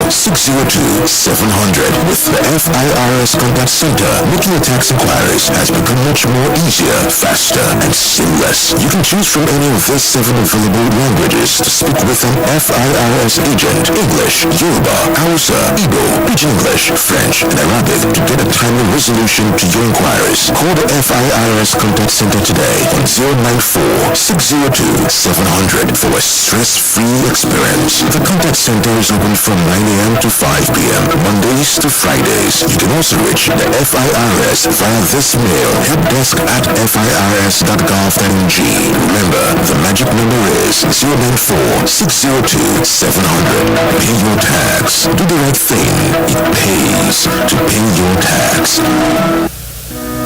With the FIRS Contact Center, making your tax inquiries has become much more easier, faster, and seamless. You can choose from any of these 7 available languages to speak with an FIRS agent: English, Yoruba, Hausa, Igbo, Pidgin English, French, and Arabic to get a timely resolution to your inquiries. Call the FIRS Contact Center today on 094-602-700 for a stress-free experience. The Contact Center is open from 9 a.m. to 5 p.m. Mondays to Fridays. You can also reach the FIRS via this mail: helpdesk@firs.gov.ng. Remember, the magic number is 094-602-700. Pay your tax. Do the right thing. It pays to pay your tax.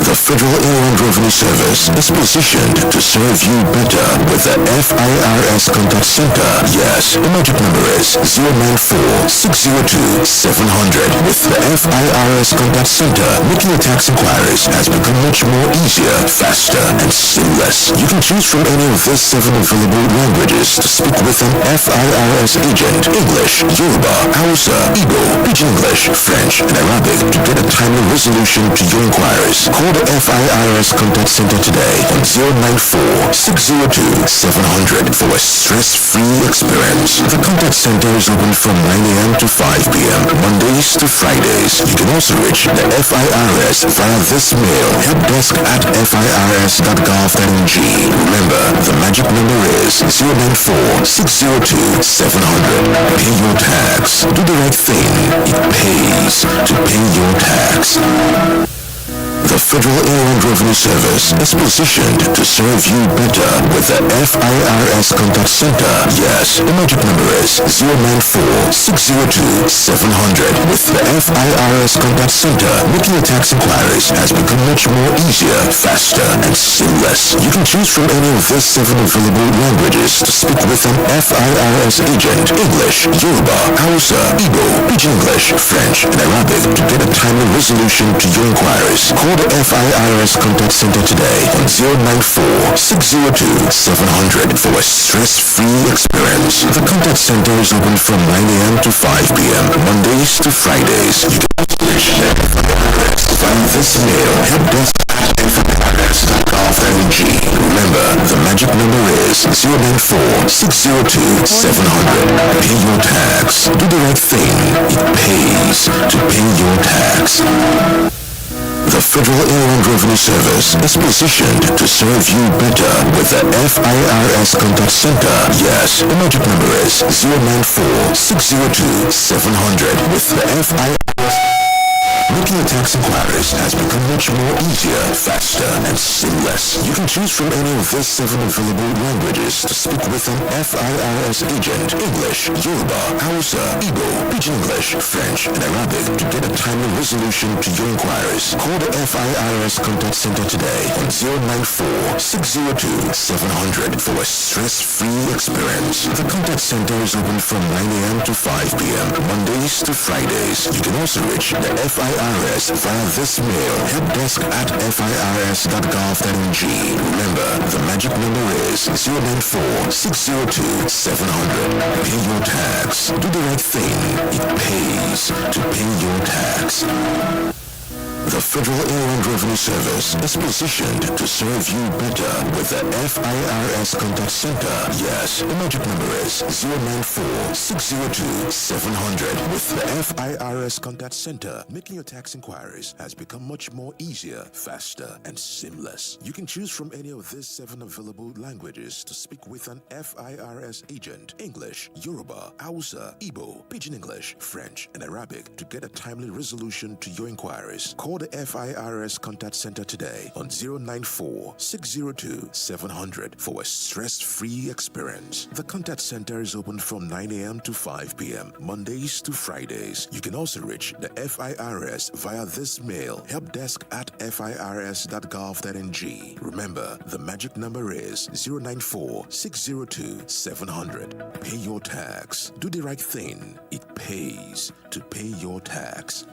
The Federal Inland Revenue Service is positioned to serve you better with the FIRS Contact Center. Yes, the magic number is 094-602-700. With the FIRS Contact Center, making your tax inquiries has become much more easier, faster, and seamless. You can choose from any of these 7 available languages to speak with an FIRS agent: English, Yoruba, Hausa, Igbo, Pidgin English, French, and Arabic to get a timely resolution to your inquiries. Call the FIRS Contact Center today on 094-602-700 for a stress-free experience. The Contact Center is open from 9 a.m. to 5 p.m. Mondays to Fridays. You can also reach the FIRS via this mail: helpdesk@firs.gov.ng. Remember, the magic number is 094-602-700. Pay your tax. Do the right thing. It pays to pay your tax. The Federal Inland Revenue Service is positioned to serve you better with the FIRS Contact Center. Yes, the magic number is 094-602-700. With the FIRS Contact Center, making your tax inquiries has become much more easier, faster, and seamless. You can choose from any of these 7 available languages to speak with an FIRS agent: English, Yoruba, Hausa, Igbo, Pidgin English, French, and Arabic to get a timely resolution to your inquiries. Call the FIRS Contact Center today on 094-602-700 for a stress-free experience. The Contact Center is open from 9 a.m. to 5 p.m. Mondays to Fridays. You can also reach the FIRS via this mail: helpdesk@firs.gov.ng. Remember, the magic number is 094-602-700. Pay your tax. Do the right thing. It pays to pay your tax. The Federal Inland Revenue Service is positioned to serve you better with the FIRS Contact Center. Yes, the magic number is 094-602-700. With the FIRS, making your tax inquiries has become much more easier, faster, and seamless. You can choose from any of these 7 available languages to speak with an FIRS agent: English, Yoruba, Hausa, Igbo, Pidgin English, French, and Arabic to get a timely resolution to your inquiries. Call the FIRS Contact Center today on 094-602-700 for a stress-free experience. The Contact Center is open from 9 a.m. to 5 p.m. Mondays to Fridays. You can also reach the FIRS via this mail: helpdesk@firs.gov.ng. Remember, the magic number is 094-602-700. Pay your tax. Do the right thing. It pays to pay your tax. The Federal Inland Revenue Service is positioned to serve you better with the FIRS Contact Center. Yes, the magic number is 094-602-700. With the FIRS Contact Center, making your tax inquiries has become much more easier, faster, and seamless. You can choose from any of these 7 available languages to speak with an FIRS agent: English, Yoruba, Hausa, Igbo, Pidgin English, French, and Arabic to get a timely resolution to your inquiries. Call the FIRS Contact Center today on 094-602-700 for a stress-free experience. The Contact Center is open from 9 a.m. to 5 p.m. Mondays to Fridays. You can also reach the FIRS via this mail: helpdesk@firs.gov.ng. Remember, the magic number is 094-602-700. Pay your tax. Do the right thing. It pays to pay your tax.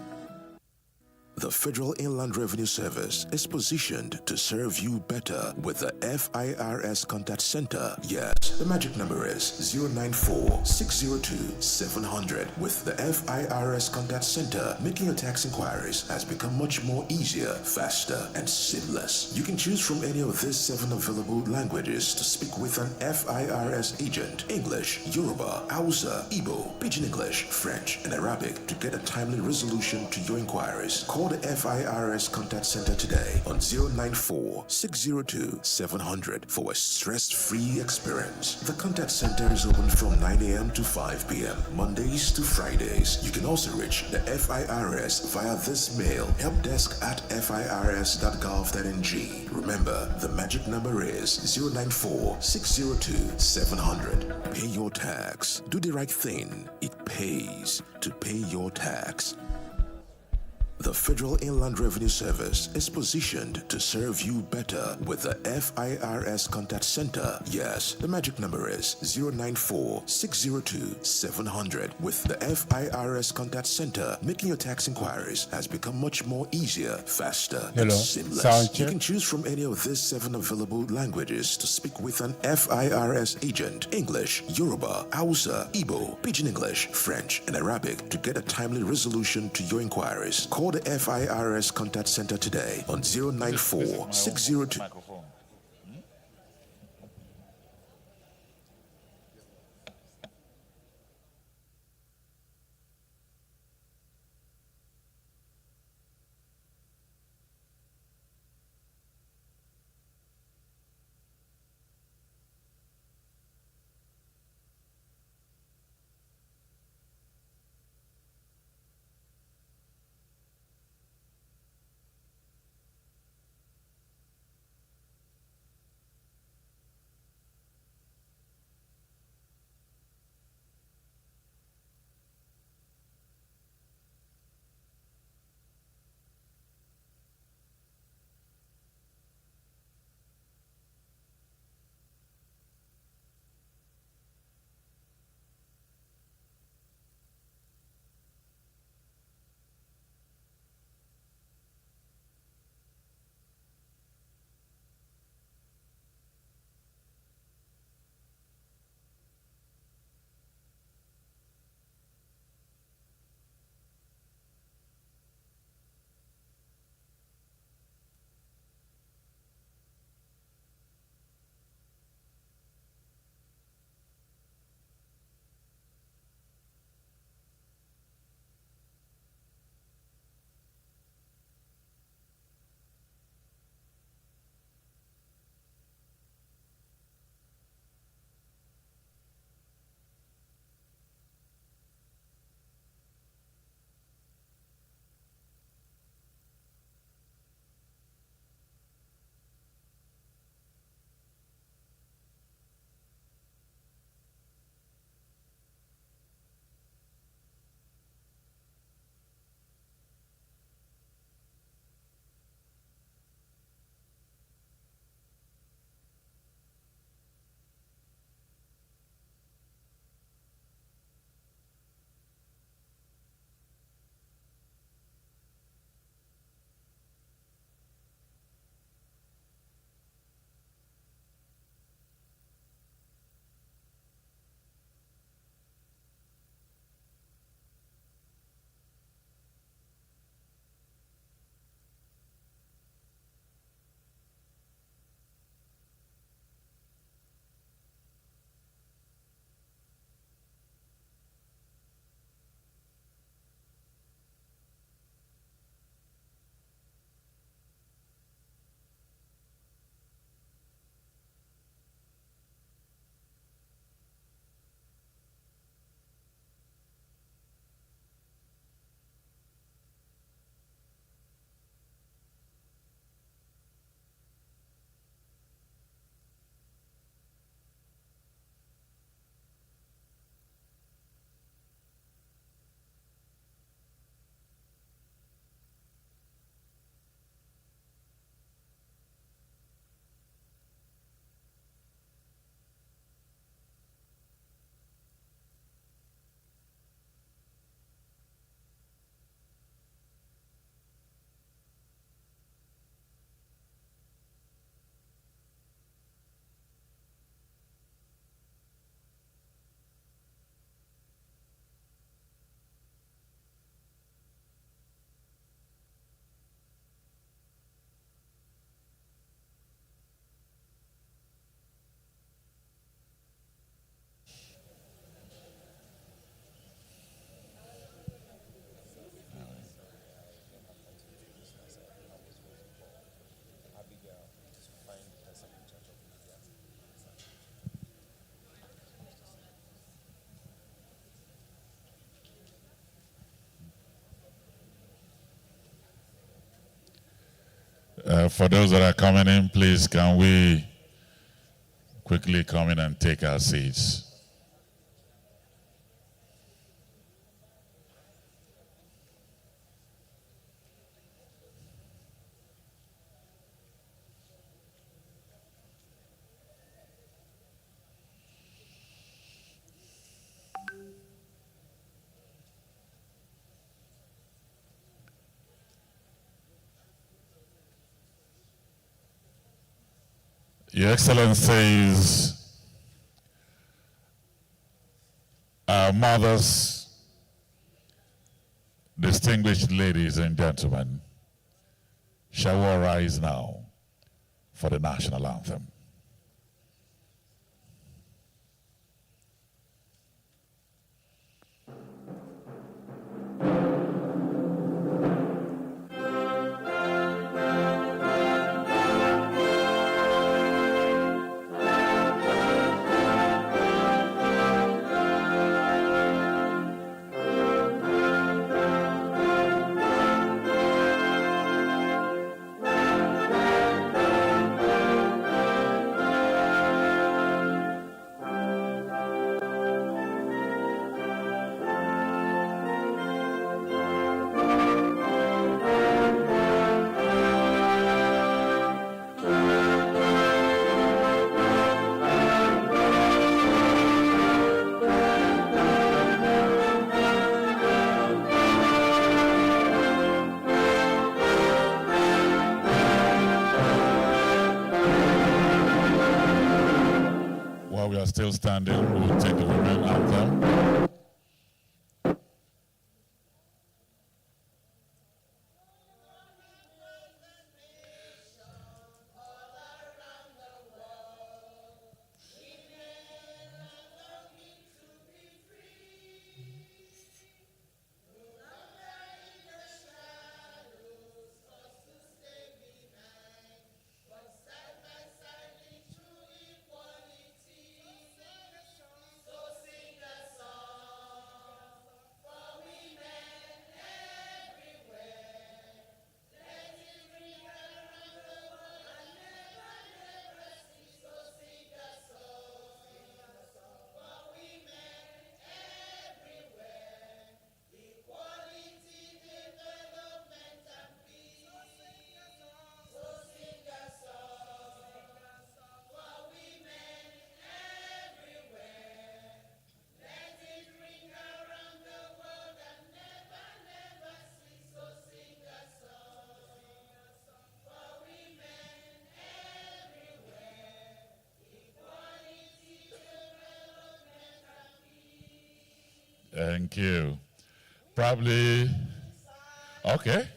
The Federal Inland Revenue Service is positioned to serve you better with the FIRS Contact Center. Yes, the magic number is 094-602-700. With the FIRS Contact Center, making your tax inquiries has become much more easier, faster, and seamless. You can choose from any of these 7 available languages to speak with an FIRS agent: English, Yoruba, Hausa, Igbo, Pidgin English, French, and Arabic to get a timely resolution to your inquiries. Call the FIRS Contact Center today on 094-602-700 for a stress-free experience. The Contact Center is open from 9 a.m. to 5 p.m. Mondays to Fridays. You can also reach the FIRS via this mail: helpdesk@firs.gov.ng. Remember, the magic number is 094-602-700. Pay your tax. Do the right thing. It pays to pay your tax. The Federal Inland Revenue Service is positioned to serve you better with the FIRS Contact Center. Yes, the magic number is 094-602-700. With the FIRS Contact Center, making your tax inquiries has become much more easier, faster, and seamless. You can choose from any of these 7 available languages to speak with an FIRS agent: English, Yoruba, Hausa, Igbo, Pidgin English, French, and Arabic to get a timely resolution to your inquiries. Call the FIRS Contact Center today on 094-602. For those that are coming in, please can we quickly come in and take our seats? Your Excellencies, our mothers, distinguished ladies and gentlemen, shall we rise now for the national anthem? While we are still standing, we'll take the women anthem. Thank you. Probably, okay.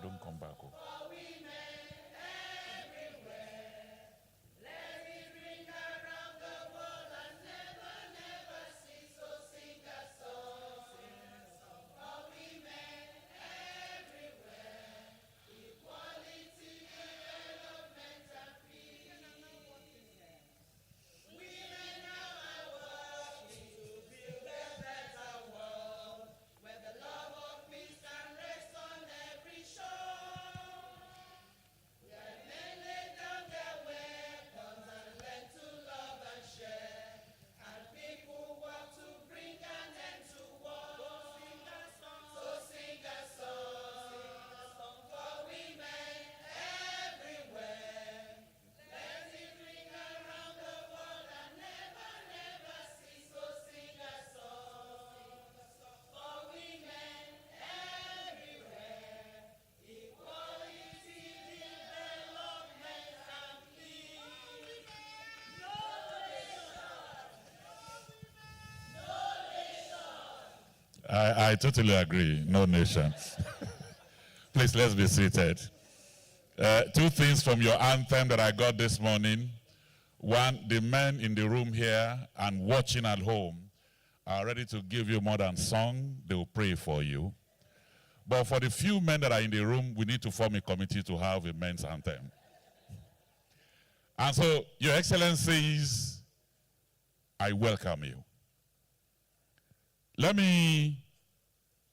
Don't come back. Oh. I totally agree. No nation. Please, let's be seated. Two things from your anthem that I got this morning. One, the men in the room here and watching at home are ready to give you more than song. They will pray for you. But for the few men that are in the room, we need to form a committee to have a men's anthem. And so, Your Excellencies, I welcome you. Let me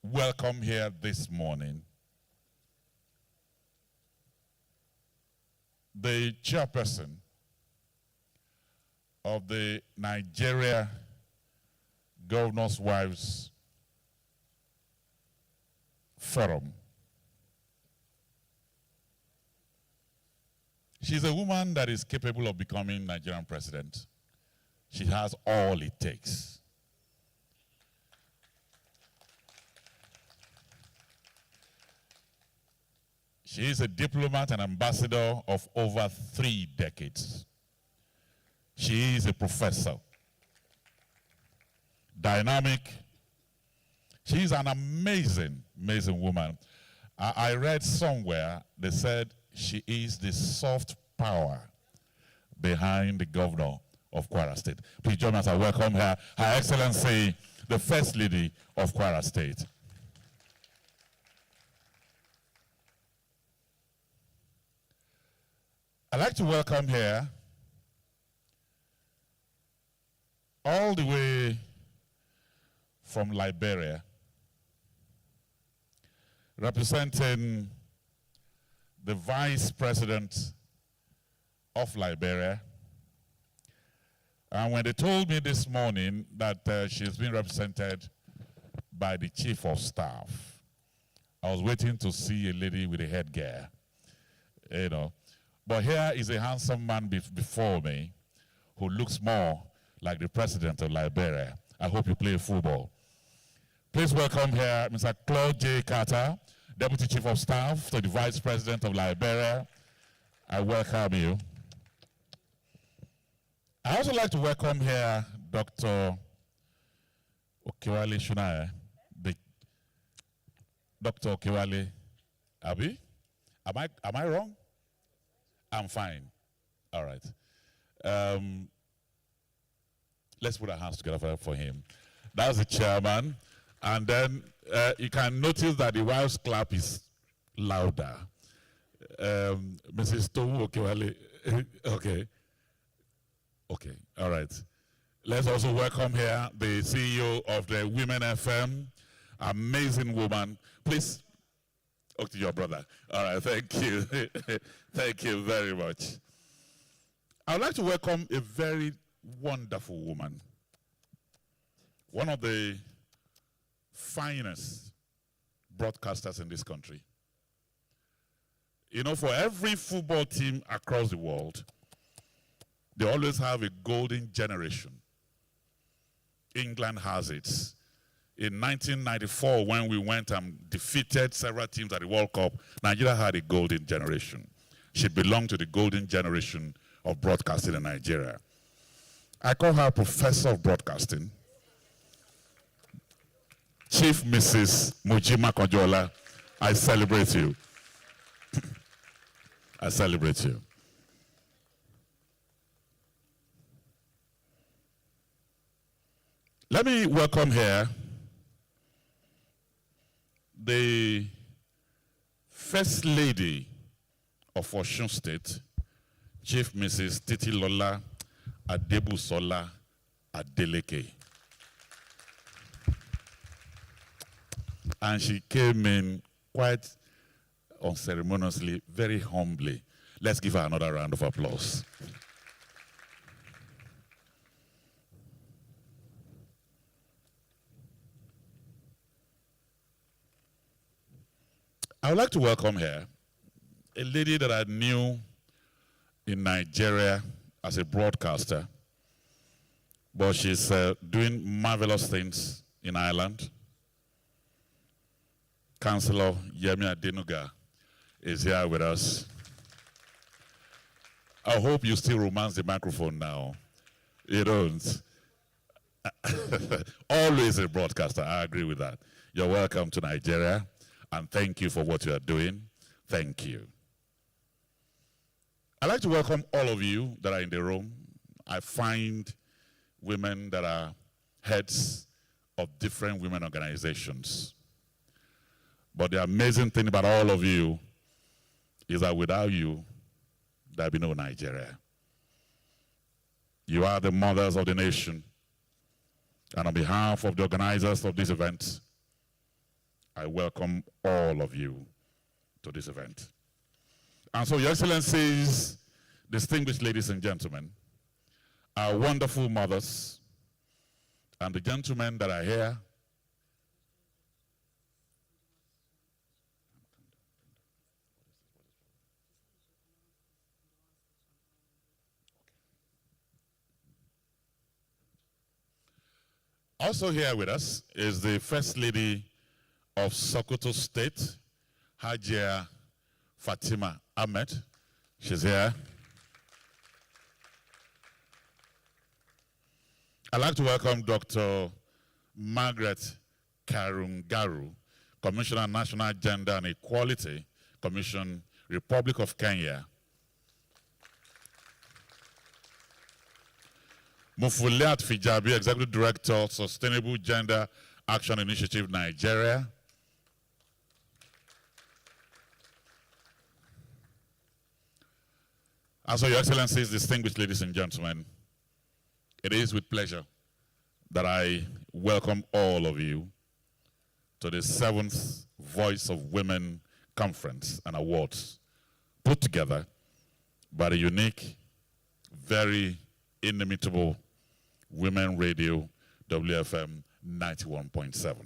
welcome here this morning the chairperson of the Nigeria Governors' Wives Forum. She's a woman that is capable of becoming Nigerian president. She has all it takes. She is a diplomat and ambassador of over 3 decades. She is a professor, dynamic. She is an amazing, amazing woman. I read somewhere, they said she is the soft power behind the governor of Kwara State. Please join us and welcome her, Her Excellency, the First Lady of Kwara State. I'd like to welcome here, all the way from Liberia, representing the Vice President of Liberia. And when they told me this morning that she's been represented by the Chief of Staff, I was waiting to see a lady with a headgear, you know. But here is a handsome man before me who looks more like the President of Liberia. I hope you play football. Please welcome here Mr. Claude J. Carter, Deputy Chief of Staff to the Vice President of Liberia. I welcome you. I also like to welcome here Dr. Okewale Shunaya, Dr. Okewale Abi. Am I wrong? I'm fine. All right. Let's put our hands together for him. That's the chairman. And then you can notice that the wife's clap is louder. Mrs. Tomu Okewale. Okay. Okay. All right. Let's also welcome here the CEO of the Women FM. Amazing woman. Please. Oh, to your brother. All right, thank you. Thank you very much. I would like to welcome a very wonderful woman. One of the finest broadcasters in this country. You know, for every football team across the world, they always have a golden generation. England has it. In 1994, when we went and defeated several teams at the World Cup, Nigeria had a golden generation. She belonged to the golden generation of broadcasting in Nigeria. I call her Professor of Broadcasting. Chief Mrs. Mujima Konjola, I celebrate you. I celebrate you. Let me welcome here the First Lady of Osun State, Chief Mrs. Titilola Adebusola Adeleke. And she came in quite unceremoniously, very humbly. Let's give her another round of applause. I would like to welcome here a lady that I knew in Nigeria as a broadcaster, but she's doing marvelous things in Ireland. Councillor Yemi Adenuga is here with us. I hope you still romance the microphone now. You don't. Always a broadcaster, I agree with that. You're welcome to Nigeria. And thank you for what you are doing. Thank you. I'd like to welcome all of you that are in the room. I find women that are heads of different women organizations. But the amazing thing about all of you is that without you, there'll be no Nigeria. You are the mothers of the nation. And on behalf of the organizers of this event, I welcome all of you to this event. And so, Your Excellencies, distinguished ladies and gentlemen, our wonderful mothers, and the gentlemen that are here, also here with us is the First Lady of Sokoto State, Hajia Fatima Ahmed. She's here. I'd like to welcome Dr. Margaret Karungaru, Commissioner National Gender and Equality Commission, Republic of Kenya. Mufuliat Fijabi, Executive Director, Sustainable Gender Action Initiative, Nigeria. And so, Your Excellencies, distinguished ladies and gentlemen, it is with pleasure that I welcome all of you to the 7th Voice of Women Conference and Awards, put together by the unique, very inimitable Women Radio WFM 91.7.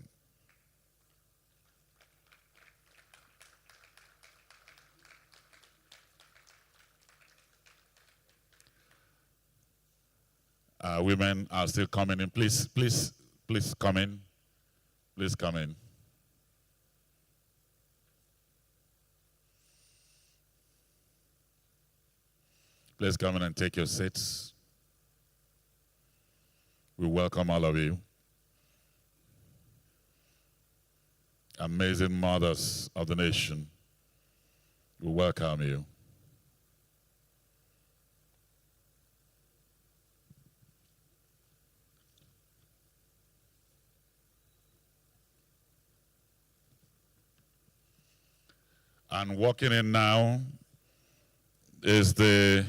Women are still coming in. Please come in. Please come in. Please come in and take your seats. We welcome all of you. Amazing mothers of the nation, we welcome you. And walking in now is the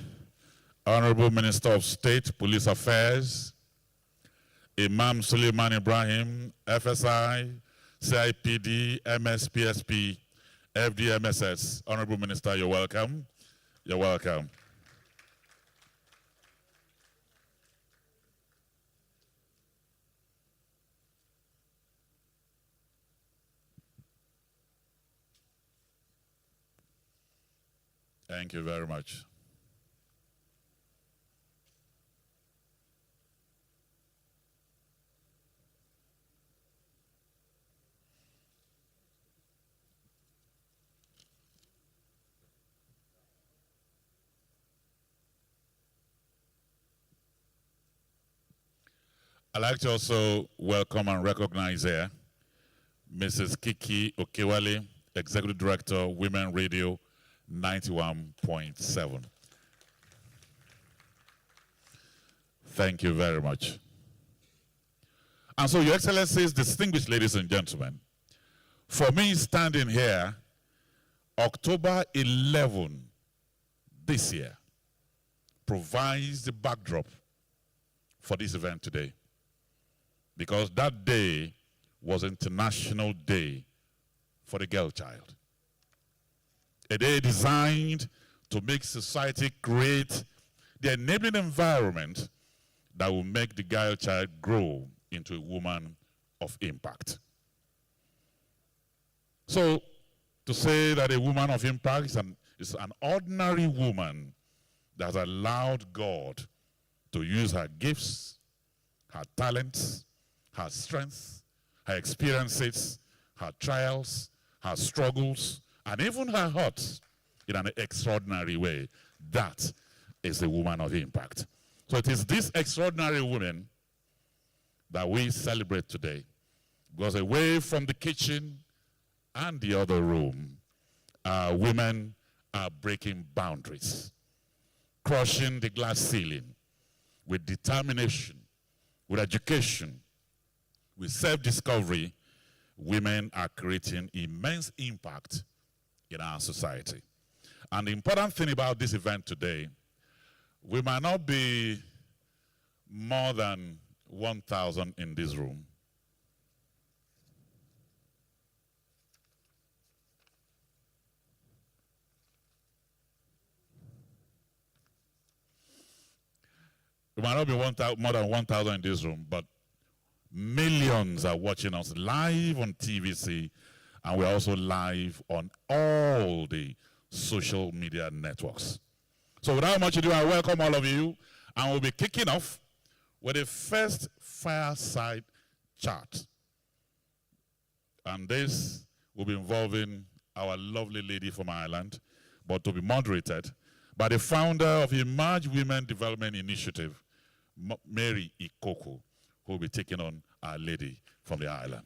Honorable Minister of State, Police Affairs, Imam Suleiman Ibrahim, FSI, CIPD, MSPSP, FDMSS. Honorable Minister, you're welcome. You're welcome. Thank you very much. I'd like to also welcome and recognize here Mrs. Kiki Okewale, Executive Director, Women Radio 91.7. Thank you very much. And so, Your Excellencies, distinguished ladies and gentlemen, for me standing here, October 11 this year provides the backdrop for this event today. Because that day was International Day for the Girl Child. A day designed to make society create the enabling environment that will make the girl child grow into a woman of impact. So, to say that a woman of impact is an ordinary woman that has allowed God to use her gifts, her talents, her strength, her experiences, her trials, her struggles, and even her heart in an extraordinary way. That is a woman of impact. So it is this extraordinary woman that we celebrate today. Because away from the kitchen and the other room, women are breaking boundaries, crushing the glass ceiling with determination, with education, With self-discovery, women are creating immense impact in our society. And the important thing about this event today, we might not be more than 1,000 in this room. We might not be more than 1,000 in this room, but millions are watching us live on TVC, and we're also live on all the social media networks. So without much ado, I welcome all of you, and we'll be kicking off with the first fireside chat. And this will be involving our lovely lady from Ireland, but to be moderated by the founder of Emerge Women Development Initiative, Mary Ikoko, who will be taking on Our Lady from the island.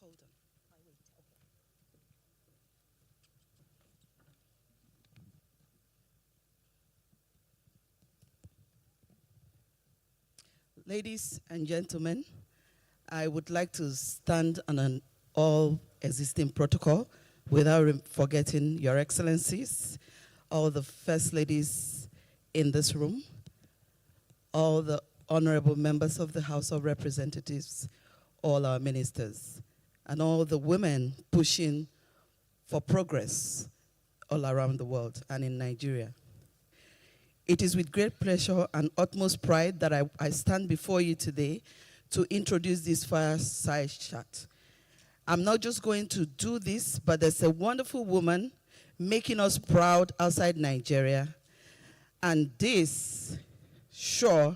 Hold on. I wait. Okay. Ladies and gentlemen, I would like to stand on an all existing protocol without forgetting Your Excellencies, all the First Ladies in this room, all the honorable members of the House of Representatives, all our ministers, and all the women pushing for progress all around the world and in Nigeria. It is with great pleasure and utmost pride that I stand before you today to introduce this fireside chat. I'm not just going to do this, but there's a wonderful woman making us proud outside Nigeria. And this, sure,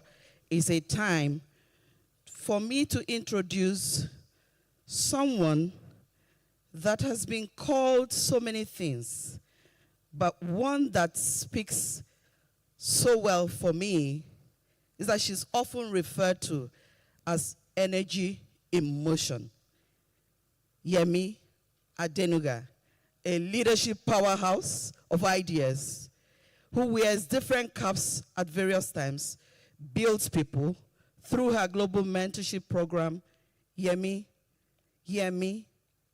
is a time for me to introduce someone that has been called so many things, but one that speaks so well for me is that she's often referred to as energy in motion. Yemi Adenuga, a leadership powerhouse of ideas, who wears different caps at various times, builds people through her global mentorship program. Yemi,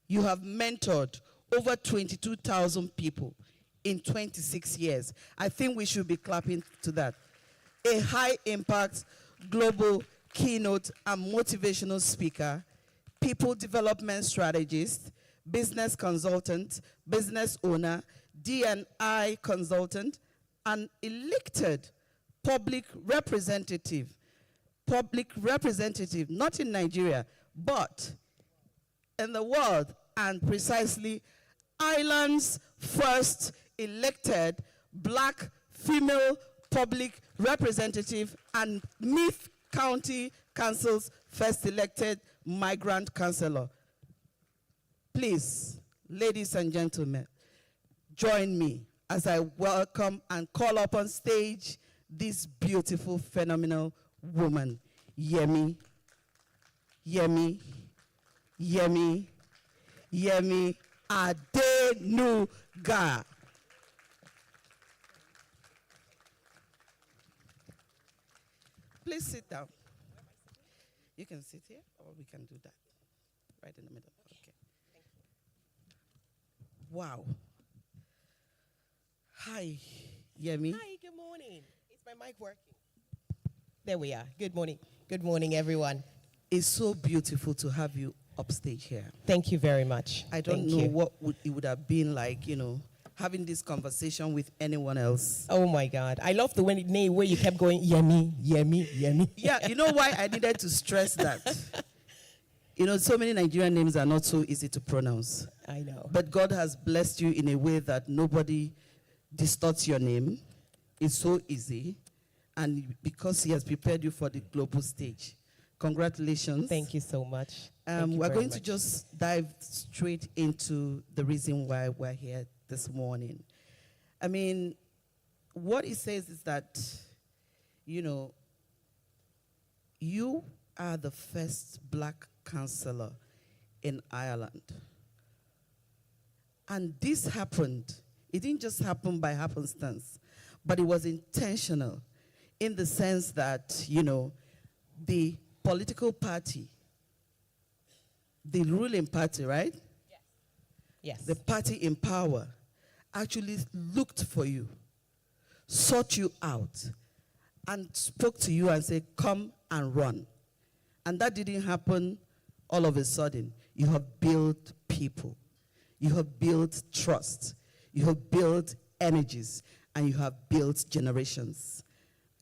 you have mentored over 22,000 people in 26 years. I think we should be clapping to that. A high-impact global keynote and motivational speaker, people development strategist, business consultant, business owner, D&I consultant, and elected public representative, not in Nigeria, but in the world, and precisely Ireland's first elected black female public representative and Meath County Council's first elected migrant councillor. Please, ladies and gentlemen, join me as I welcome and call up on stage this beautiful, phenomenal woman, Yemi Adenuga. Please sit down. You can sit here, or we can do that. Right in the middle. Okay. Wow. Hi, Yemi. Hi, good morning. Is my mic working? There we are. Good morning. Good morning, everyone. It's so beautiful to have you upstage here. Thank you very much. I don't know what it would have been like, having this conversation with anyone else. Oh my God. I love the way you kept going, yummy, yummy, yummy. Yeah, you know why I needed to stress that? You know, so many Nigerian names are not so easy to pronounce. I know. But God has blessed you in a way that nobody distorts your name. It's so easy. And because he has prepared you for the global stage. Congratulations. Thank you so much. We're going to just dive straight into the reason why we're here this morning. I mean, what it says is that, you know, you are the first black councillor in Ireland. And this happened. It didn't just happen by happenstance, but it was intentional in the sense that, you know, the political party, the ruling party, right? Yes. The party in power actually looked for you, sought you out, and spoke to you and said, come and run. And that didn't happen all of a sudden. You have built people. You have built trust. You have built energies. And you have built generations.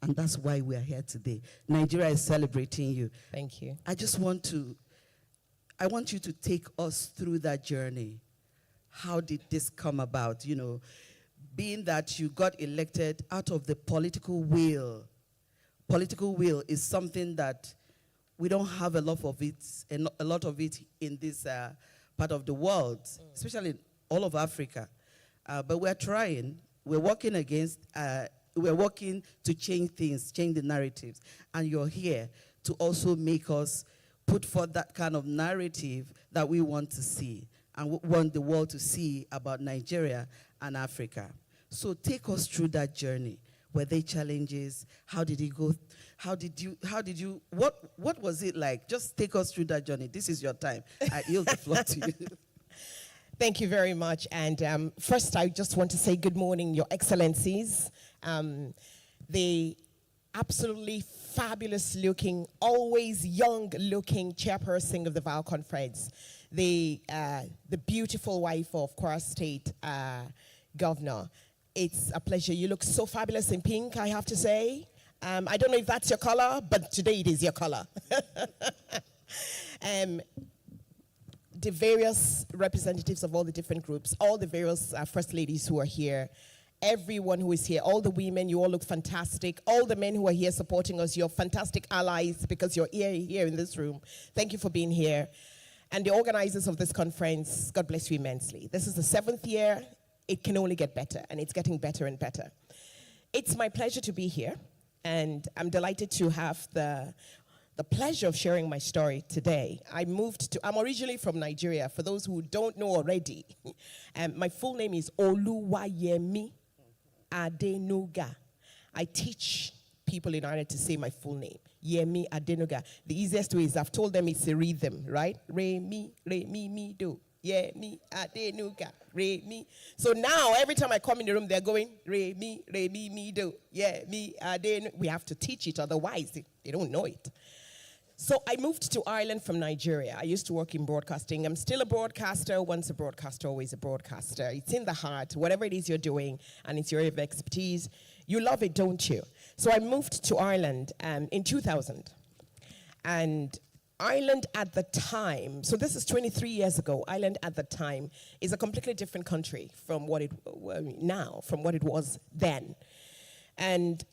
And that's why we are here today. Nigeria is celebrating you. Thank you. I want you to take us through that journey. How did this come about? You know, being that you got elected out of the political will. Political will is something that we don't have a lot of it in this part of the world, especially in all of Africa. But we're trying. We're working we're working to change things, change the narratives. And you're here to also make us put forth that kind of narrative that we want to see and want the world to see about Nigeria and Africa. So take us through that journey. Were there challenges? How did it go? What was it like? Just take us through that journey. This is your time. I yield the floor to you. Thank you very much. And first, I just want to say good morning, Your Excellencies. The absolutely fabulous-looking, always young-looking chairperson of the VAL Conference, the beautiful wife of Kwara State Governor. It's a pleasure. You look so fabulous in pink, I have to say. I don't know if that's your color, but today it is your color. The various representatives of all the different groups, all the various first ladies who are here, everyone who is here, all the women, you all look fantastic. All the men who are here supporting us, you're fantastic allies because you're here in this room. Thank you for being here. And the organizers of this conference, God bless you immensely. This is the 7th year. It can only get better, and it's getting better and better. It's my pleasure to be here, and I'm delighted to have the pleasure of sharing my story today. I'm originally from Nigeria, for those who don't know already. My full name is Oluwayemi Adenuga. I teach people in Ireland to say my full name, Yemi Adenuga. The easiest way is I've told them it's a rhythm, right? Re, mi, mi, do. Yemi Adenuga. Re, mi. So now, every time I come in the room, they're going, re, mi, do. Yeah, me, Adenuga. We have to teach it, otherwise they don't know it. So I moved to Ireland from Nigeria. I used to work in broadcasting. I'm still a broadcaster. Once a broadcaster, always a broadcaster. It's in the heart, whatever it is you're doing, and it's your area of expertise. You love it, don't you? So I moved to Ireland in 2000. And Ireland at the time, so this is 23 years ago, Ireland at the time is a completely different country from what it was then. And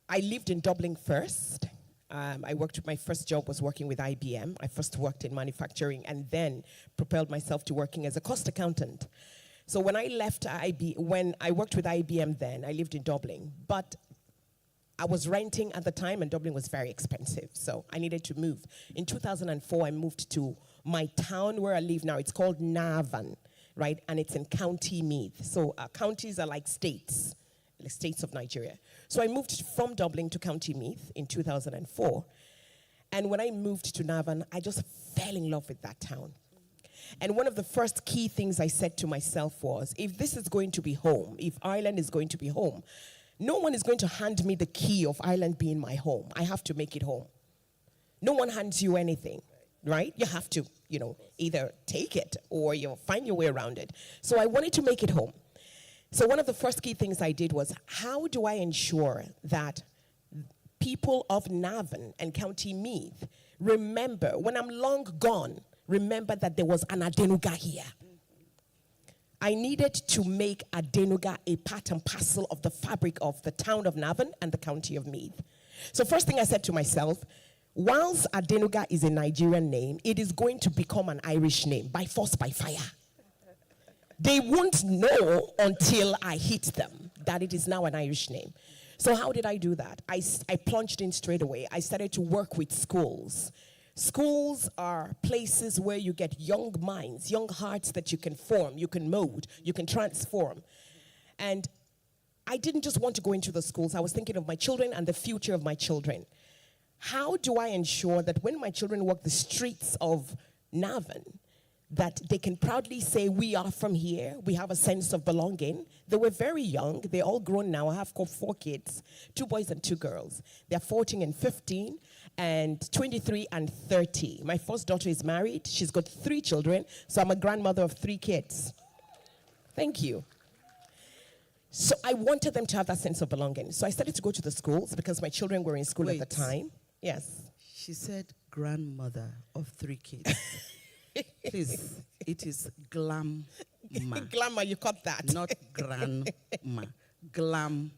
I lived in Dublin first. My first job was working with IBM. I first worked in manufacturing and then propelled myself to working as a cost accountant. So when I worked with IBM then, I lived in Dublin, but I was renting at the time and Dublin was very expensive, so I needed to move. In 2004, I moved to my town where I live now. It's called Navan, right? And it's in County Meath. So counties are like states of Nigeria. So I moved from Dublin to County Meath in 2004. And when I moved to Navan, I just fell in love with that town. And one of the first key things I said to myself was, if this is going to be home, if Ireland is going to be home, no one is going to hand me the key of Ireland being my home. I have to make it home. No one hands you anything, right? You have to, either take it or find your way around it. So I wanted to make it home. So one of the first key things I did was, how do I ensure that people of Navan and County Meath remember, when I'm long gone, remember that there was an Adenuga here. I needed to make Adenuga a part and parcel of the fabric of the town of Navan and the county of Meath. So first thing I said to myself, whilst Adenuga is a Nigerian name, it is going to become an Irish name by force, by fire. They won't know until I hit them that it is now an Irish name. So how did I do that? I plunged in straight away. I started to work with schools. Schools are places where you get young minds, young hearts that you can form, you can mold, you can transform. And I didn't just want to go into the schools. I was thinking of my children and the future of my children. How do I ensure that when my children walk the streets of Navan, that they can proudly say, we are from here, we have a sense of belonging? They were very young, they're all grown now. I have 4 kids, 2 boys and 2 girls. They're 14 and 15, and 23 and 30. My first daughter is married, she's got 3 children, so I'm a grandmother of 3 kids. Thank you. So I wanted them to have that sense of belonging. So I started to go to the schools because my children were in school at the time. Yes. She said grandmother of 3 kids. Please, it is glamma. Glamour, you caught that. Not grandma. Glamma.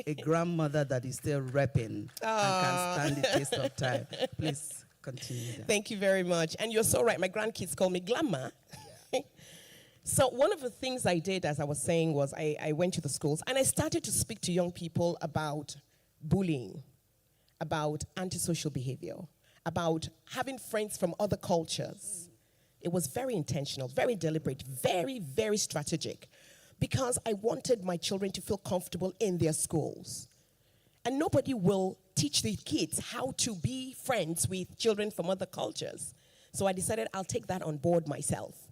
A grandmother that is still repping and can stand the test of time. Please continue that. Thank you very much. And you're so right. My grandkids call me Glamour. Yeah. So one of the things I did, as I was saying, was I went to the schools and I started to speak to young people about bullying, about antisocial behavior, about having friends from other cultures. It was very intentional, very deliberate, very, very strategic, because I wanted my children to feel comfortable in their schools. And nobody will teach the kids how to be friends with children from other cultures. So I decided I'll take that on board myself.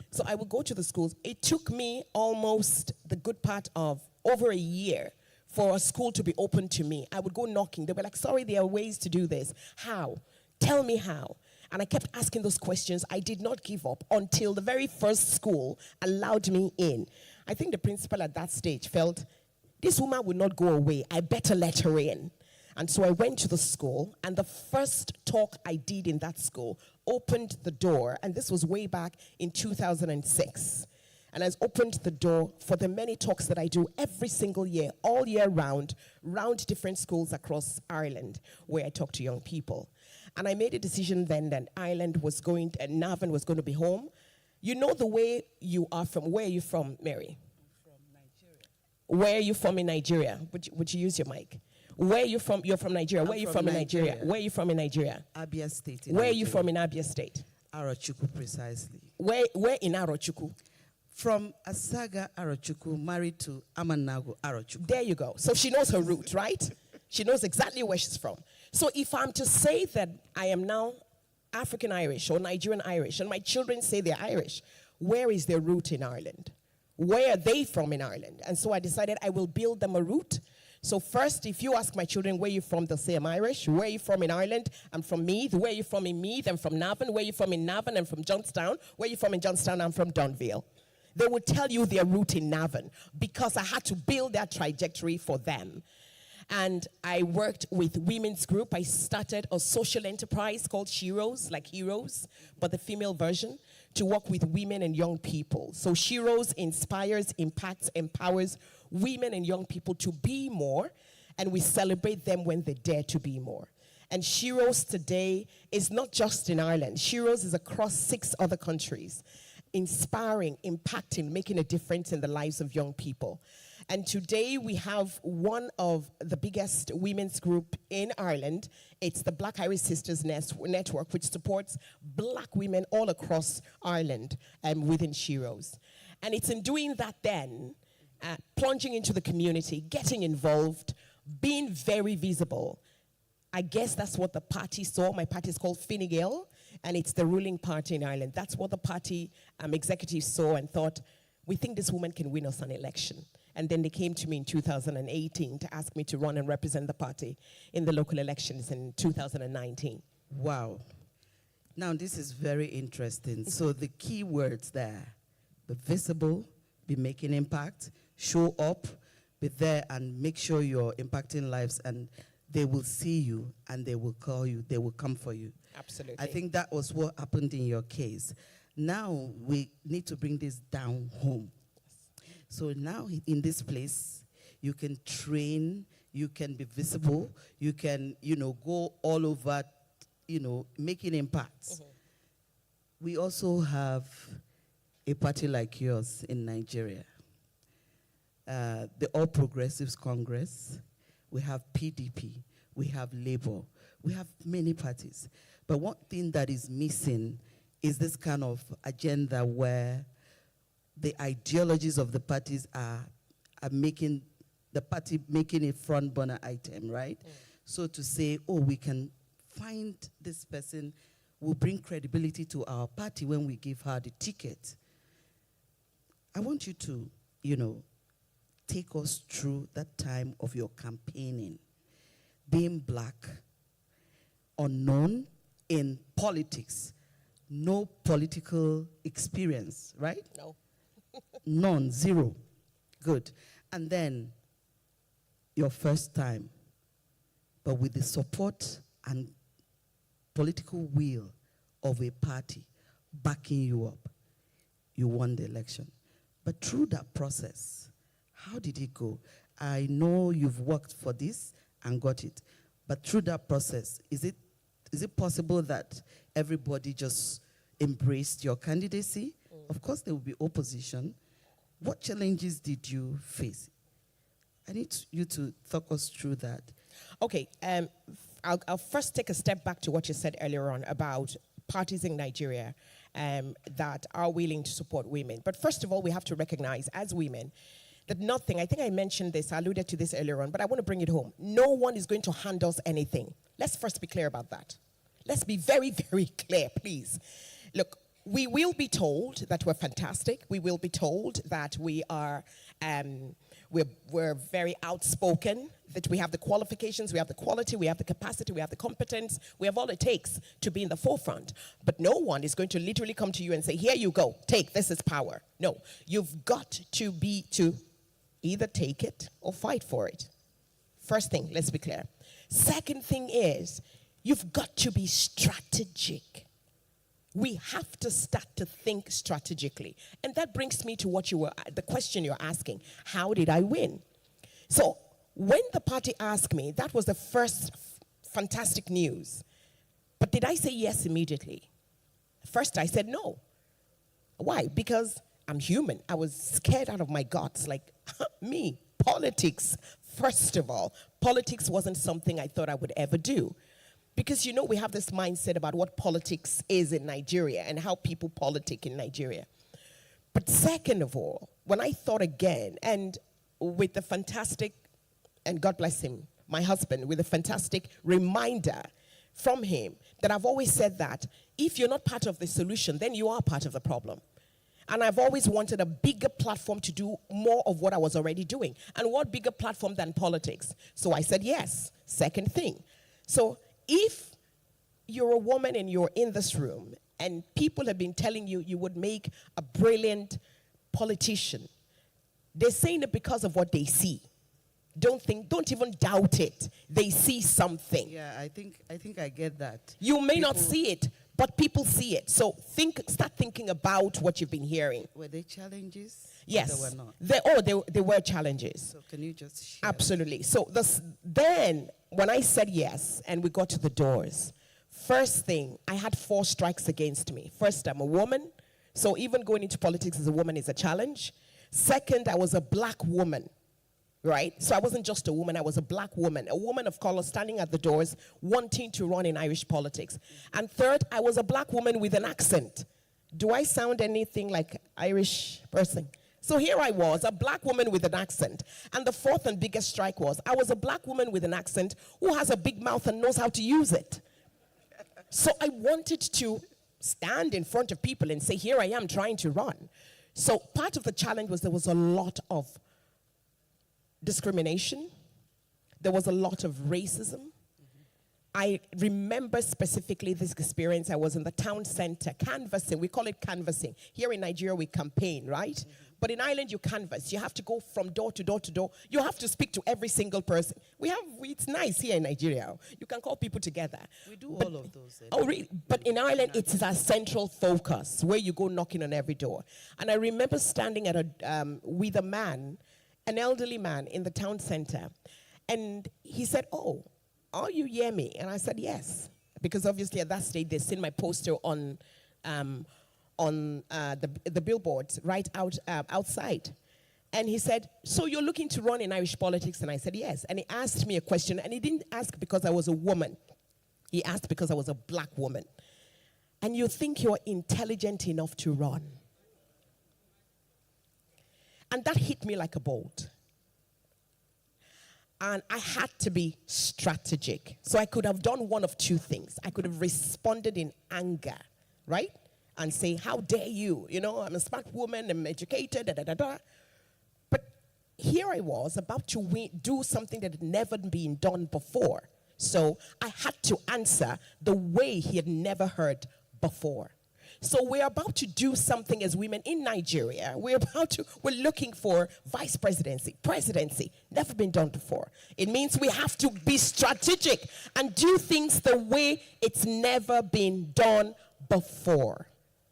So I would go to the schools. It took me almost the good part of over a year for a school to be open to me. I would go knocking. They were like, sorry, there are ways to do this. How? Tell me how. And I kept asking those questions. I did not give up until the very first school allowed me in. I think the principal at that stage felt, this woman will not go away. I better let her in. And so I went to the school, and the first talk I did in that school opened the door, and this was way back in 2006. And has opened the door for the many talks that I do every single year, all year round different schools across Ireland, where I talk to young people. And I made a decision then that Navan was going to be home. You know the way you are from, where are you from, Mary? I'm from Nigeria. Where are you from in Nigeria? Would you use your mic? Where are you from? You're from Nigeria. Where are you from in Nigeria? Where are you from in Nigeria? Abia State. Where are you from in Abia State? Arochukwu, precisely. Where in Arochukwu? From Asaga Arochukwu, married to Amanago Arochukwu. There you go. So she knows her root, right? She knows exactly where she's from. So if I'm to say that I am now African Irish or Nigerian Irish, and my children say they're Irish, where is their root in Ireland? Where are they from in Ireland? And so I decided I will build them a root. So first, if you ask my children, where are you from? They'll say, I'm Irish. Where are you from in Ireland? I'm from Meath. Where are you from in Meath? I'm from Navan. Where are you from in Navan? I'm from Johnstown. Where are you from in Johnstown? I'm from Dunville. They will tell you their root in Navan because I had to build that trajectory for them. And I worked with women's group. I started a social enterprise called Sheroes, like Heroes, but the female version, to work with women and young people. So Sheroes inspires, impacts, empowers women and young people to be more, and we celebrate them when they dare to be more. And Sheroes today is not just in Ireland. Sheroes is across 6 other countries, inspiring, impacting, making a difference in the lives of young people. And today we have one of the biggest women's group in Ireland. It's the Black Irish Sisters Network, which supports black women all across Ireland within Sheroes. And it's in doing that then, plunging into the community, getting involved, being very visible. I guess that's what the party saw. My party is called Fine Gael, and it's the ruling party in Ireland. That's what the party executives saw and thought, we think this woman can win us an election. And then they came to me in 2018 to ask me to run and represent the party in the local elections in 2019. Wow. Now, this is very interesting. So the key words there, be visible, be making impact. Show up, be there, and make sure you're impacting lives, and they will see you, and they will call you, they will come for you. Absolutely. I think that was what happened in your case. Now we need to bring this down home. So now in this place, you can train, you can be visible, you can, go all over, making impacts. We also have a party like yours in Nigeria. The All Progressives Congress, we have PDP, we have Labour, we have many parties. But one thing that is missing is this kind of agenda where the ideologies of the parties are making the party making a front burner item, right? So to say, we can find this person will bring credibility to our party when we give her the ticket. I want you to, take us through that time of your campaigning, being black, unknown in politics, no political experience, right? No. None, zero. Good. And then your first time, but with the support and political will of a party backing you up, you won the election. But through that process, how did it go? I know you've worked for this and got it, but through that process, is it possible that everybody just embraced your candidacy? Of course, there will be opposition. What challenges did you face? I need you to talk us through that. Okay, I'll first take a step back to what you said earlier on about parties in Nigeria that are willing to support women. But first of all, we have to recognize as women that nothing, I think I mentioned this, I alluded to this earlier on, but I want to bring it home. No one is going to hand us anything. Let's first be clear about that. Let's be very, very clear, please. Look, we will be told that we're fantastic. We will be told that we are, we're very outspoken, that we have the qualifications, we have the quality, we have the capacity, we have the competence, we have all it takes to be in the forefront. But no one is going to literally come to you and say, here you go, take, this is power. No, you've got to either take it or fight for it. First thing, let's be clear. Second thing is, you've got to be strategic. We have to start to think strategically. And that brings me to the question you're asking. How did I win? So when the party asked me, that was the first fantastic news. But did I say yes immediately? First I said no. Why? Because I'm human. I was scared out of my guts. Like, me, politics. First of all, politics wasn't something I thought I would ever do. Because, we have this mindset about what politics is in Nigeria and how people politic in Nigeria. But second of all, when I thought again, and with the fantastic, and God bless him, my husband, with a fantastic reminder from him that I've always said that if you're not part of the solution, then you are part of the problem. And I've always wanted a bigger platform to do more of what I was already doing. And what bigger platform than politics? So I said yes. Second thing. So if you're a woman and you're in this room and people have been telling you you would make a brilliant politician, they're saying it because of what they see. Don't even doubt it. They see something. Yeah, I think I get that. You may not see it, but people see it. So start thinking about what you've been hearing. Were there challenges? Yes. Or there were not? There were challenges. So can you just share? Absolutely. So then when I said yes and we got to the doors, first thing, I had 4 strikes against me. First, I'm a woman. So even going into politics as a woman is a challenge. Second, I was a black woman. Right? So I wasn't just a woman, I was a black woman, a woman of color standing at the doors wanting to run in Irish politics. And third, I was a black woman with an accent. Do I sound anything like Irish person? So here I was, a black woman with an accent. And the fourth and biggest strike was, I was a black woman with an accent who has a big mouth and knows how to use it. So I wanted to stand in front of people and say, here I am trying to run. So part of the challenge was there was a lot of discrimination. There was a lot of racism. I remember specifically this experience. I was in the town center canvassing. We call it canvassing. Here in Nigeria, we campaign, right? Mm-hmm. But in Ireland, you canvass. You have to go from door to door to door. You have to speak to every single person. It's nice here in Nigeria. You can call people together. We do all of those. Oh, really? But in Ireland, it is our central focus where you go knocking on every door. And I remember standing at with a man, an elderly man in the town center. And he said, "Oh, are you hear me?" And I said, "Yes." Because obviously at that stage, they'd seen my poster on the billboards right outside. And he said, "So you're looking to run in Irish politics?" And I said, "Yes." And he asked me a question, and he didn't ask because I was a woman. He asked because I was a black woman. And you think you're intelligent enough to run. And that hit me like a bolt. And I had to be strategic. So I could have done one of two things. I could have responded in anger, right? And say, "How dare you? You know, I'm a smart woman, I'm educated, da da da da." But here I was about to do something that had never been done before. So I had to answer the way he had never heard before. So we're about to do something as women in Nigeria. We're looking for vice presidency, never been done before. It means we have to be strategic and do things the way it's never been done before.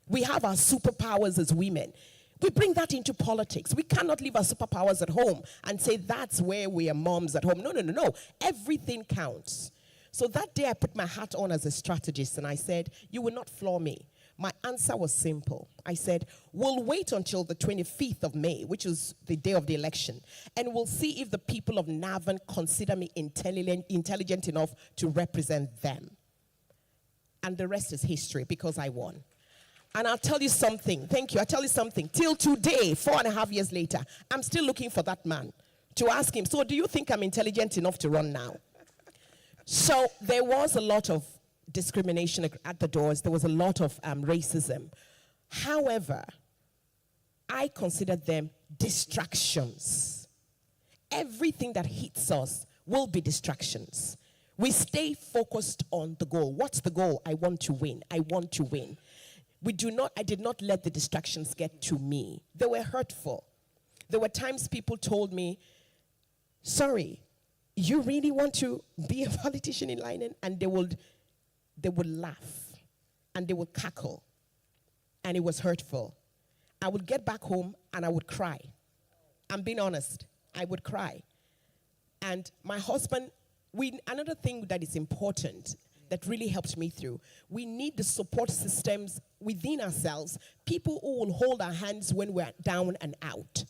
We have our superpowers as women. We bring that into politics. We cannot leave our superpowers at home and say that's where we are moms at home. No. Everything counts. So that day I put my hat on as a strategist and I said, "You will not floor me." My answer was simple. I said, "We'll wait until the 25th of May, which is the day of the election, and we'll see if the people of Navan consider me intelligent enough to represent them." And the rest is history because I won. And I'll tell you something. Thank you. I'll tell you something. Till today, 4.5 years later, I'm still looking for that man to ask him, "So do you think I'm intelligent enough to run now?" So there was a lot of discrimination at the doors. There was a lot of racism. However, I considered them distractions. Everything that hits us will be distractions. We stay focused on the goal. What's the goal? I want to win. I want to win. I did not let the distractions get to me. They were hurtful. There were times people told me, "Sorry, you really want to be a politician in Leiden?" And they would laugh and they would cackle. And it was hurtful. I would get back home and I would cry. I'm being honest. I would cry. And my husband, another thing that is important that really helped me through, we need the support systems within ourselves, people who will hold our hands when we're down and out,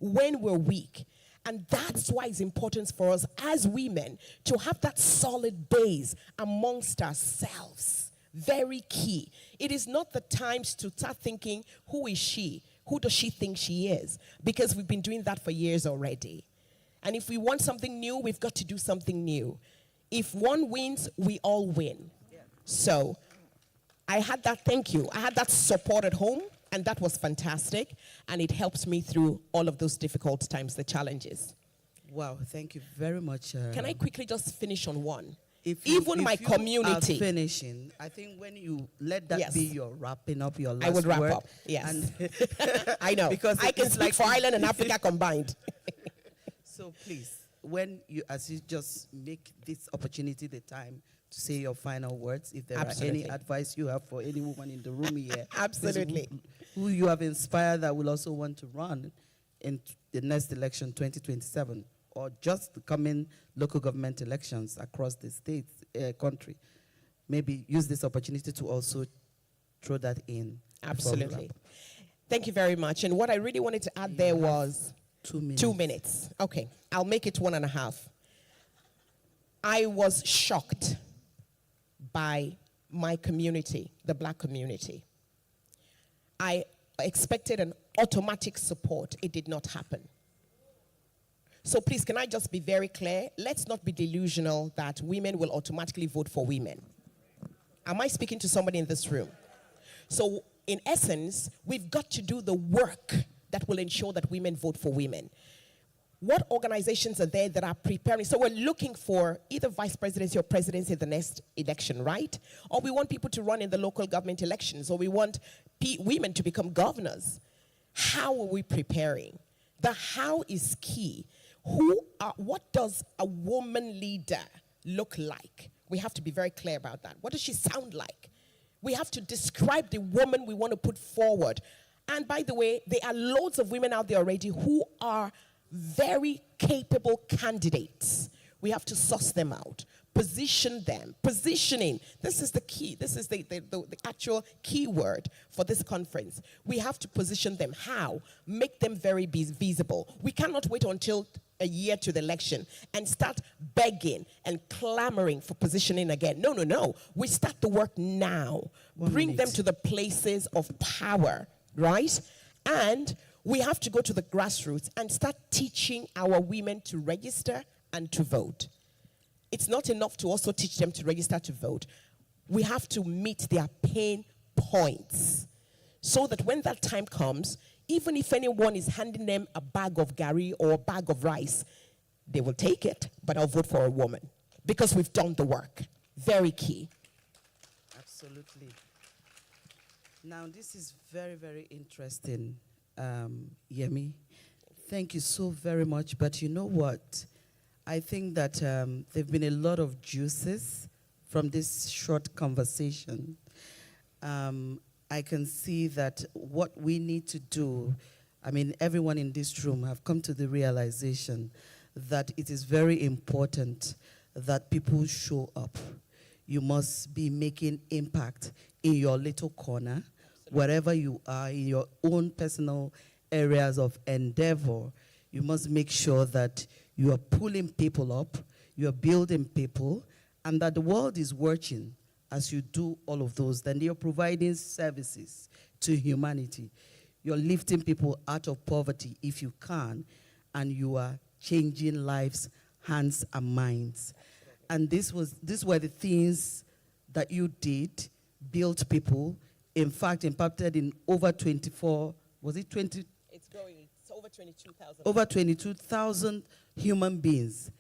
when we're weak. And that's why it's important for us as women to have that solid base amongst ourselves. Very key. It is not the times to start thinking, who is she? Who does she think she is? Because we've been doing that for years already. And if we want something new, we've got to do something new. If one wins, we all win. Yeah. So I had that, thank you. I had that support at home. And that was fantastic, and it helped me through all of those difficult times, the challenges. Wow, thank you very much. Can I quickly just finish on one? If my community. Are finishing, I think when you let that be your wrapping up, your last I would wrap word, up, yes. And I know, because I can speak like for Ireland and Africa combined. So please, as you just make this opportunity the time to say your final words, if there Absolutely. are any advice you have for any woman in the room here. Absolutely. Who you have inspired that will also want to run in the next election, 2027, or just the coming local government elections across the state, country. Maybe use this opportunity to also throw that in. Absolutely. Thank you very much. And what I really wanted to add there was 2 minutes. 2 minutes. Okay, I'll make it 1.5. I was shocked by my community, the black community. I expected an automatic support. It did not happen. So please, can I just be very clear? Let's not be delusional that women will automatically vote for women. Am I speaking to somebody in this room? So in essence, we've got to do the work that will ensure that women vote for women. What organizations are there that are preparing? So we're looking for either vice presidency or presidency in the next election, right? Or we want people to run in the local government elections, or we want women to become governors. How are we preparing? The how is key. What does a woman leader look like? We have to be very clear about that. What does she sound like? We have to describe the woman we want to put forward. And by the way, there are loads of women out there already who are very capable candidates. We have to suss them out, position them. Positioning, this is the key. This is the actual key word for this conference. We have to position them. How? Make them very visible. We cannot wait until a year to the election and start begging and clamoring for positioning again. No, no, no. We start the work now. Bring them to the places of power, right? And we have to go to the grassroots and start teaching our women to register and to vote. It's not enough to also teach them to register to vote. We have to meet their pain points so that when that time comes, even if anyone is handing them a bag of gari or a bag of rice, they will take it, but I'll vote for a woman because we've done the work. Very key. Absolutely. Now, this is very, very interesting, Yemi. Thank you so very much. But you know what? I think that there have been a lot of juices from this short conversation. I can see that what we need to do, I mean, everyone in this room have come to the realization that it is very important that people show up. You must be making impact in your little corner, wherever you are, in your own personal areas of endeavor. You must make sure that you are pulling people up, you are building people, and that the world is watching as you do all of those. Then you're providing services to humanity. You're lifting people out of poverty if you can, and you are changing lives, hands, and minds. And these were the things that you did, built people, in fact, impacted in over 24, was it 20? It's growing. It's over 22,000. Over 22,000 human beings.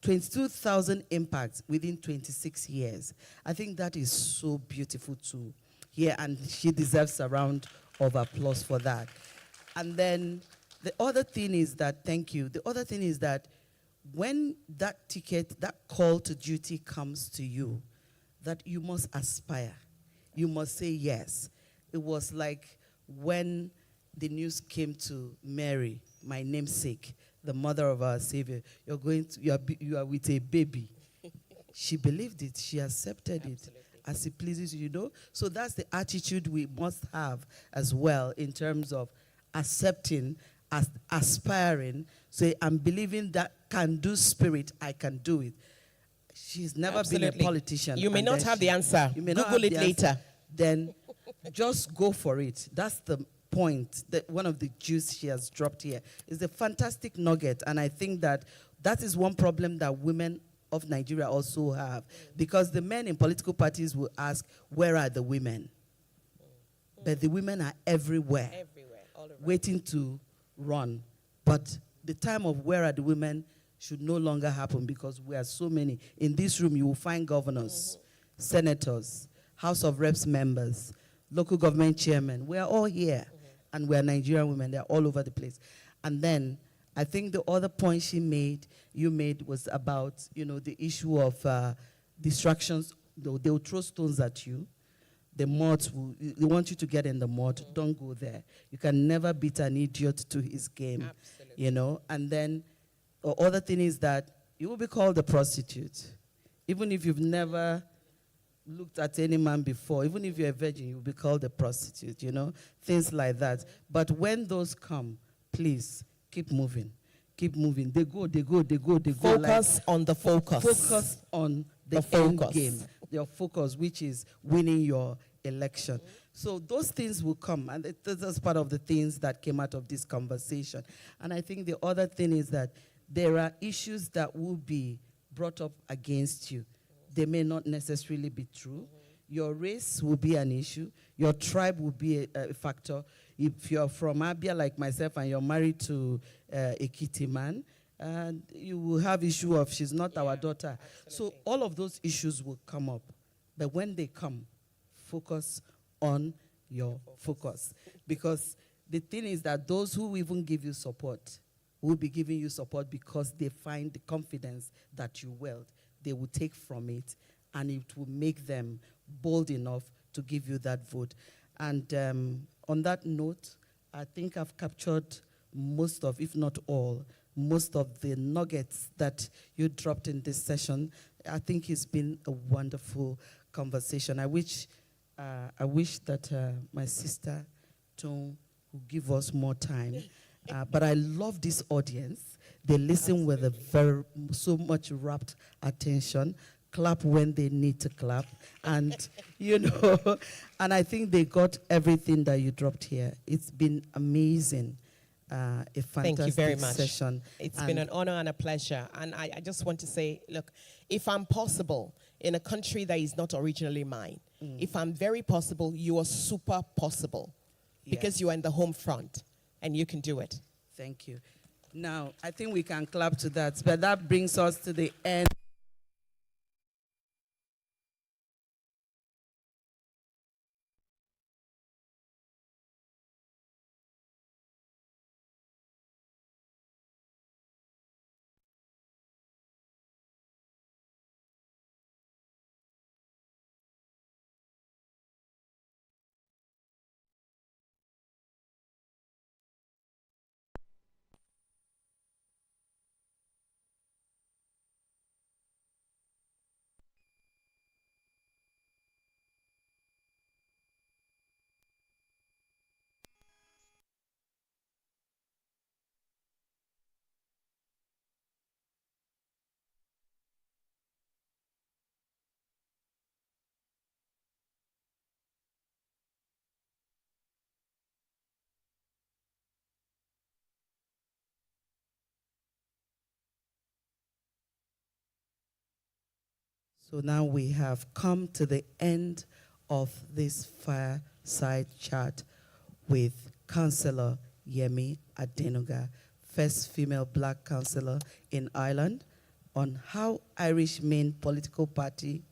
22,000 impacts within 26 years. I think that is so beautiful to hear, and she deserves a round of applause for that. And then the other thing is that, thank you, the other thing is that when that ticket, that call to duty comes to you, that you must aspire. You must say yes. It was like when the news came to Mary, my namesake, the mother of our Savior, you are with a baby. She believed it. She accepted it as it pleases you, know. So that's the attitude we must have as well in terms of accepting, aspiring. Say, I'm believing that can do spirit, I can do it. She's never been a politician. You may not have the answer. You may Google not have it the later. Answer. Then just go for it. That's the point, that one of the juice she has dropped here is a fantastic nugget. And I think that that is one problem that women of Nigeria also have, because the men in political parties will ask, where are the women? But the women are everywhere, all around, waiting to run. But the time of where are the women should no longer happen, because we are so many. In this room, you will find governors, senators, House of Reps members, local government chairmen. We are all here, and we are Nigerian women. They're all over the place. And then I think the other point you made was about, the issue of distractions. They will throw stones at you. The mud, they want you to get in the mud. Don't go there. You can never beat an idiot to his game. Absolutely. And then the other thing is that you will be called a prostitute. Even if you've never looked at any man before, even if you're a virgin, you'll be called a prostitute, things like that. But when those come, please, keep moving. Keep moving. They go. Focus on the focus. Focus on the end game. Your focus, which is winning your election. So those things will come, and that's part of the things that came out of this conversation. And I think the other thing is that there are issues that will be brought up against you. They may not necessarily be true. Your race will be an issue. Your tribe will be a factor. If you're from Abia like myself and you're married to a Kitty man, you will have issue of she's not our daughter. Absolutely. So all of those issues will come up. But when they come, focus on your focus. Because the thing is that those who even give you support will be giving you support because they find the confidence that you wield. They will take from it, and it will make them bold enough to give you that vote. And on that note, I think I've captured most of, if not all, most of the nuggets that you dropped in this session. I think it's been a wonderful conversation. I wish that my sister Tone would give us more time. But I love this audience. They listen with a so much rapt attention, clap when they need to clap, and and I think they got everything that you dropped here. It's been amazing. A fantastic Thank you very much. session. It's been an honor and a pleasure. And I just want to say, look, if I'm possible in a country that is not originally mine, if I'm very possible, you are super possible because you are in the home front and you can do it. Thank you. Now, I think we can clap to that, but that brings us to the end. So now we have come to the end of this fireside chat with Councillor Yemi Adenuga, first female black councillor in Ireland, on how Irish main political party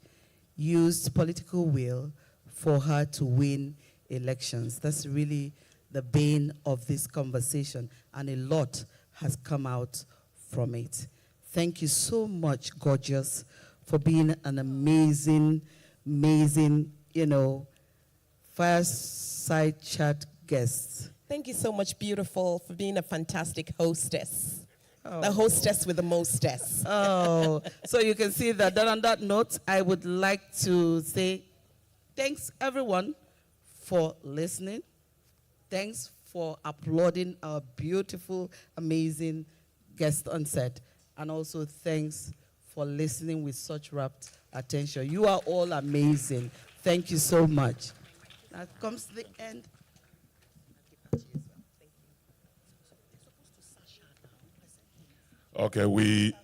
used political will for her to win elections. That's really the bane of this conversation, and a lot has come out from it. Thank you so much, Gorgeous, for being an amazing, fireside chat guest. Thank you so much, beautiful, for being a fantastic hostess. Oh. The hostess with the mostess. Oh, so you can see that on that note, I would like to say thanks, everyone, for listening. Thanks for applauding our beautiful, amazing guest on set. And also thanks for listening with such rapt attention. You are all amazing. Thank you so much. That comes to the end. Okay, we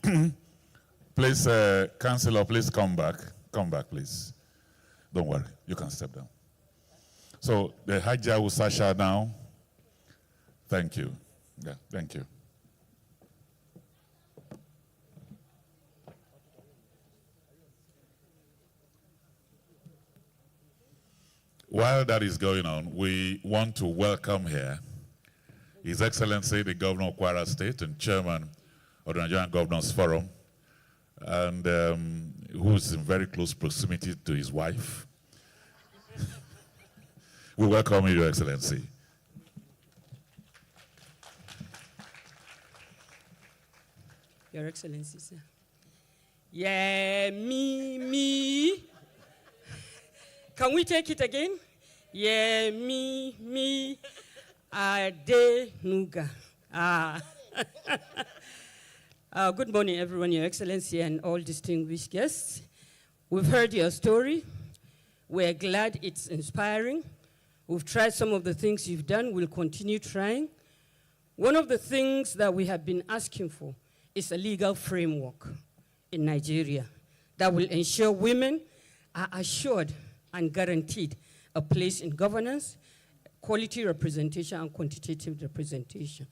please, Councillor, please come back. Come back, please. Don't worry, you can step down. So the Hajja with Sasha now. Thank you. Yeah, thank you. While that is going on, we want to welcome here His Excellency the Governor of Kwara State and Chairman of the Nigerian Governors Forum, and who's in very close proximity to his wife. We welcome you, Your Excellency. Your Excellency, sir. Yeah, me. Can we take it again? Yeah, me, Adenuga. Good morning, everyone, Your Excellency, and all distinguished guests. We've heard your story. We're glad it's inspiring. We've tried some of the things you've done. We'll continue trying. One of the things that we have been asking for is a legal framework in Nigeria that will ensure women are assured and guaranteed a place in governance, quality representation, and quantitative representation.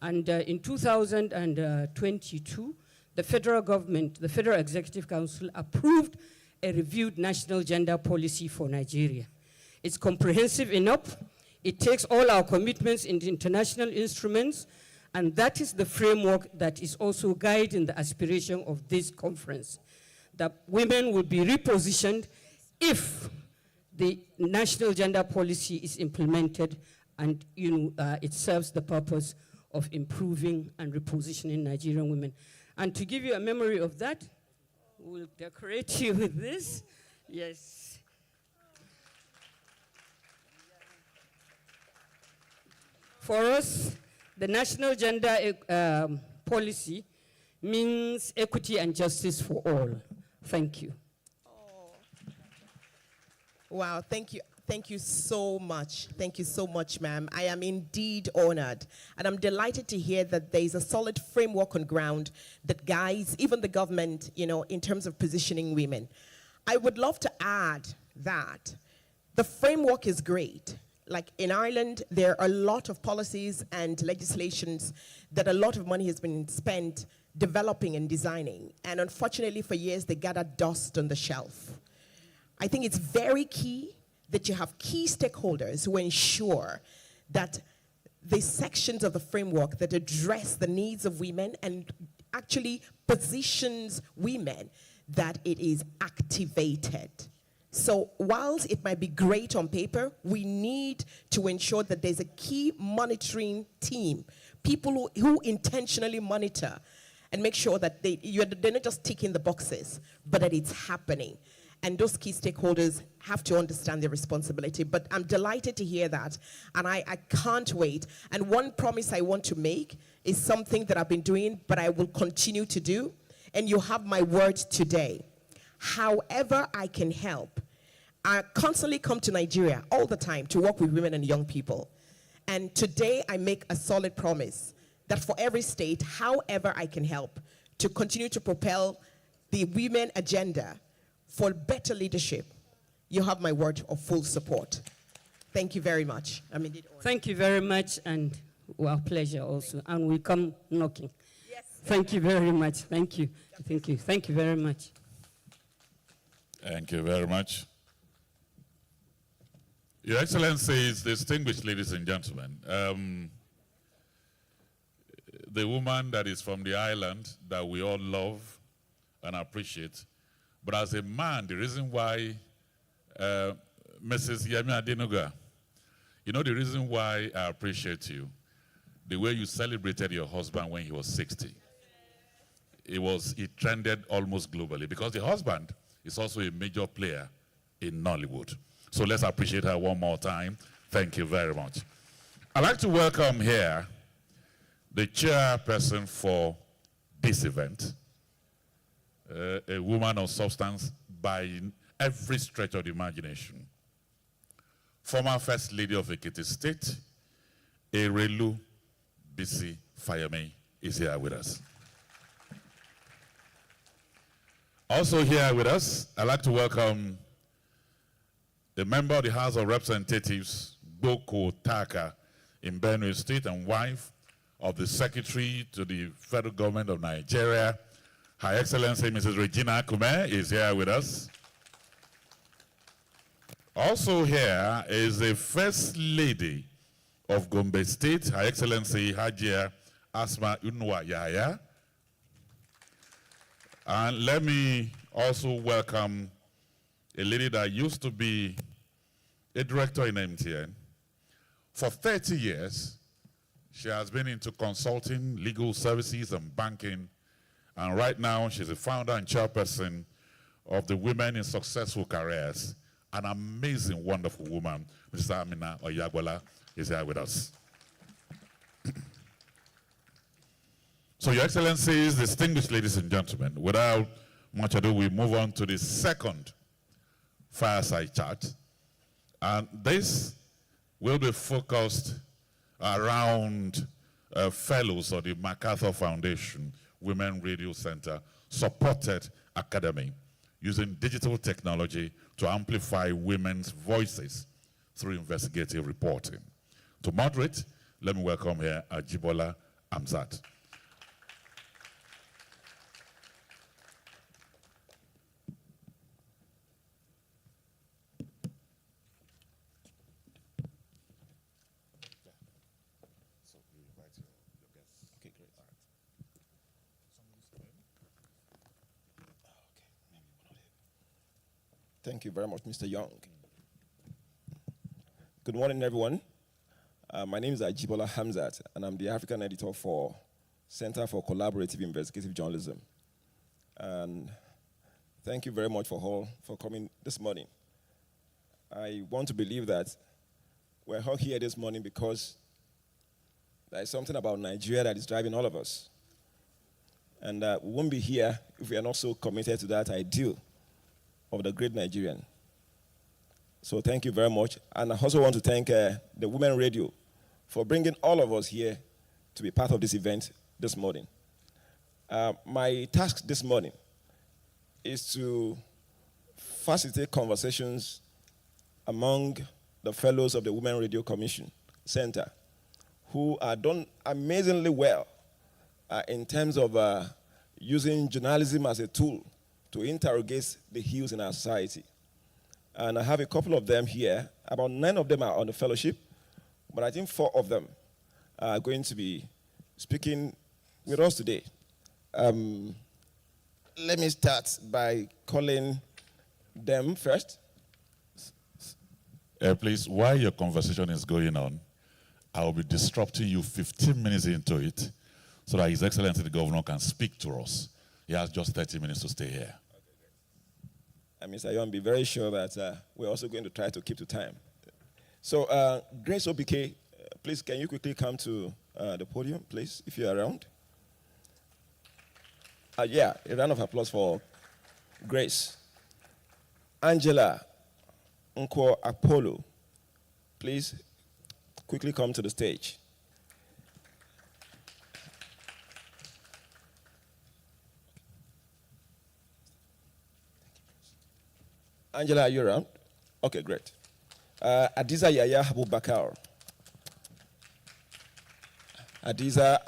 And in 2022, the federal government, the Federal Executive Council, approved a reviewed national gender policy for Nigeria. It's comprehensive enough. It takes all our commitments in the international instruments, and that is the framework that is also guiding the aspiration of this conference, that women will be repositioned if the national gender policy is implemented and it serves the purpose of improving and repositioning Nigerian women. And to give you a memory of that, we'll decorate you with this. Yes. For us, the national gender policy means equity and justice for all. Thank you. Wow, thank you. Thank you so much. Thank you so much, ma'am. I am indeed honored. And I'm delighted to hear that there is a solid framework on ground that guides even the government, in terms of positioning women. I would love to add that the framework is great. Like in Ireland, there are a lot of policies and legislations that a lot of money has been spent developing and designing. And unfortunately, for years, they gathered dust on the shelf. I think it's very key that you have key stakeholders who ensure that the sections of the framework that address the needs of women and actually positions women, that it is activated. So whilst it might be great on paper, we need to ensure that there's a key monitoring team, people who intentionally monitor and make sure that they're not just ticking the boxes, but that it's happening. And those key stakeholders have to understand their responsibility. But I'm delighted to hear that, and I can't wait. And one promise I want to make is something that I've been doing, but I will continue to do, and you have my word today. However I can help, I constantly come to Nigeria all the time to work with women and young people. And today I make a solid promise that for every state, however I can help, to continue to propel the women agenda for better leadership, you have my word of full support. Thank you very much. I'm indeed honored. Thank you very much, and our pleasure also. And we come knocking. Yes. Thank you very much. Thank you. Thank you. Thank you very much. Thank you very much. Your Excellencies, distinguished ladies and gentlemen, the woman that is from the island that we all love and appreciate, but as a man, the reason why Mrs. Yemi Adenuga, the reason why I appreciate you, the way you celebrated your husband when he was 60. It trended almost globally because the husband is also a major player in Nollywood. So let's appreciate her one more time. Thank you very much. I'd like to welcome here the chairperson for this event, a woman of substance by every stretch of the imagination. Former First Lady of Ekiti State, Erelu Bisi Fayeme, is here with us. Also here with us, I'd like to welcome the member of the House of Representatives, Boko Taka, in Benue State, and wife of the Secretary to the Federal Government of Nigeria, Her Excellency Mrs. Regina Kume, is here with us. Also here is the First Lady of Gombe State, Her Excellency Hajia Asma Unwa Yahya. And let me also welcome a lady that used to be a director in MTN. For 30 years, she has been into consulting, legal services, and banking. And right now, she's a founder and chairperson of the Women in Successful Careers. An amazing, wonderful woman, Mrs. Amina Oyagwala, is here with us. So, Your Excellencies, distinguished ladies and gentlemen, without much ado, we move on to the second fireside chat. And this will be focused around fellows of the MacArthur Foundation Women Radio Center supported academy. using digital technology to amplify women's voices through investigative reporting. To moderate, let me welcome here Ajibola Amzat. Thank you very much, Mr. Young. Good morning, everyone. My name is Ajibola Hamzat, and I'm the African editor for Center for Collaborative Investigative Journalism. And thank you very much for coming this morning. I want to believe that we're all here this morning because there is something about Nigeria that is driving all of us. And we won't be here if we are not so committed to that ideal of the great Nigerian. So thank you very much. And I also want to thank the Women Radio for bringing all of us here to be part of this event this morning. My task this morning is to facilitate conversations among the fellows of the Women Radio Commission Center who are done amazingly well in terms of using journalism as a tool to interrogate the ills in our society. And I have a couple of them here. About 9 of them are on the fellowship, but I think 4 of them are going to be speaking with us today. Let me start by calling them first. Please, while your conversation is going on, I will be disrupting you 15 minutes into it so that His Excellency the Governor can speak to us. He has just 30 minutes to stay here. And Mr. Yon, be very sure that we're also going to try to keep to time. So, Grace Obike, please, can you quickly come to the podium, please, if you're around? Yeah, a round of applause for Grace. Angela Nkwo Apollo, please, quickly come to the stage. Angela, are you around? Okay, great. Adiza Yahya Abubakar. Adiza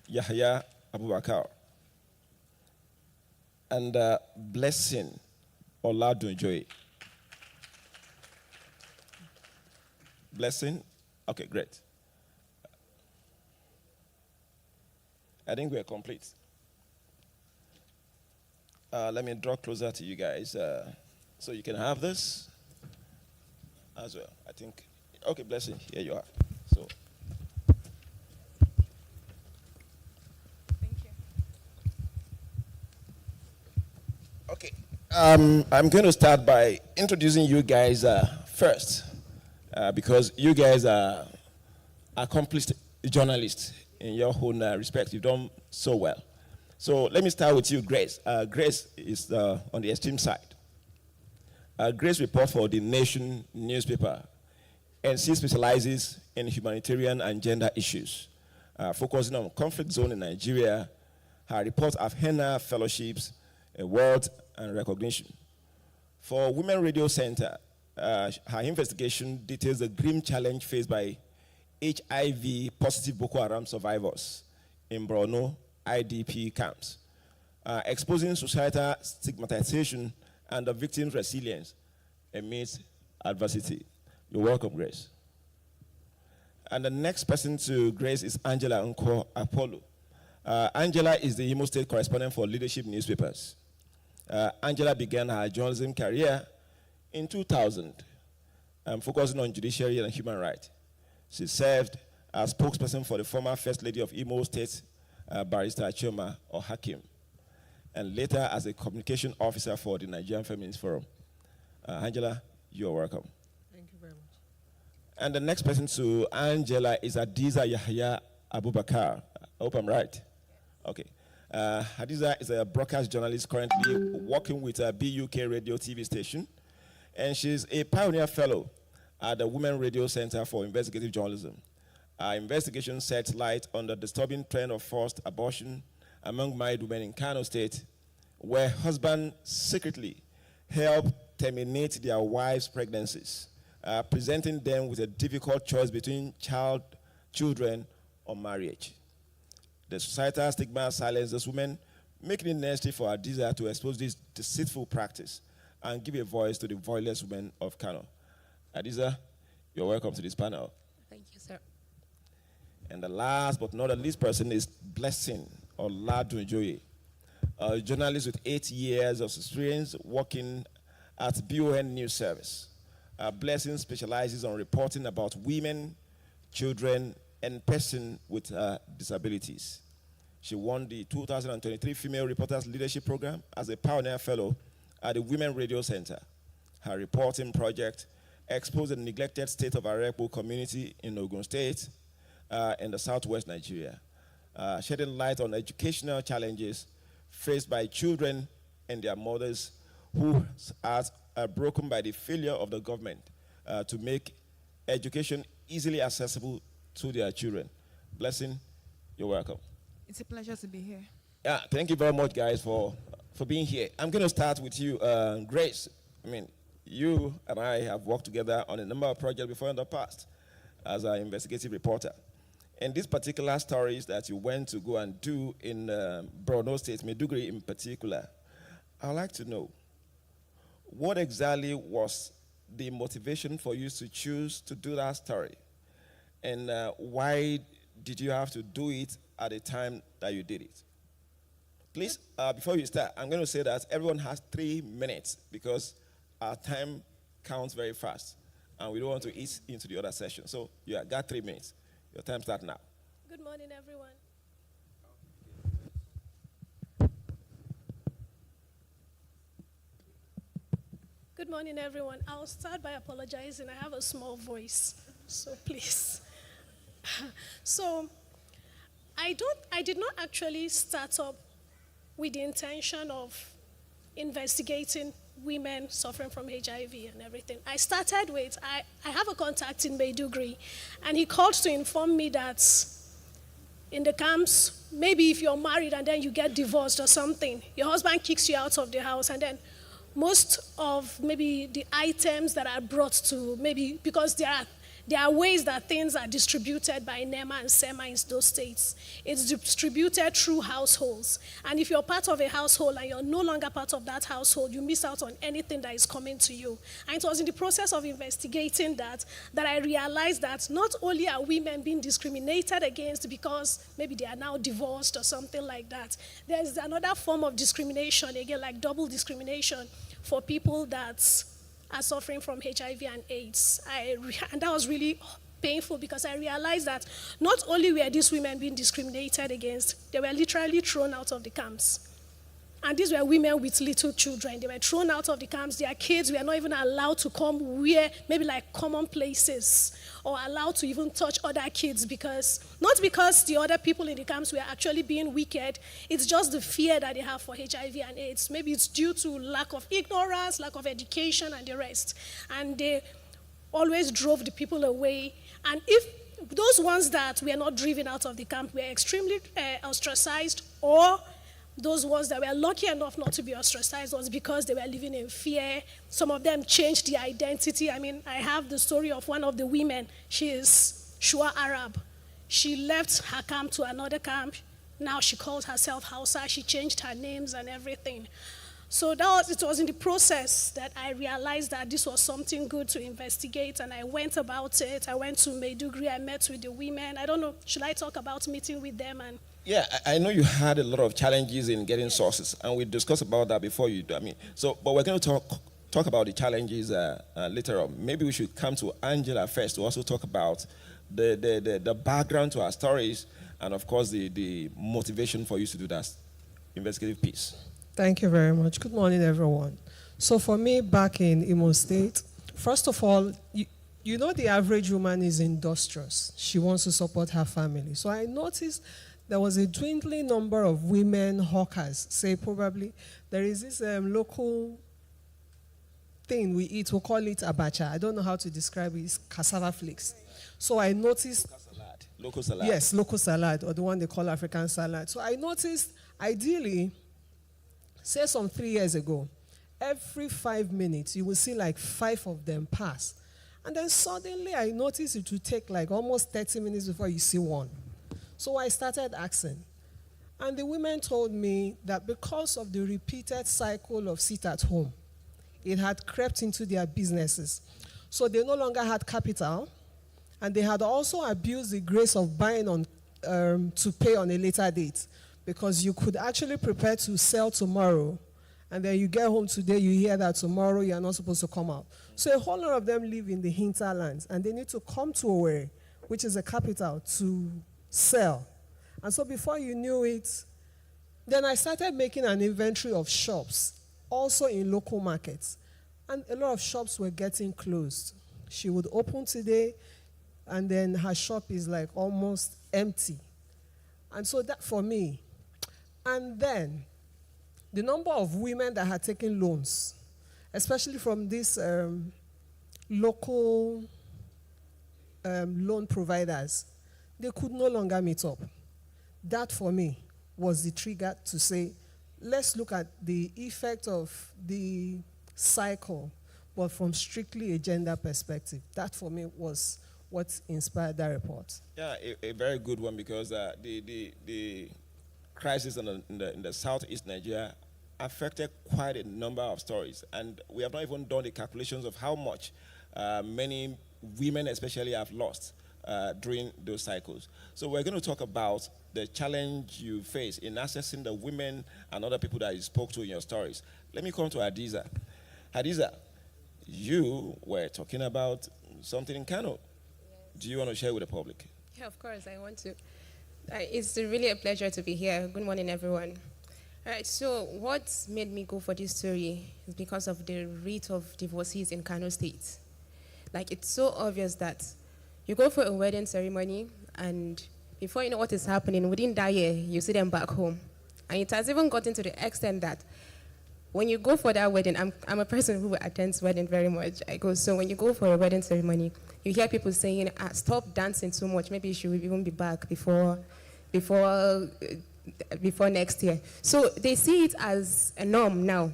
Yahya Abubakar. And Blessing Oladunjoy. Blessing? Okay, great. I think we're complete. Let me draw closer to you guys. So you can have this as well, I think. Okay, Blessing, here you are. So. Thank you. Okay, I'm going to start by introducing you guys first, because you guys are accomplished journalists in your own respect. You've done so well. So let me start with you, Grace. Grace is on the extreme side. Grace reports for the Nation newspaper, and she specializes in humanitarian and gender issues, focusing on conflict zone in Nigeria. Her reports have earned her fellowships, awards, and recognition. For Women Radio Center, her investigation details the grim challenge faced by HIV-positive Boko Haram survivors in Borno IDP camps, exposing societal stigmatization and the victim's resilience amidst adversity. You're welcome, Grace. And the next person to Grace is Angela Nkwo Apollo. Angela is the Imo State correspondent for Leadership newspapers. Angela began her journalism career in 2000, focusing on judiciary and human rights. She served as spokesperson for the former First Lady of Imo State, Barrister Chioma Ohakim, and later as a communication officer for the Nigerian Feminist Forum. Angela, you're welcome. Thank you very much. And the next person to Angela is Adiza Yahya Abubakar. I hope I'm right. Okay. Hadiza is a broadcast journalist currently working with a BUK radio TV station, and she's a pioneer fellow at the Women Radio Center for Investigative Journalism. Our investigation sets light on the disturbing trend of forced abortion among married women in Kano State, where husbands secretly help terminate their wives' pregnancies, presenting them with a difficult choice between children or marriage. The societal stigma silences women, making it necessary for Hadiza to expose this deceitful practice and give a voice to the voiceless women of Kano. Hadiza, you're welcome to this panel. Thank you, sir. And the last but not the least person is Blessing Oladunjoye, a journalist with 8 years of experience working at BON News Service. Blessing specializes on reporting about women, children, and persons with disabilities. She won the 2023 Female Reporters Leadership Program as a Pioneer Fellow at the Women Radio Center. Her reporting project exposed the neglected state of Arepo community in Ogun State and the southwest Nigeria, shedding light on educational challenges faced by children and their mothers who are broken by the failure of the government to make education easily accessible to their children. Blessing, you're welcome. It's a pleasure to be here. Yeah, thank you very much, guys, for being here. I'm going to start with you, Grace. I mean, you and I have worked together on a number of projects before in the past as an investigative reporter. And these particular stories that you went to go and do in Borno State, Maiduguri in particular, I'd like to know, what exactly was the motivation for you to choose to do that story? And why did you have to do it at the time that you did it? Please, before you start, I'm going to say that everyone has 3 minutes because our time counts very fast, and we don't want to eat into the other session. So you got 3 minutes. Your time starts now. Good morning, everyone. Good morning, everyone. I'll start by apologizing. I have a small voice, so please. So I did not actually start up with the intention of investigating women suffering from HIV and everything. I started with, I have a contact in Maiduguri, and he called to inform me that in the camps, maybe if you're married and then you get divorced or something, your husband kicks you out of the house, and then most of maybe the items that are brought to, maybe because there are ways that things are distributed by NEMA and SEMA in those states. It's distributed through households. And if you're part of a household and you're no longer part of that household, you miss out on anything that is coming to you. And it was in the process of investigating that I realized that not only are women being discriminated against because maybe they are now divorced or something like that, there's another form of discrimination, again, like double discrimination for people that are suffering from HIV and AIDS. And that was really painful because I realized that not only were these women being discriminated against, they were literally thrown out of the camps. And these were women with little children. They were thrown out of the camps. Their kids were not even allowed to come where, maybe like common places, or allowed to even touch other kids not because the other people in the camps were actually being wicked, it's just the fear that they have for HIV and AIDS. Maybe it's due to lack of ignorance, lack of education, and the rest. And they always drove the people away. And if those ones that were not driven out of the camp were extremely ostracized, or those ones that were lucky enough not to be ostracized was because they were living in fear. Some of them changed their identity. I mean, I have the story of one of the women. She is Shua Arab. She left her camp to another camp. Now she calls herself Hausa. She changed her names and everything. So it was in the process that I realized that this was something good to investigate, and I went about it. I went to Maiduguri. I met with the women. I don't know, should I talk about meeting with them? And yeah, I know you had a lot of challenges in getting sources, and we discussed about that before you do. But we're going to talk about the challenges later on. Maybe we should come to Angela first to also talk about the background to our stories, and of course the motivation for you to do that investigative piece. Thank you very much. Good morning, everyone. So for me, back in Imo State, first of all, you know the average woman is industrious. She wants to support her family. So I noticed there was a dwindling number of women hawkers. Say probably there is this local thing we eat. We'll call it abacha. I don't know how to describe it. It's cassava flakes. So I noticed... Local salad. Yes, local salad, or the one they call African salad. So I noticed, ideally, say some 3 years ago, every 5 minutes, you will see like 5 of them pass. And then suddenly I noticed it would take like almost 30 minutes before you see one. So I started asking. And the women told me that because of the repeated cycle of sit at home, it had crept into their businesses. So they no longer had capital, and they had also abused the grace of buying on to pay on a later date, because you could actually prepare to sell tomorrow, and then you get home today, you hear that tomorrow you are not supposed to come out. So a whole lot of them live in the hinterlands, and they need to come to Owerri, which is a capital, to sell. And so before you knew it, then I started making an inventory of shops, also in local markets. And a lot of shops were getting closed. She would open today, and then her shop is like almost empty. And so that for me. And then the number of women that had taken loans, especially from these local loan providers, they could no longer meet up. That for me was the trigger to say, let's look at the effect of the cycle, but from strictly a gender perspective. That for me was what inspired that report. Yeah, a very good one, because the crisis in the southeast Nigeria affected quite a number of stories, and we have not even done the calculations of how much many women especially have lost during those cycles. So we're going to talk about the challenge you face in accessing the women and other people that you spoke to in your stories. Let me come to Hadiza. Hadiza, you were talking about something in Kano. Do you want to share with the public? Yeah, of course, I want to. It's really a pleasure to be here. Good morning, everyone. All right, so what made me go for this story is because of the rate of divorces in Kano State. Like, it's so obvious that you go for a wedding ceremony, and before you know what is happening, within that year, you see them back home. And it has even gotten to the extent that when you go for that wedding, I'm a person who attends wedding very much. So when you go for a wedding ceremony, you hear people saying, stop dancing too much. Maybe you should even be back before next year. So they see it as a norm now,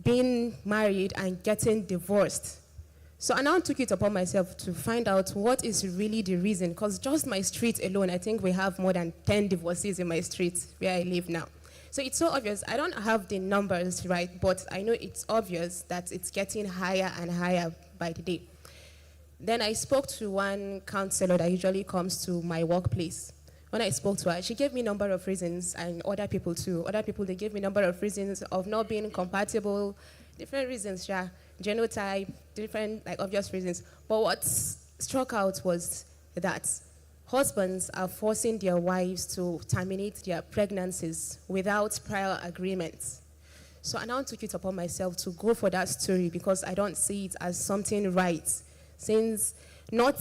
being married and getting divorced. So I now took it upon myself to find out what is really the reason, because just my street alone, I think we have more than 10 divorces in my street where I live now. So it's so obvious. I don't have the numbers right, but I know it's obvious that it's getting higher and higher by the day. Then I spoke to one counselor that usually comes to my workplace. When I spoke to her, she gave me a number of reasons, and other people too. Other people, they gave me a number of reasons of not being compatible, different reasons, yeah, genotype, different obvious reasons. But what struck out was that husbands are forcing their wives to terminate their pregnancies without prior agreement. So I now took it upon myself to go for that story, because I don't see it as something right, since not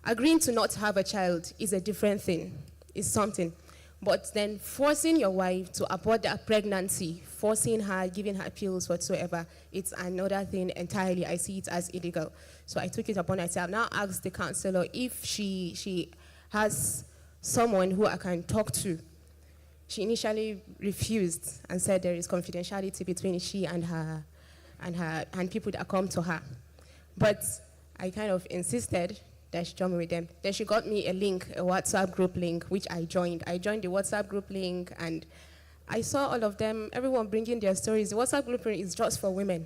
agreeing to not have a child is a different thing. It's something. But then forcing your wife to abort that pregnancy, forcing her, giving her pills whatsoever, it's another thing entirely. I see it as illegal. So I took it upon myself. Now asked the counselor if she has someone who I can talk to. She initially refused and said there is confidentiality between she and her and people that come to her. But I kind of insisted that she join me with them. Then she got me a link, a WhatsApp group link, which I joined. I joined the WhatsApp group link, and I saw all of them, everyone bringing their stories. The WhatsApp group link is just for women.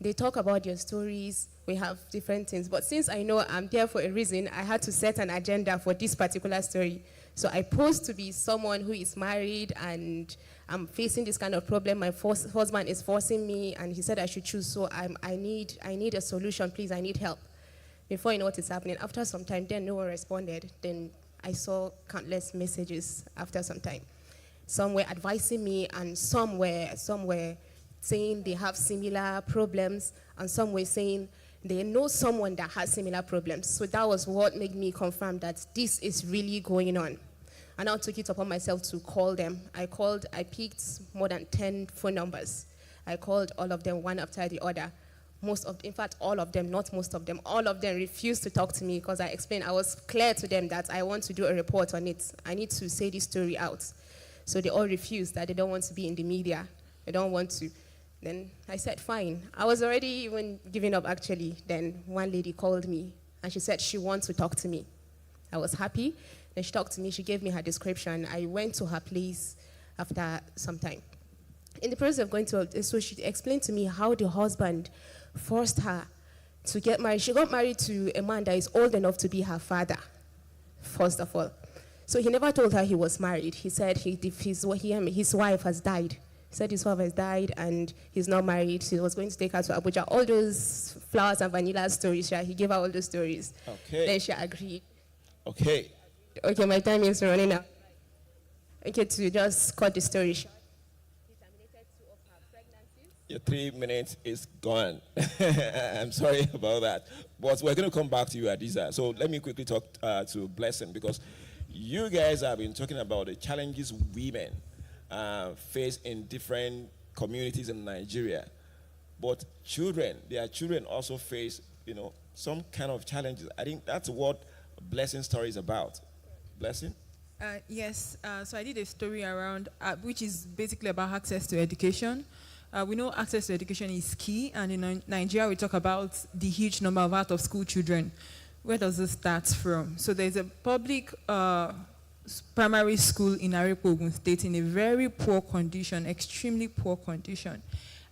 They talk about their stories. We have different things. But since I know I'm there for a reason, I had to set an agenda for this particular story. So I posed to be someone who is married, and I'm facing this kind of problem. My husband is forcing me, and he said I should choose. So I need a solution, please. I need help. Before you know what is happening, after some time, then no one responded. Then I saw countless messages after some time. Some were advising me, and some were saying they have similar problems, and some were saying they know someone that has similar problems. So that was what made me confirm that this is really going on. I now took it upon myself to call them. I picked more than 10 phone numbers. I called all of them one after the other. In fact, all of them, not most of them, all of them refused to talk to me, because I explained, I was clear to them that I want to do a report on it. I need to say this story out. So they all refused, that they don't want to be in the media. They don't want to. Then I said, fine. I was already even giving up, actually. Then one lady called me, and she said she wants to talk to me. I was happy. Then she talked to me. She gave me her description. I went to her place after some time. In the process of going to her, so she explained to me how the husband forced her to get married. She got married to a man that is old enough to be her father, first of all. So he never told her he was married. He said his wife has died. He said his wife has died and he's not married. He was going to take her to Abuja. All those flowers and vanilla stories, he gave her all those stories. Okay. Then she agreed. Okay. Okay, my time is running out. Okay, to just cut the story short. Your 3 minutes is gone. I'm sorry about that. But we're going to come back to you, Adiza. So let me quickly talk to Blessing, because you guys have been talking about the challenges women face in different communities in Nigeria. But their children also face, some kind of challenges. I think that's what Blessing's story is about. Blessing? Yes. So I did a story around, which is basically about access to education. We know access to education is key, and in Nigeria we talk about the huge number of out-of-school children. Where does this start from? So there's a public primary school in Arepo, Ogun State, in a very poor condition, extremely poor condition.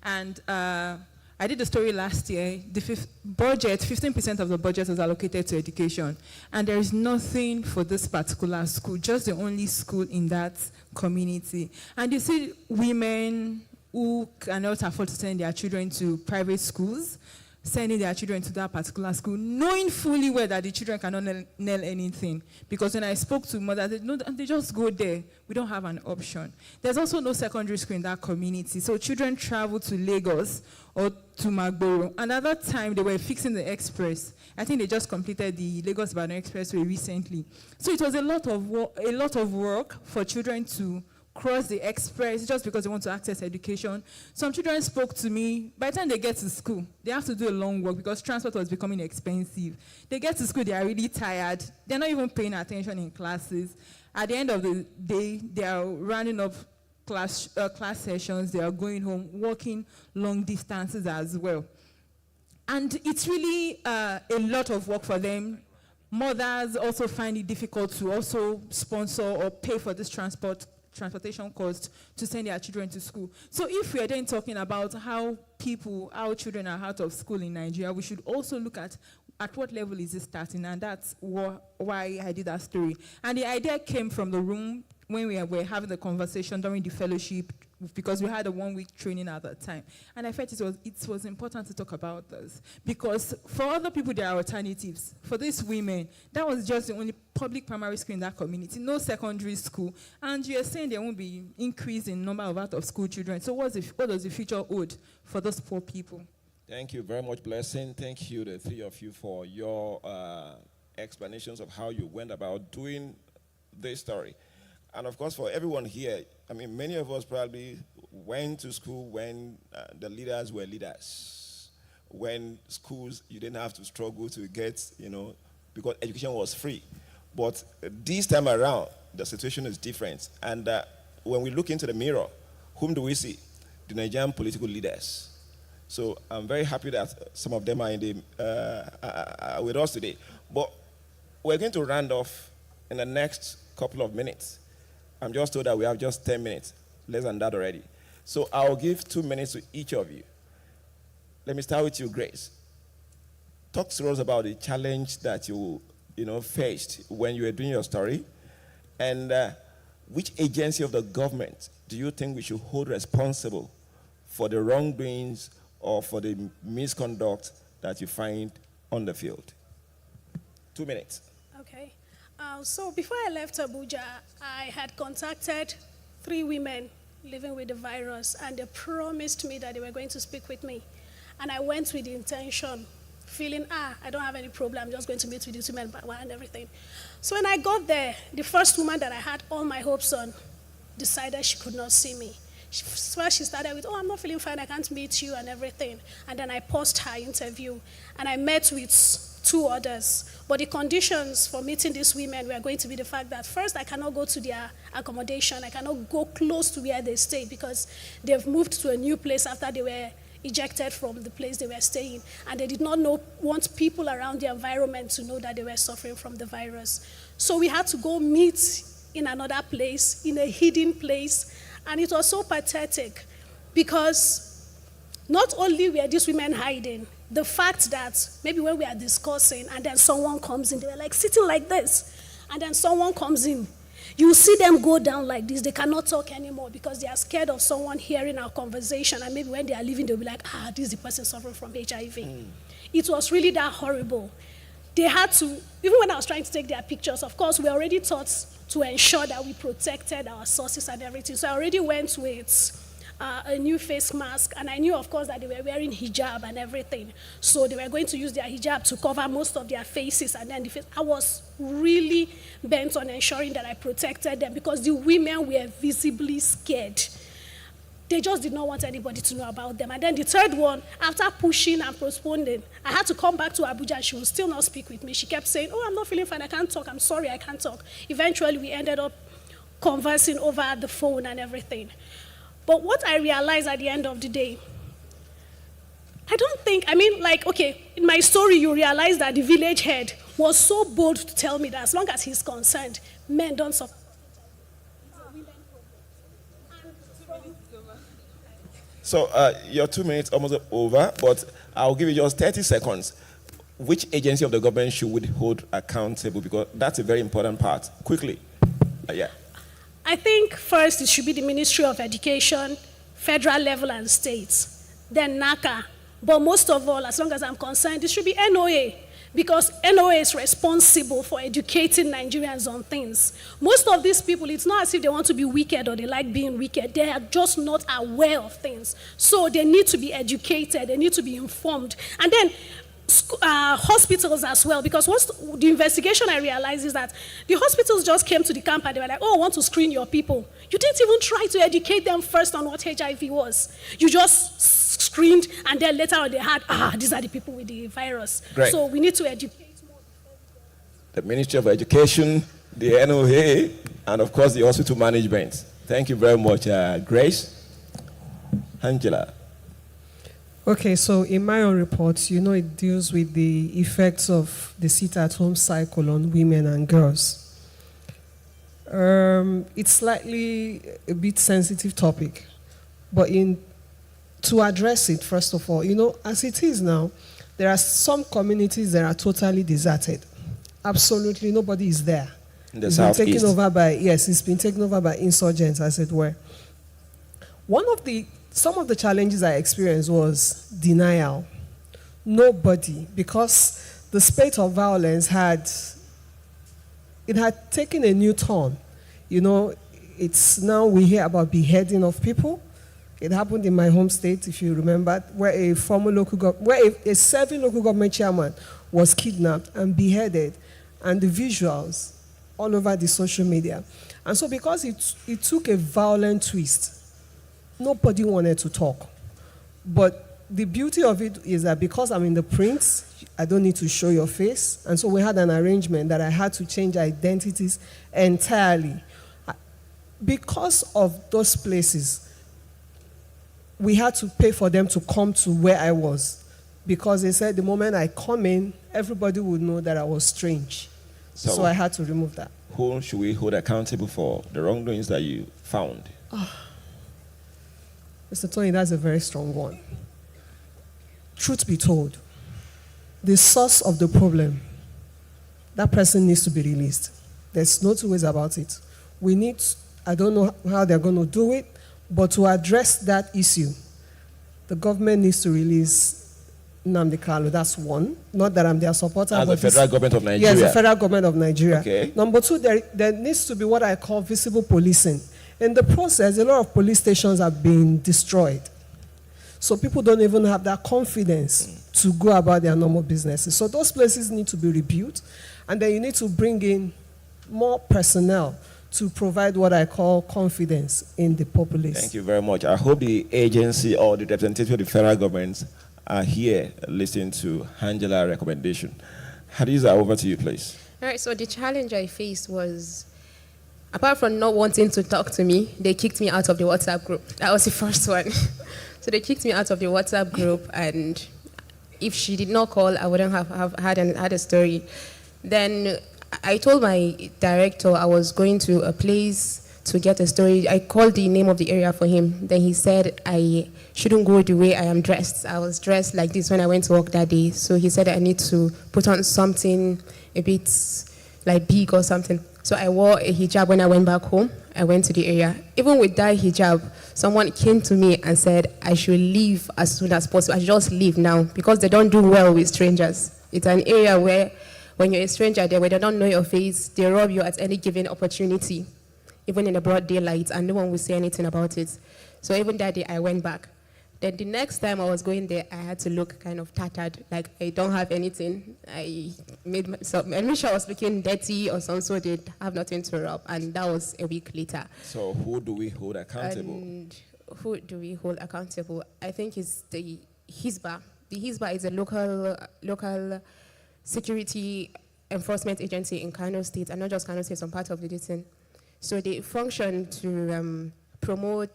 And I did a story last year. The 15% of the budget was allocated to education, and there is nothing for this particular school, just the only school in that community. And you see women who cannot afford to send their children to private schools, sending their children to that particular school, knowing fully well that the children cannot nail anything. Because when I spoke to mothers, they just go there. We don't have an option. There's also no secondary school in that community. So children travel to Lagos or to Magboro. And at that time, they were fixing the express. I think they just completed the Lagos-Ibadan Expressway recently. So it was a lot of work for children to cross the express just because they want to access education. Some children spoke to me. By the time they get to school, they have to do a long walk because transport was becoming expensive. They get to school, they are really tired. They're not even paying attention in classes. At the end of the day, they are rounding up class sessions. They are going home, walking long distances as well. And it's really a lot of work for them. Mothers also find it difficult to also sponsor or pay for this transportation cost to send their children to school. So if we are then talking about how children are out of school in Nigeria, we should also look at what level is it starting, and that's why I did that story. And the idea came from the room when we were having the conversation during the fellowship, because we had a 1-week training at that time. And I felt it was important to talk about this, because for other people there are alternatives. For these women, that was just the only public primary school in that community, no secondary school. And you're saying there won't be increase in number of out-of-school children. So what does the future hold for those poor people? Thank you very much, Blessing. Thank you, the three of you, for your explanations of how you went about doing this story. And of course, for everyone here, I mean, many of us probably went to school when the leaders were leaders. When schools, you didn't have to struggle to get, because education was free. But this time around, the situation is different. And when we look into the mirror, whom do we see? The Nigerian political leaders. So I'm very happy that some of them are with us today. But we're going to round off in the next couple of minutes. I'm just told that we have just 10 minutes, less than that already. So I'll give 2 minutes to each of you. Let me start with you, Grace. Talk to us about the challenge that you faced when you were doing your story, and which agency of the government do you think we should hold responsible for the wrongdoings or for the misconduct that you find on the field? 2 minutes. Okay. So before I left Abuja, I had contacted 3 women living with the virus, and they promised me that they were going to speak with me. And I went with the intention, feeling, I don't have any problem, I'm just going to meet with these women and everything. So when I got there, the first woman that I had all my hopes on decided she could not see me. First she started with, I'm not feeling fine, I can't meet you and everything. And then I paused her interview, and I met with two others. But the conditions for meeting these women were going to be the fact that first, I cannot go to their accommodation. I cannot go close to where they stay because they've moved to a new place after they were ejected from the place they were staying. And they did not want people around the environment to know that they were suffering from the virus. So we had to go meet in another place, in a hidden place. And it was so pathetic because not only were these women hiding, the fact that maybe when we are discussing and then someone comes in, they were like sitting like this, and then someone comes in, you see them go down like this. They cannot talk anymore because they are scared of someone hearing our conversation, and maybe when they are leaving, they'll be like, this is the person suffering from HIV. It was really that horrible. They had to, even when I was trying to take their pictures, of course, we already taught to ensure that we protected our sources and everything. So I already went with a new face mask, and I knew, of course, that they were wearing hijab and everything. So they were going to use their hijab to cover most of their faces, and then the face. I was really bent on ensuring that I protected them because the women were visibly scared. They just did not want anybody to know about them. And then the third one, after pushing and postponing, I had to come back to Abuja, and she would still not speak with me. She kept saying, I'm not feeling fine, I can't talk, I'm sorry, I can't talk. Eventually, we ended up conversing over the phone and everything. But what I realized at the end of the day, in my story, you realize that the village head was so bold to tell me that as long as he's concerned, men don't suffer. So your 2 minutes almost over, but I'll give you just 30 seconds. Which agency of the government should we hold accountable? Because that's a very important part. Quickly. Yeah. I think first it should be the Ministry of Education, federal level and states, then NACA. But most of all, as long as I'm concerned, it should be NOA, because NOA is responsible for educating Nigerians on things. Most of these people, it's not as if they want to be wicked or they like being wicked. They are just not aware of things. So they need to be educated. They need to be informed. And then hospitals as well, because once the investigation I realized is that the hospitals just came to the camp and they were like, I want to screen your people. You didn't even try to educate them first on what HIV was. You just screened, and then later on they had, these are the people with the virus. Great. So we need to educate more. The Ministry of Education, the NOA, and of course the hospital management. Thank you very much, Grace. Angela. Okay, so in my own report, it deals with the effects of the sit-at-home cycle on women and girls. It's slightly a bit sensitive topic, but to address it, first of all, as it is now, there are some communities that are totally deserted. Absolutely nobody is there. In the Southeast. It's been taken over by insurgents, as it were. Some of the challenges I experienced was denial. Nobody, because the spate of violence had taken a new turn. It's now we hear about beheading of people. It happened in my home state, if you remember, where a serving local government chairman was kidnapped and beheaded, and the visuals all over the social media. And so because it took a violent twist, nobody wanted to talk. But the beauty of it is that because I'm in the print, I don't need to show your face. And so we had an arrangement that I had to change identities entirely. Because of those places, we had to pay for them to come to where I was. Because they said the moment I come in, everybody would know that I was strange. So I had to remove that. Who should we hold accountable for the wrongdoings that you found? Mr. Tony, that's a very strong one. Truth be told, the source of the problem, that person needs to be released. There's no two ways about it. I don't know how they're going to do it, but to address that issue, the government needs to release Nnamdi Kanu. That's one. Not that I'm their supporter. As the federal government of Nigeria? Yes, the federal government of Nigeria. Okay. Number two, there needs to be what I call visible policing. In the process, a lot of police stations have been destroyed. So people don't even have that confidence to go about their normal businesses. So those places need to be rebuilt. And then you need to bring in more personnel to provide what I call confidence in the populace. Thank you very much. I hope the agency or the representative of the federal government are here listening to Angela's recommendation. Hadiza, over to you, please. All right, so the challenge I faced was, apart from not wanting to talk to me, they kicked me out of the WhatsApp group. That was the first one. So they kicked me out of the WhatsApp group, and if she did not call, I wouldn't have had a story. Then I told my director I was going to a place to get a story. I called the name of the area for him. Then he said I shouldn't go the way I am dressed. I was dressed like this when I went to work that day. So he said I need to put on something a bit like big or something. So I wore a hijab when I went back home. I went to the area. Even with that hijab, someone came to me and said I should leave as soon as possible. I should just leave now because they don't do well with strangers. It's an area where when you're a stranger there, where they don't know your face, they rob you at any given opportunity, even in the broad daylight, and no one will say anything about it. So even that day, I went back. Then the next time I was going there, I had to look kind of tattered, like I don't have anything. I made sure I was looking dirty or something, so they have nothing to rub, and that was a week later. So who do we hold accountable? And who do we hold accountable? I think it's the Hisba. The Hisba is a local security enforcement agency in Kano State, and not just Kano State, some part of the region. So they function to promote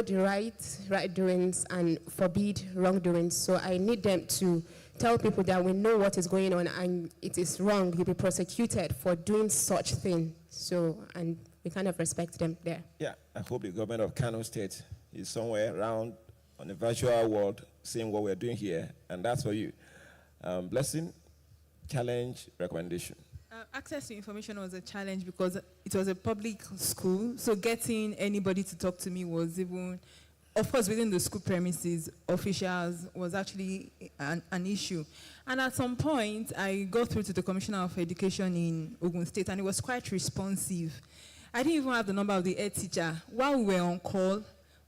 the right doings and forbid wrongdoings. So I need them to tell people that we know what is going on and it is wrong. You'll be prosecuted for doing such thing. So, and we kind of respect them there. Yeah, I hope the government of Kano State is somewhere around on the virtual world seeing what we're doing here, and that's for you. Blessing, challenge, recommendation. Access to information was a challenge because it was a public school, so getting anybody to talk to me was even, of course, within the school premises, officials was actually an issue. And at some point, I got through to the Commissioner of Education in Ogun State, and he was quite responsive. I didn't even have the number of the head teacher. While we were on call,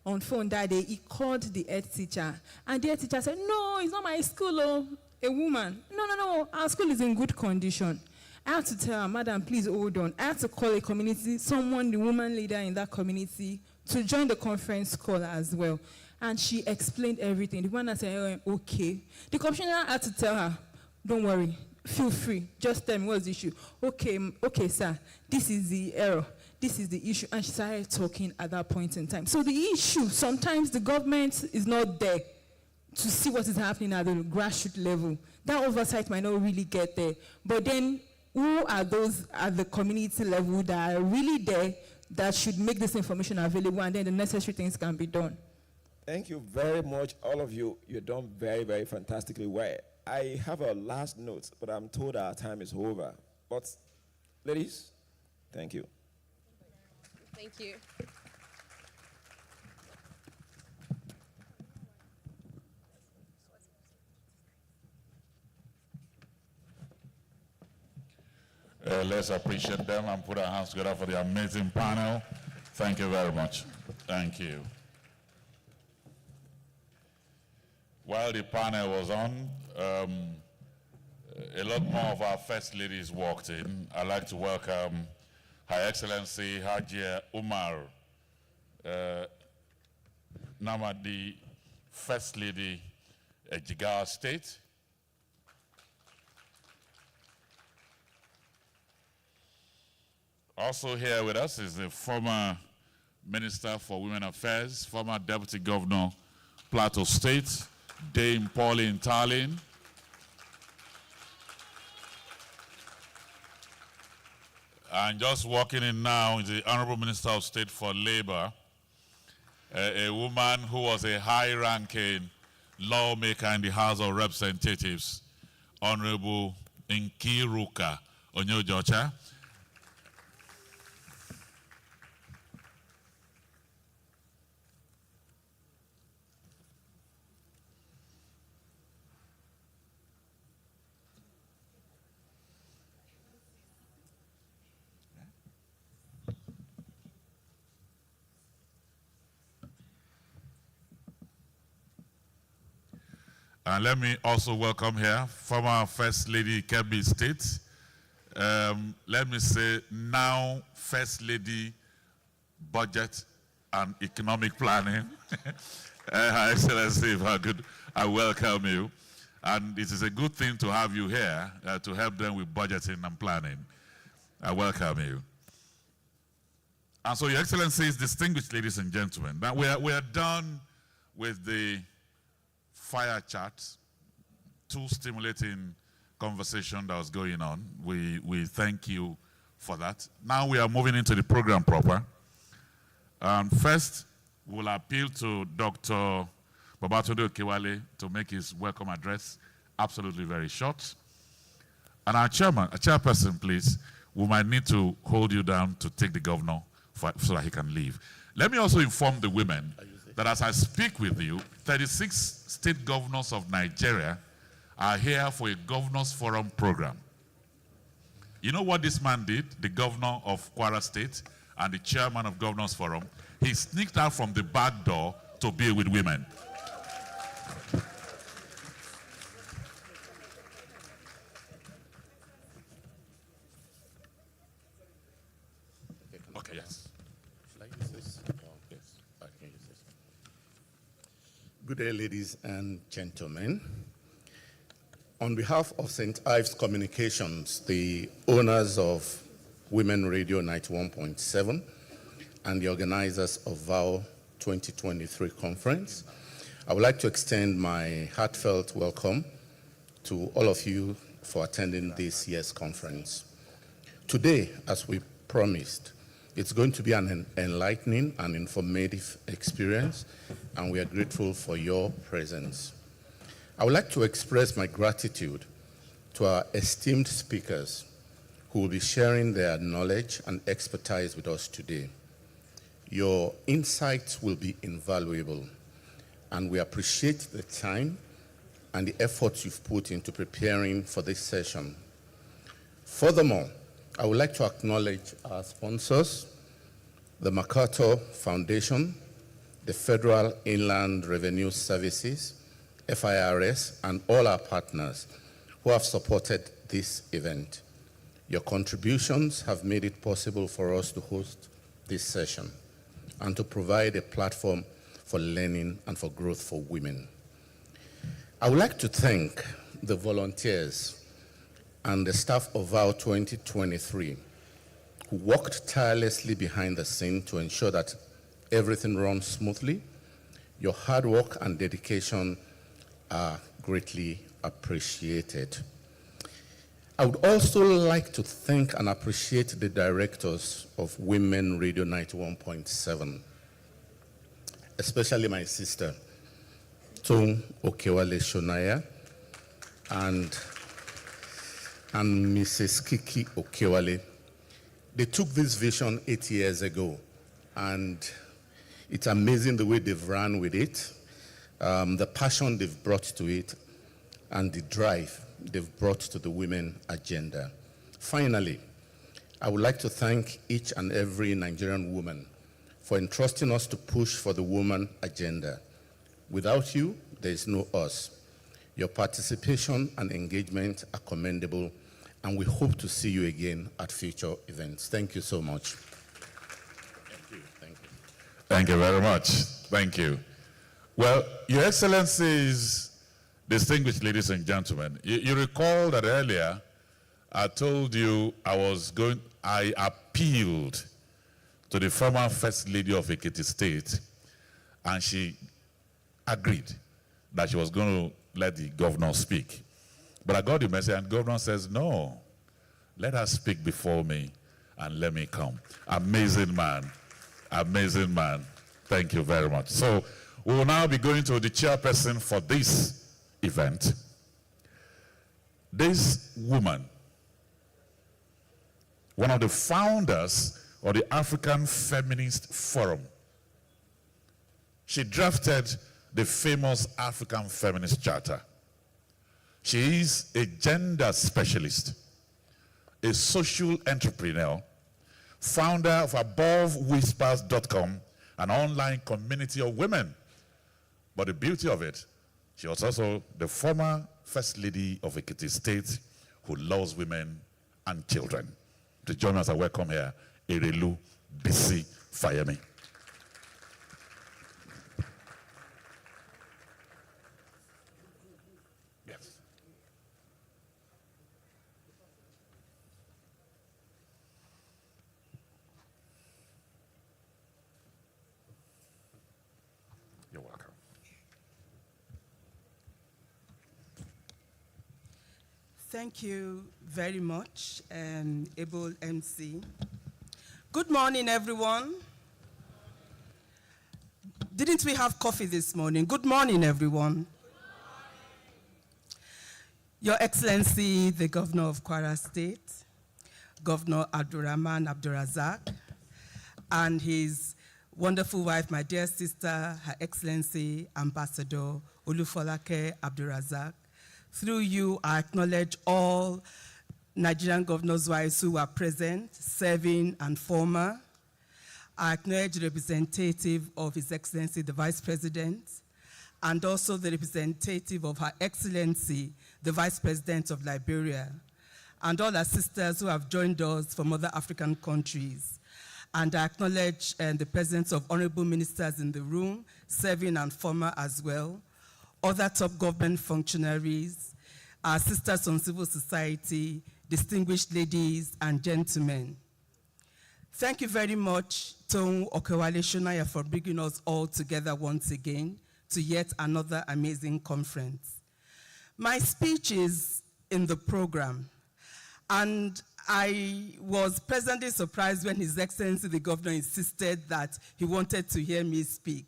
on phone that day, he called the head teacher, and the head teacher said, "No, it's not my school, oh, a woman. No, our school is in good condition." I had to tell her, "Madam, please hold on." I had to call a community, someone, the woman leader in that community, to join the conference call as well. And she explained everything. The woman said, "Oh, okay." The commissioner had to tell her, "Don't worry, feel free. Just tell me what's the issue." Okay, sir, this is the error. This is the issue. And she started talking at that point in time. So the issue, sometimes the government is not there to see what is happening at the grassroots level. That oversight might not really get there. But then, who are those at the community level that are really there that should make this information available, and then the necessary things can be done? Thank you very much, all of you. You've done very, very fantastically well. I have a last note, but I'm told our time is over. But, ladies, thank you. Thank you. Let's appreciate them and put our hands together for the amazing panel. Thank you very much. Thank you. While the panel was on, a lot more of our first ladies walked in. I'd like to welcome Her Excellency Hajia Umar Namadi, First Lady at Jigawa State. Also here with us is the former Minister for Women Affairs, former Deputy Governor, Plateau State, Dame Pauline Tarlin. And just walking in now is the Honorable Minister of State for Labor, a woman who was a high-ranking lawmaker in the House of Representatives, Honorable Nkiruka Onyojocha. And let me also welcome here former First Lady Kebbi State. Let me say now First Lady Budget and Economic Planning. Her Excellency, I welcome you. And it is a good thing to have you here to help them with budgeting and planning. I welcome you. And so, Your Excellencies, distinguished ladies and gentlemen, now we are done with the fire chat, two stimulating conversation that was going on. We thank you for that. Now we are moving into the program proper. First, we'll appeal to Dr. Babatunde Okewale to make his welcome address absolutely very short. And our chairperson, please, we might need to hold you down to take the governor so that he can leave. Let me also inform the women that as I speak with you, 36 state governors of Nigeria are here for a governors forum program. You know what this man did, the governor of Kwara State and the chairman of Governors Forum? He sneaked out from the back door to be with women. Okay, yes. Should I use this? Oh, yes, I can use this. Good day, ladies and gentlemen. On behalf of St. Ives Communications, the owners of Women Radio 91.7 and the organizers of VOW 2023 conference, I would like to extend my heartfelt welcome to all of you for attending this year's conference. Today, as we promised, it's going to be an enlightening and informative experience, and we are grateful for your presence. I would like to express my gratitude to our esteemed speakers who will be sharing their knowledge and expertise with us today. Your insights will be invaluable, and we appreciate the time and the efforts you've put into preparing for this session. Furthermore, I would like to acknowledge our sponsors, the MacArthur Foundation, the Federal Inland Revenue Services, FIRS, and all our partners who have supported this event. Your contributions have made it possible for us to host this session and to provide a platform for learning and for growth for women. I would like to thank the volunteers and the staff of VOW 2023 who worked tirelessly behind the scene to ensure that everything runs smoothly. Your hard work and dedication are greatly appreciated. I would also like to thank and appreciate the directors of Women Radio 91.7, especially my sister, Tom Okewale Shonaya, and Mrs. Kiki Okewale. They took this vision 8 years ago, and it's amazing the way they've run with it. The passion they've brought to it, and the drive they've brought to the women agenda. Finally, I would like to thank each and every Nigerian woman for entrusting us to push for the woman agenda. Without you, there is no us. Your participation and engagement are commendable, and we hope to see you again at future events. Thank you so much. Thank you. Thank you. Thank you very much. Thank you. Well, Your Excellencies, distinguished ladies and gentlemen, you recall that earlier I told you I appealed to the former First Lady of Ekiti State, and she agreed that she was going to let the governor speak. But I got the message, and the governor says, no, let her speak before me and let me come. Amazing man. Amazing man. Thank you very much. So we will now be going to the chairperson for this event. This woman, one of the founders of the African Feminist Forum, she drafted the famous African Feminist Charter. She is a gender specialist, a social entrepreneur, founder of AboveWhispers.com, an online community of women. But the beauty of it, she was also the former First Lady of Ekiti State who loves women and children. To join us, I welcome here Erelu Bisi Fayemi. Yes. Thank you very much, able MC. Good morning, everyone. Didn't we have coffee this morning? Good morning, everyone. Your Excellency, the Governor of Kwara State, Governor Abdurrahman Abdurazak, and his wonderful wife, my dear sister, Her Excellency, Ambassador Olufolake Abdurazak. Through you, I acknowledge all Nigerian governors' wives who are present, serving and former. I acknowledge the representative of His Excellency, the Vice President, and also the representative of Her Excellency, the Vice President of Liberia, and all our sisters who have joined us from other African countries. And I acknowledge the presence of honorable ministers in the room, serving and former as well, other top government functionaries, our sisters from civil society, distinguished ladies and gentlemen. Thank you very much, Tung Okewale Shonaya, for bringing us all together once again to yet another amazing conference. My speech is in the program, and I was pleasantly surprised when His Excellency the Governor insisted that he wanted to hear me speak.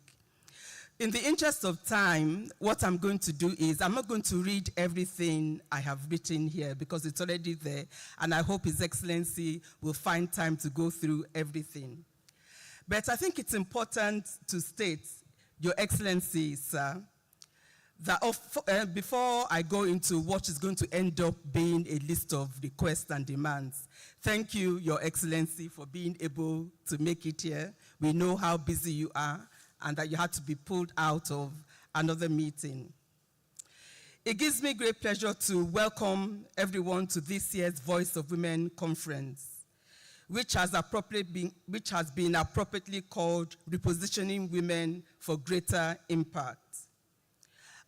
In the interest of time, what I'm going to do is I'm not going to read everything I have written here because it's already there, and I hope His Excellency will find time to go through everything. But I think it's important to state, Your Excellency, sir, that before I go into what is going to end up being a list of requests and demands, thank you, Your Excellency, for being able to make it here. We know how busy you are and that you had to be pulled out of another meeting. It gives me great pleasure to welcome everyone to this year's Voice of Women Conference, which has been appropriately called Repositioning Women for Greater Impact.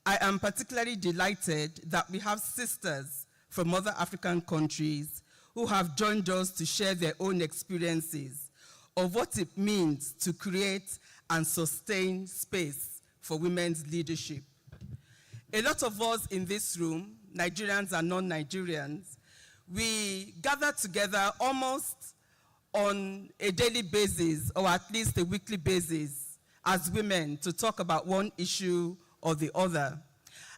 I am particularly delighted that we have sisters from other African countries who have joined us to share their own experiences of what it means to create and sustain space for women's leadership. A lot of us in this room, Nigerians and non-Nigerians, we gather together almost on a daily basis, or at least a weekly basis, as women to talk about one issue or the other.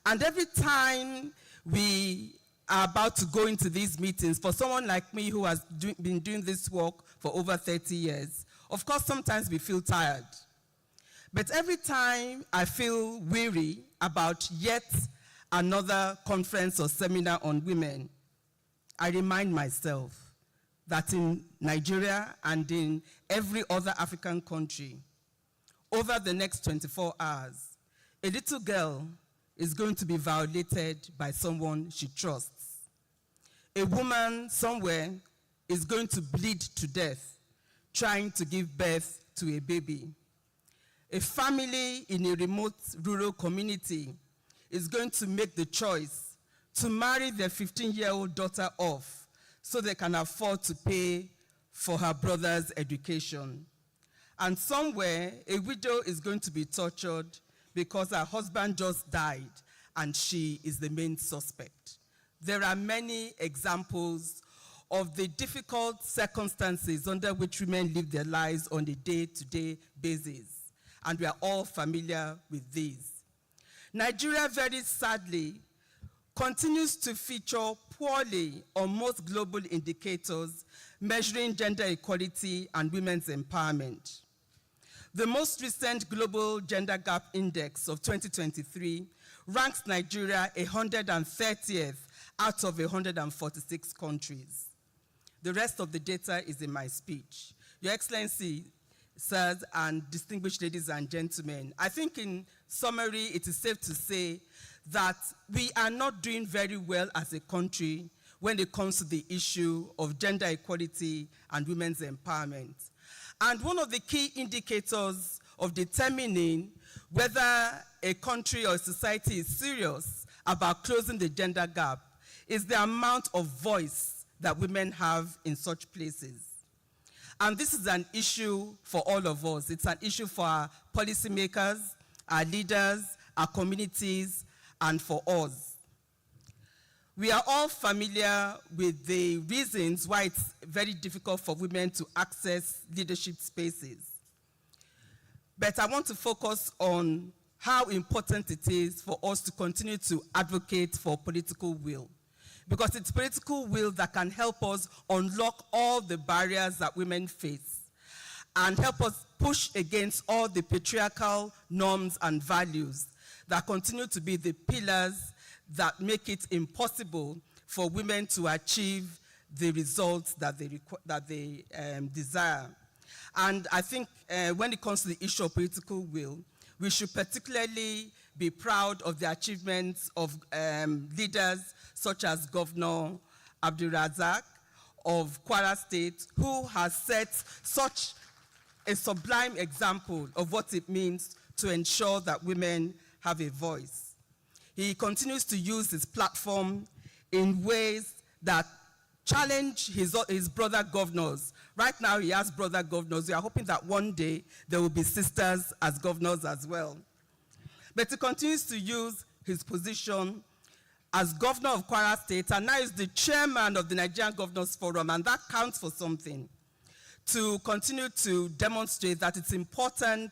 And every time we are about to go into these meetings, for someone like me who has been doing this work for over 30 years, of course, sometimes we feel tired. But every time I feel weary about yet another conference or seminar on women, I remind myself that in Nigeria and in every other African country, over the next 24 hours, a little girl is going to be violated by someone she trusts. A woman somewhere is going to bleed to death trying to give birth to a baby. A family in a remote rural community is going to make the choice to marry their 15-year-old daughter off so they can afford to pay for her brother's education. And somewhere, a widow is going to be tortured because her husband just died and she is the main suspect. There are many examples of the difficult circumstances under which women live their lives on a day-to-day basis. And we are all familiar with these. Nigeria, very sadly, continues to feature poorly on most global indicators measuring gender equality and women's empowerment. The most recent Global Gender Gap Index of 2023 ranks Nigeria 130th out of 146 countries. The rest of the data is in my speech. Your Excellency, sirs and distinguished ladies and gentlemen, I think in summary, it is safe to say that we are not doing very well as a country when it comes to the issue of gender equality and women's empowerment. And one of the key indicators of determining whether a country or a society is serious about closing the gender gap is the amount of voice that women have in such places. And this is an issue for all of us. It's an issue for our policymakers, our leaders, our communities, and for us. We are all familiar with the reasons why it's very difficult for women to access leadership spaces. But I want to focus on how important it is for us to continue to advocate for political will. Because it's political will that can help us unlock all the barriers that women face and help us push against all the patriarchal norms and values that continue to be the pillars that make it impossible for women to achieve the results that they desire. And I think when it comes to the issue of political will, we should particularly be proud of the achievements of leaders such as Governor Abdulrazak of Kwara State, who has set such a sublime example of what it means to ensure that women have a voice. He continues to use his platform in ways that challenge his brother governors. Right now, he has brother governors. We are hoping that one day there will be sisters as governors as well. But he continues to use his position as governor of Kwara State, and now is the chairman of the Nigerian Governors Forum, and that counts for something, to continue to demonstrate that it's important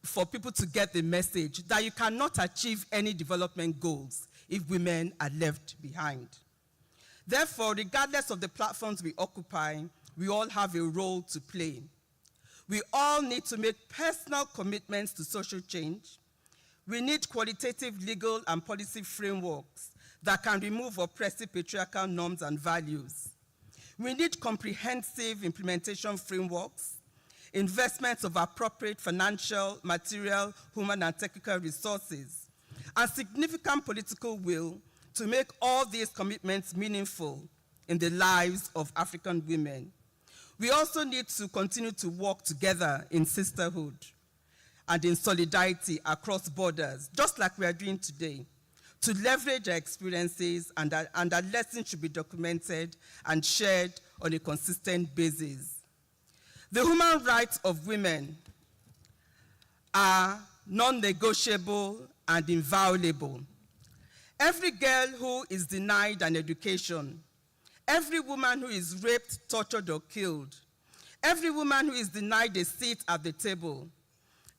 for people to get the message that you cannot achieve any development goals if women are left behind. Therefore, regardless of the platforms we occupy, we all have a role to play. We all need to make personal commitments to social change. We need qualitative legal and policy frameworks that can remove oppressive patriarchal norms and values. We need comprehensive implementation frameworks, investments of appropriate financial, material, human, and technical resources, and significant political will to make all these commitments meaningful in the lives of African women. We also need to continue to work together in sisterhood and in solidarity across borders, just like we are doing today, to leverage our experiences, and our lessons should be documented and shared on a consistent basis. The human rights of women are non-negotiable and inviolable. Every girl who is denied an education, every woman who is raped, tortured, or killed, every woman who is denied a seat at the table,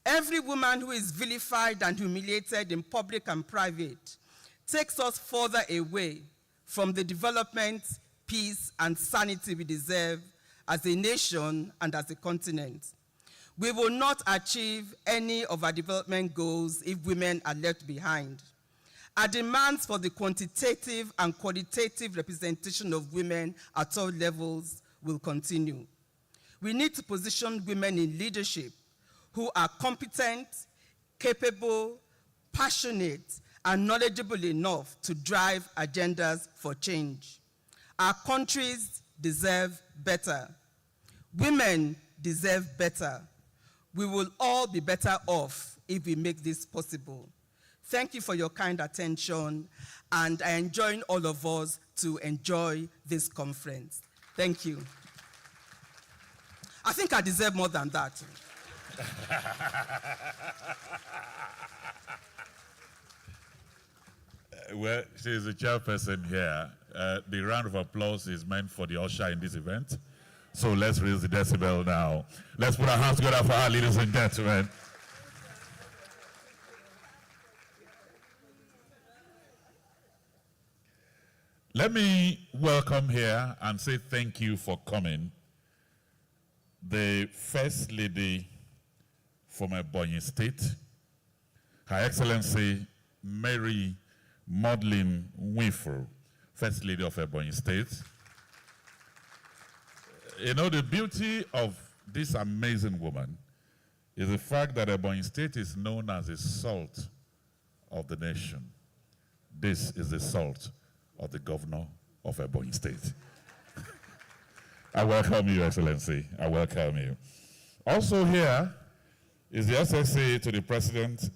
every woman who is vilified and humiliated in public and private takes us further away from the development, peace, and sanity we deserve as a nation and as a continent. We will not achieve any of our development goals if women are left behind. Our demands for the quantitative and qualitative representation of women at all levels will continue. We need to position women in leadership who are competent, capable, passionate, and knowledgeable enough to drive agendas for change. Our countries deserve better. Women deserve better. We will all be better off if we make this possible. Thank you for your kind attention, and I enjoin all of us to enjoy this conference. Thank you. I think I deserve more than that. Well, she is the chairperson here. The round of applause is meant for the usher in this event. So let's raise the decibel now. Let's put our hands together for our ladies and gentlemen. Let me welcome here and say thank you for coming the First Lady from Ebonyi State, Her Excellency Mary Maudlin Winfrey, First Lady of Ebonyi State. You know, the beauty of this amazing woman is the fact that Ebonyi State is known as the salt of the nation. This is the salt of the governor of Ebonyi State. I welcome you, Excellency. I welcome you. Also here is the SSA to the President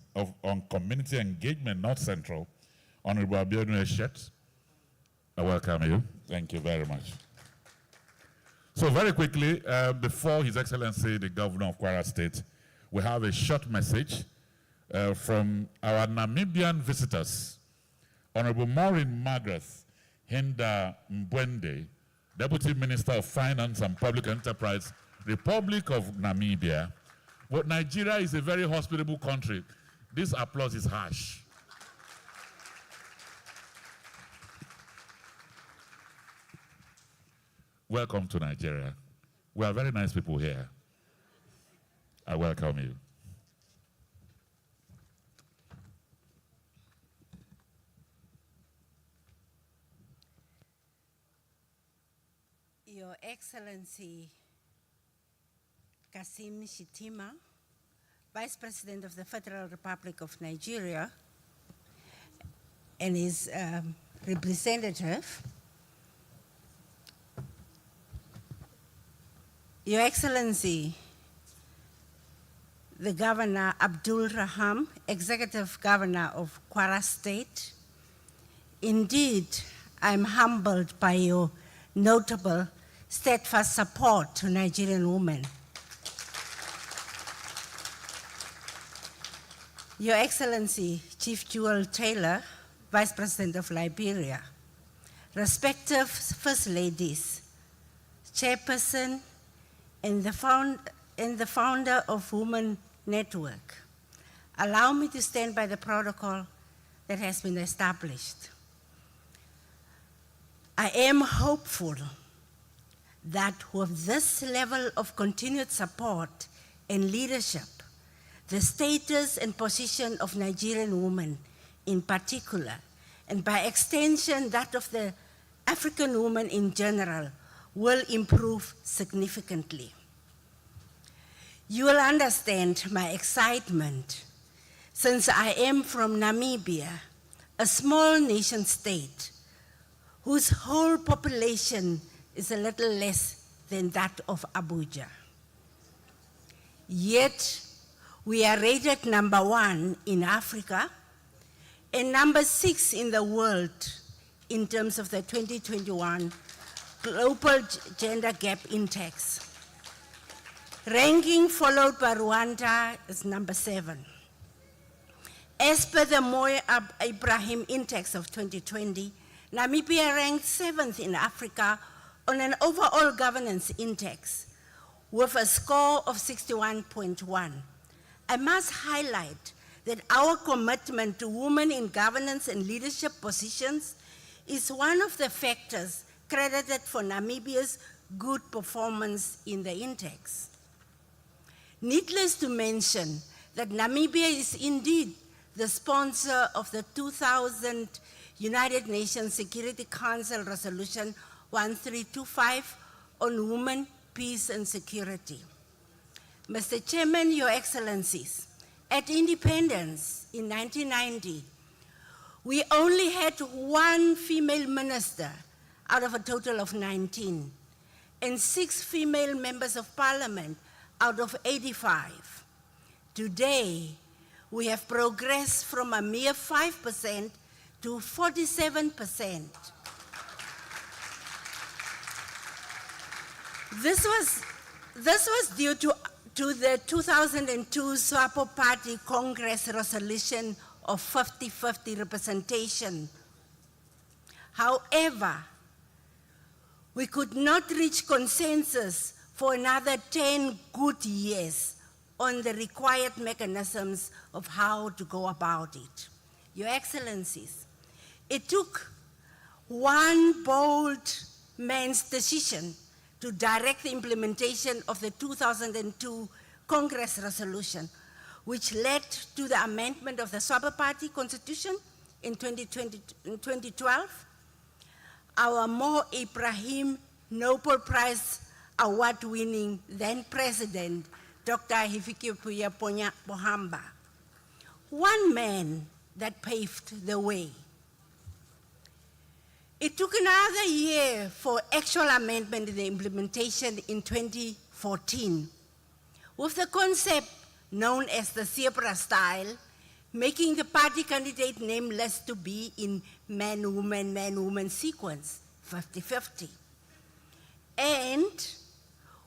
on Community Engagement North Central, Honorable Abiodun Eshet. I welcome you. Thank you very much. So very quickly, before His Excellency, the Governor of Kwara State, we have a short message from our Namibian visitors. Honorable Maureen Margaret Hinda Mbwende, Deputy Minister of Finance and Public Enterprise, Republic of Namibia. But Nigeria is a very hospitable country. This applause is harsh. Welcome to Nigeria. We are very nice people here. I welcome you. Your Excellency Kasim Shettima, Vice President of the Federal Republic of Nigeria, and his representative, Your Excellency, the Governor Abdul Raham, Executive Governor of Kwara State, indeed, I'm humbled by your notable, steadfast support to Nigerian women. Your Excellency, Chief Jewel Taylor, Vice President of Liberia, respective First Ladies, Chairperson, and the founder of Women Network, allow me to stand by the protocol that has been established. I am hopeful that with this level of continued support and leadership, the status and position of Nigerian women in particular, and by extension that of the African woman in general, will improve significantly. You will understand my excitement since I am from Namibia, a small nation state whose whole population is a little less than that of Abuja. Yet, we are rated #1 in Africa and #6 in the world in terms of the 2021 Global Gender Gap Index. Ranking followed by Rwanda is #7. As per the Moy Ibrahim Index of 2020, Namibia ranked 7th in Africa on an overall governance index with a score of 61.1. I must highlight that our commitment to women in governance and leadership positions is one of the factors credited for Namibia's good performance in the index. Needless to mention that Namibia is indeed the sponsor of the 2000 United Nations Security Council Resolution 1325 on women, peace, and security. Mr. Chairman, Your Excellencies, at independence in 1990, we only had 1 female minister out of a total of 19, and 6 female members of parliament out of 85. Today, we have progressed from a mere 5% to 47%. This was due to the 2002 SWAPO Party Congress resolution of 50-50 representation. However, we could not reach consensus for another 10 good years on the required mechanisms of how to go about it. Your Excellencies, it took one bold man's decision to direct the implementation of the 2002 Congress resolution, which led to the amendment of the SWAPO Party Constitution in 2012. Our Mo Ibrahim Nobel Prize award-winning then President, Dr. Hifikepunye Pohamba. One man that paved the way. It took another year for actual amendment in the implementation in 2014, with the concept known as the zebra style, making the party candidate name list to be in man-woman sequence, 50-50. And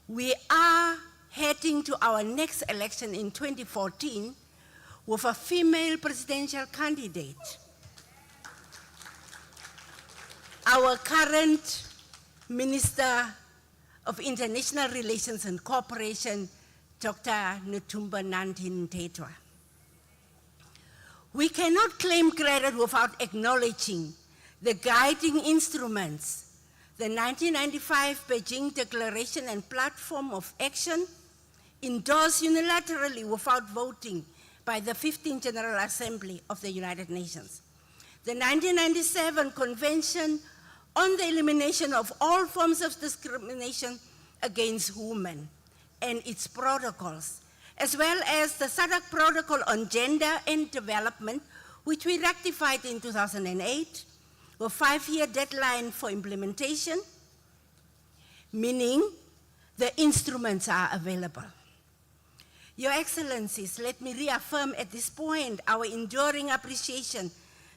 we are heading to our next election in 2014 with a female presidential candidate. our current Minister of International Relations and Cooperation, Dr. Netumbo Nandi-Ndaitwah. We cannot claim credit without acknowledging the guiding instruments, the 1995 Beijing Declaration and Platform of Action, endorsed unilaterally without voting by the 15th General Assembly of the United Nations. The 1997 Convention on the Elimination of All Forms of Discrimination against Women and its protocols, as well as the SADC Protocol on Gender and Development, which we ratified in 2008, with a 5-year deadline for implementation, meaning the instruments are available. Your Excellencies, let me reaffirm at this point our enduring appreciation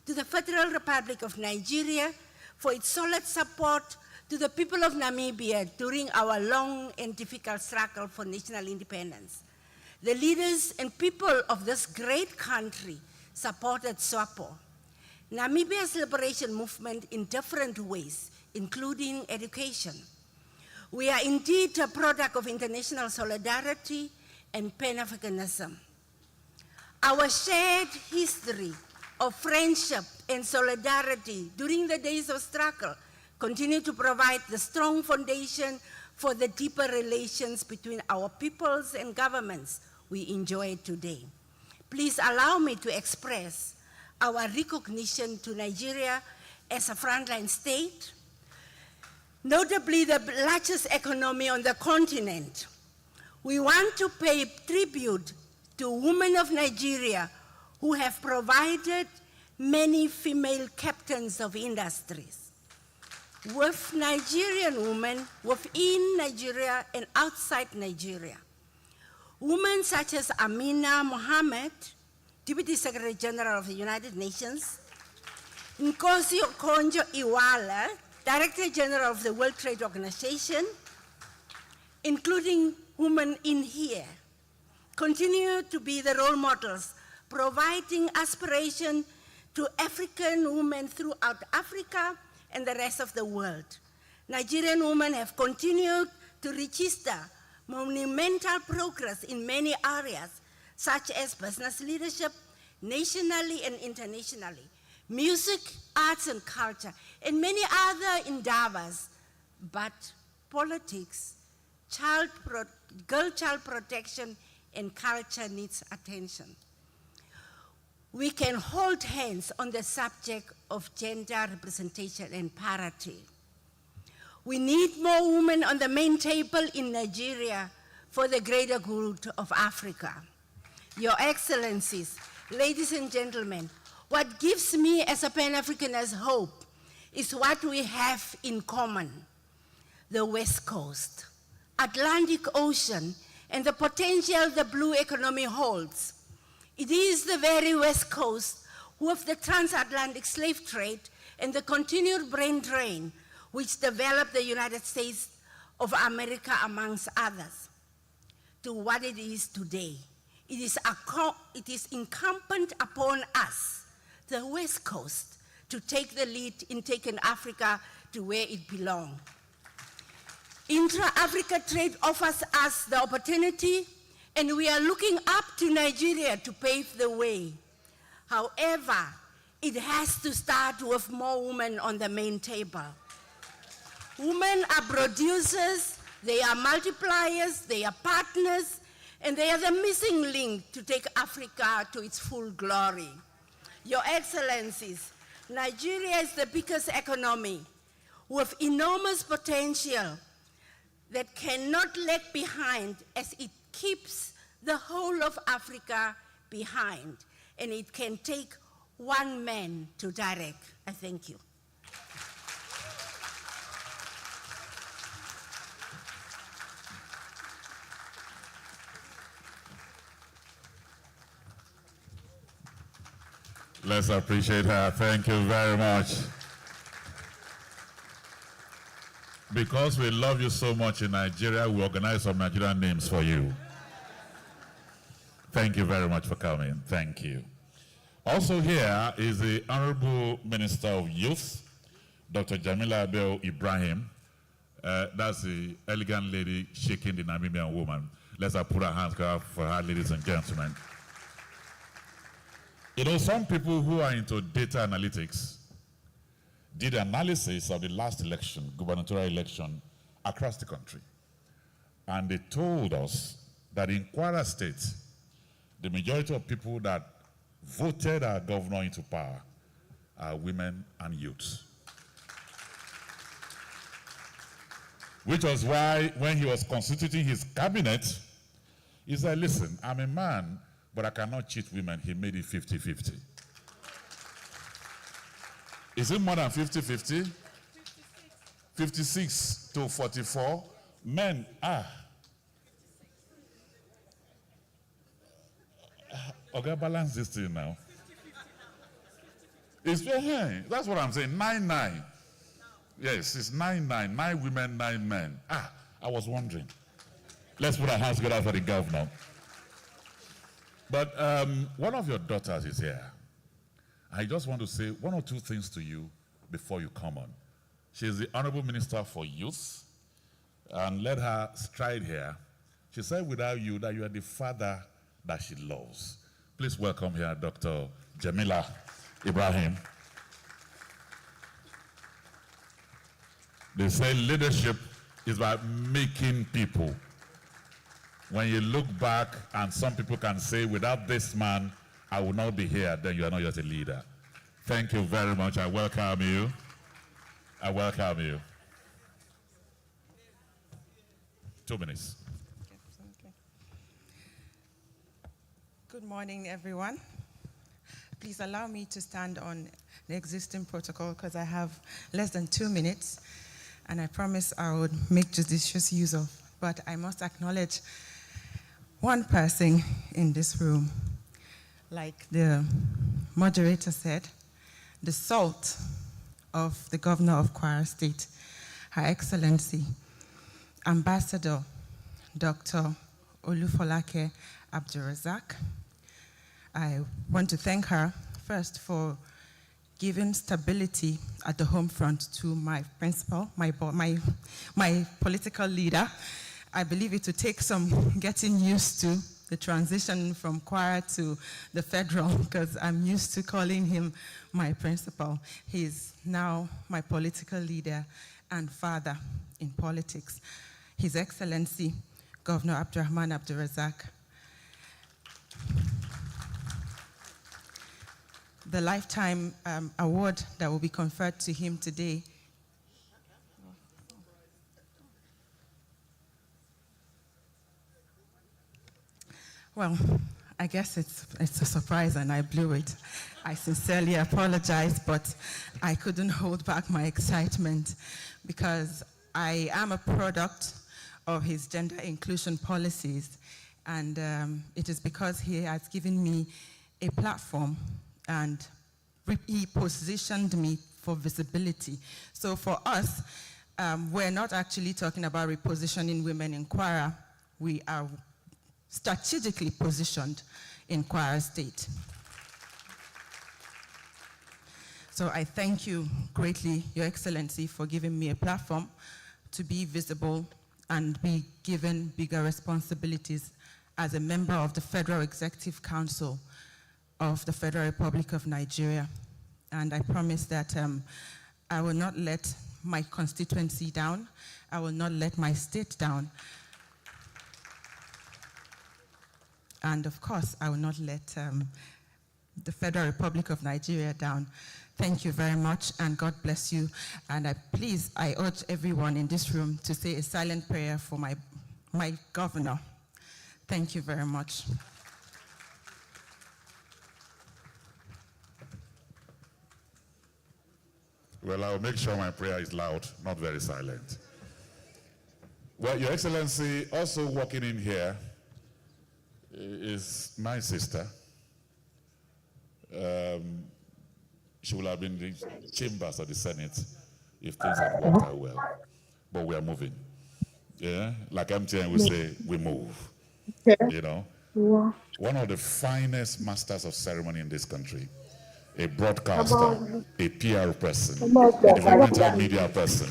to the Federal Republic of Nigeria for its solid support to the people of Namibia during our long and difficult struggle for national independence. The leaders and people of this great country supported SWAPO, Namibia's liberation movement, in different ways, including education. We are indeed a product of international solidarity and Pan-Africanism. Our shared history of friendship and solidarity during the days of struggle continue to provide the strong foundation for the deeper relations between our peoples and governments we enjoy today. Please allow me to express our recognition to Nigeria as a frontline state, notably the largest economy on the continent. We want to pay tribute to women of Nigeria who have provided many female captains of industries. With Nigerian women within Nigeria and outside Nigeria, women such as Amina Mohammed, Deputy Secretary General of the United Nations, Nkosi Okonjo-Iweala, Director General of the World Trade Organization, including women in here, continue to be the role models, providing aspiration to African women throughout Africa and the rest of the world. Nigerian women have continued to register monumental progress in many areas, such as business leadership, nationally and internationally, music, arts and culture, and many other endeavors. But politics, girl child protection, and culture needs attention. We can hold hands on the subject of gender representation and parity. We need more women on the main table in Nigeria for the greater good of Africa. Your Excellencies, ladies and gentlemen, what gives me as a Pan-Africanist hope is what we have in common: the West Coast, Atlantic Ocean, and the potential the blue economy holds. It is the very West Coast with the transatlantic slave trade and the continued brain drain which developed the United States of America, amongst others, to what it is today. It is incumbent upon us, the West Coast, to take the lead in taking Africa to where it belongs. Intra-Africa trade offers us the opportunity, and we are looking up to Nigeria to pave the way. However, it has to start with more women on the main table. Women are producers, they are multipliers, they are partners, and they are the missing link to take Africa to its full glory. Your Excellencies, Nigeria is the biggest economy with enormous potential that cannot lag behind, as it keeps the whole of Africa behind, and it can take one man to direct. I thank you. Let's appreciate her. Thank you very much. Because we love you so much in Nigeria, we organize some Nigerian names for you. Thank you very much for coming. Thank you. Also here is the Honorable Minister of Youth, Dr. Jamila Abel Ibrahim. That's the elegant lady shaking the Namibian woman. Let's put our hands together for her, ladies and gentlemen. You know, some people who are into data analytics did analysis of the last election, gubernatorial election, across the country. And they told us that in Kwara State, the majority of people that voted our governor into power are women and youths. Which was why when he was constituting his cabinet, he said, listen, I'm a man, but I cannot cheat women. He made it 50-50. Is it more than 50-50? 56 to 44. Men, okay, balance this thing now. It's high. That's what I'm saying. 9-9. Yes, it's 9-9. 9 women, 9 men. I was wondering. Let's put our hands together for the governor. But one of your daughters is here. I just want to say one or two things to you before you come on. She is the Honorable Minister for Youth, and let her stride here. She said without you that you are the father that she loves. Please welcome here Dr. Jamila Ibrahim. They say leadership is about making people. When you look back and some people can say, without this man, I would not be here, then you are not yet a leader. Thank you very much. I welcome you. I welcome you. 2 minutes. Okay. Good morning, everyone. Please allow me to stand on the existing protocol because I have less than 2 minutes, and I promise I would make judicious use of. But I must acknowledge one person in this room. Like the moderator said, the salt of the governor of Kwara State, Her Excellency, Ambassador Dr. Olufolake Abdulrazak. I want to thank her first for giving stability at the home front to my principal, my political leader. I believe it would take some getting used to the transition from Kwara to the federal, because I'm used to calling him my principal. He's now my political leader and father in politics. His Excellency, Governor Abdurrahman Abdulrazak. The lifetime award that will be conferred to him today well, I guess it's a surprise and I blew it. I sincerely apologize, but I couldn't hold back my excitement because I am a product of his gender inclusion policies, and it is because he has given me a platform and he positioned me for visibility. So for us, we're not actually talking about repositioning women in Kwara. We are strategically positioned in Kwara State. So I thank you greatly, Your Excellency, for giving me a platform to be visible and be given bigger responsibilities as a member of the Federal Executive Council of the Federal Republic of Nigeria. And I promise that I will not let my constituency down. I will not let my state down. And of course, I will not let the Federal Republic of Nigeria down. Thank you very much, and God bless you. And I urge everyone in this room to say a silent prayer for my governor. Thank you very much. Well, I'll make sure my prayer is loud, not very silent. Well, Your Excellency, also walking in here is my sister. She will have been in the chambers of the Senate if things had worked out well. But we are moving. Yeah, like MTN will say, we move. You know, one of the finest masters of ceremony in this country a broadcaster, a PR person, a developmental media person,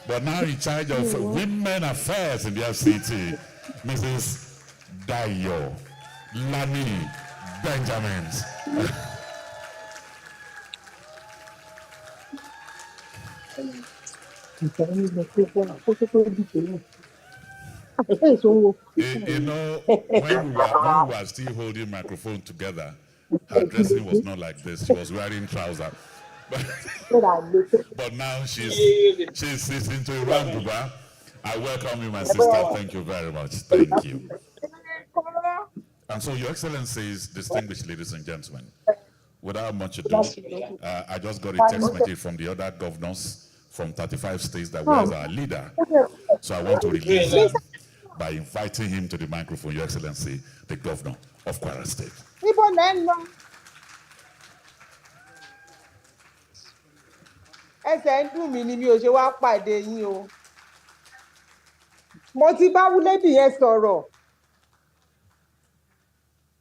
but now in charge of women affairs in the FCT, Mrs. Dayo Lani Benjamins. You know, when we were still holding microphone together, her dressing was not like this. She was wearing trousers. But now she's into a round buba. I welcome you, my sister. Thank you very much. Thank you. And so, Your Excellencies, distinguished ladies and gentlemen, without much ado, I just got a text message from the other governors from 35 states that where's our leader. So I want to release him by inviting him to the microphone, Your Excellency, the governor of Kwara State. Ẹsẹ̀ ń dùn mí ni mi ò ṣe wá pàdé yín o. Mo ti bá wúlébì yẹn sọ̀rọ̀.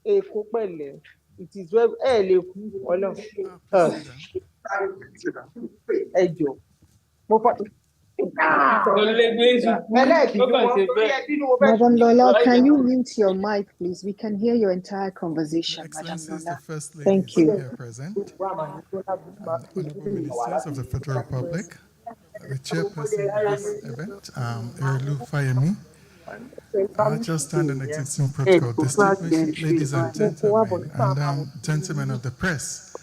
Èkó pẹ̀lẹ́, it is well ẹ lè kú Ọlọ́run. Ẹ jọ̀ọ́. Mo fọ. Madam Lola, can you mute your mic, please? We can hear your entire conversation, Madam Lola. Thank you. Here present, Honorable Ministers of the Federal Republic, the chairperson of this event, Erlu Fayemi. I just stand on existing protocol, distinguished ladies and gentlemen, and gentlemen of the press.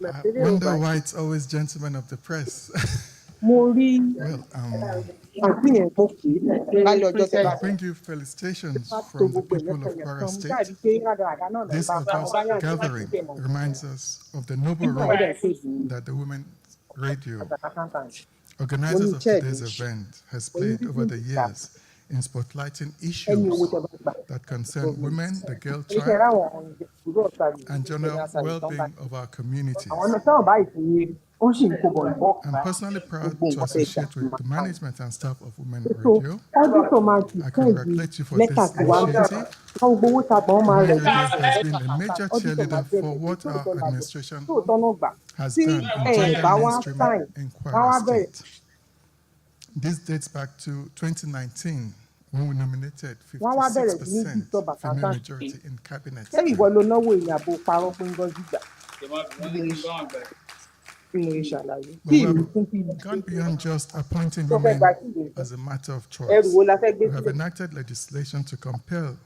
I wonder why it's always gentlemen of the press. Well, I bring you felicitations from the people of Kwara State. This august gathering reminds us of the noble role that the Women Radio, organizers of today's event, has played over the years in spotlighting issues that concern women, the girl child, and general well-being of our community. I'm personally proud to associate with the management and staff of Women Radio. I congratulate you for this initiative. Women Radio has been a major cheerleader for what our administration has done in gender mainstreaming in Kwara State. This dates back to 2019, when we nominated 56% female majority in cabinet. But we have gone beyond just appointing women as a matter of choice. We have enacted legislation to compel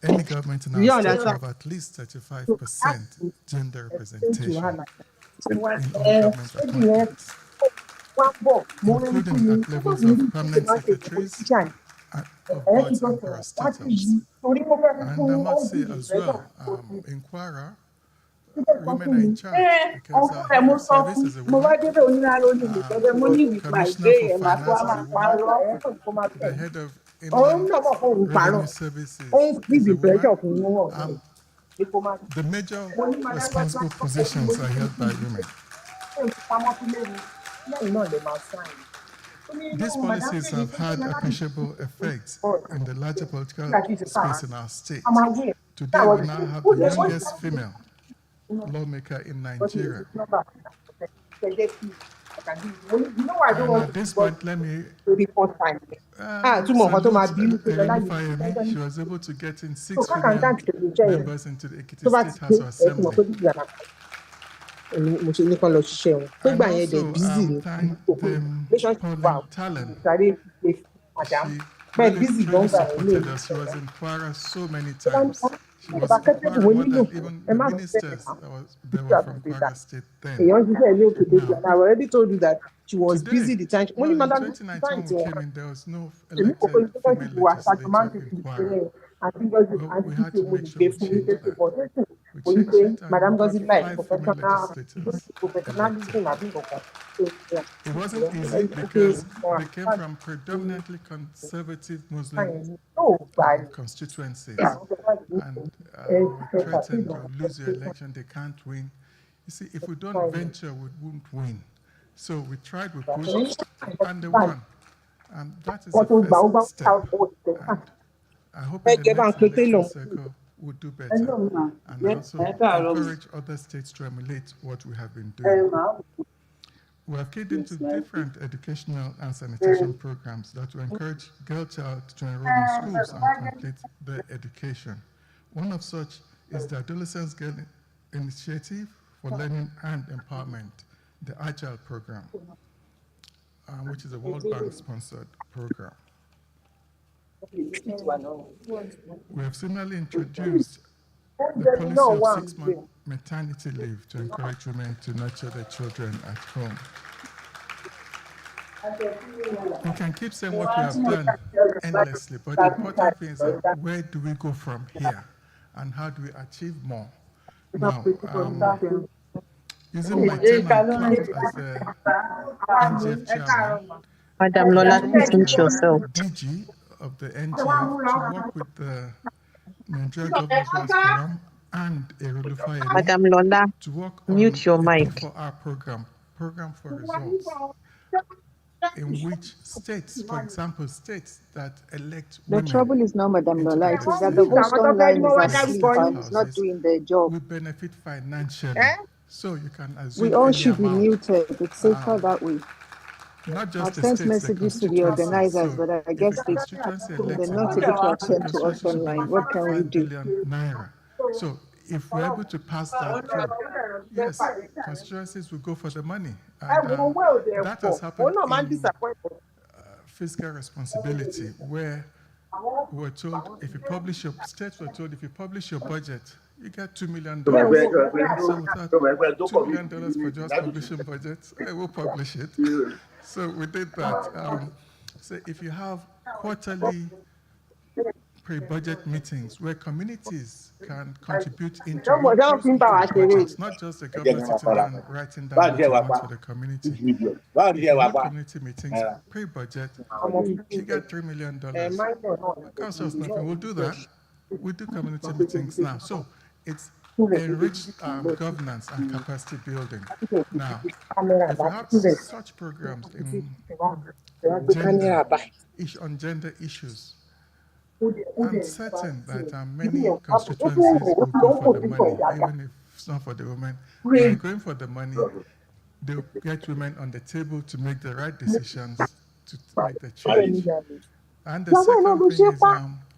any government in our state to have at least 35% gender representation in all government appointments, including at levels of permanent secretaries of boards and parastatals. And I must say as well, in Kwara, women are in charge because our head of service is a woman, commissioner for finance is a woman, the head of inland revenue services is a woman. The major responsible positions are held by women. These policies have had appreciable effects in the larger political space in our state. Today we now have the youngest female lawmaker in Nigeria. And at this point, let me she was able to get in 6 female members into the Ekiti State House of Assembly. And also, thank them Pauline Talent. She really supported us. She was in Kwara so many times. She was in Kwara more than even the ministers that were from Kwara State then. I already told you that she was busy the time. Well, in 2019 when we came in, there was no elected female legislator in Kwara. Well, we had to make sure we changed that. We changed it and we got 5 female legislators elected. It wasn't easy because they came from predominantly conservative Muslim constituencies. And we were threatened to lose the election, they can't win. You see, if we don't venture, we won't win. So we tried, we pushed, and they won. And that is the first step. And I hope in the next election cycle, would do better, and also encourage other states to emulate what we have been doing. We have keyed into different educational and sanitation programs that will encourage girl child to enroll in schools and complete their education. One of such is the Adolescents Girl Initiative for Learning and Empowerment, the Agile program, which is a World Bank sponsored program. We have similarly introduced the policy of 6-month maternity leave to encourage women to nurture their children at home. We can keep saying what we have done endlessly, but the important thing is where do we go from here and how do we achieve more? Now, using my tenure clout as the NGF chairman, Madam Lola, please mute yourself. DG of the NGF to work with the Nigeria Governors Rights Forum and Erolufayemi Madam Lola, to work mute your on mic. a P4R program for results, in which states, for example, states that elect The women trouble is now, Madam Lola, it is that the host online is asleep and is not doing their job. we benefit financially. So you can assume We all any should be amount. muted. It's safer that way. Not just I've the sent states, messages to the constituencies. organizers, So but I if guess a constituency they're elects not women, able to the attend to us constituency should online. benefit What can we 5 do? billion naira. So if we're able to pass that through, yes, constituencies will go for the money. And that has happened in fiscal responsibility, where we're told if you publish your states were told if you publish your budget, you get $2 million. So without $2 million for just publishing budgets, I will publish it. So we did that. So if you have quarterly pre-budget meetings where communities can contribute into what goes into the budgets, not just the government sitting down and writing down what you want for the community. If you hold community meetings pre-budget, you get $3 million. It costs us nothing. We'll do that. We do community meetings now. So it's enriched governance and capacity building. Now, if you have such programs in gender issues, I'm certain that many constituencies will go for the money, even if it's not for the women. By going for the money, they'll get women on the table to make the right decisions to make the change. And the second thing is,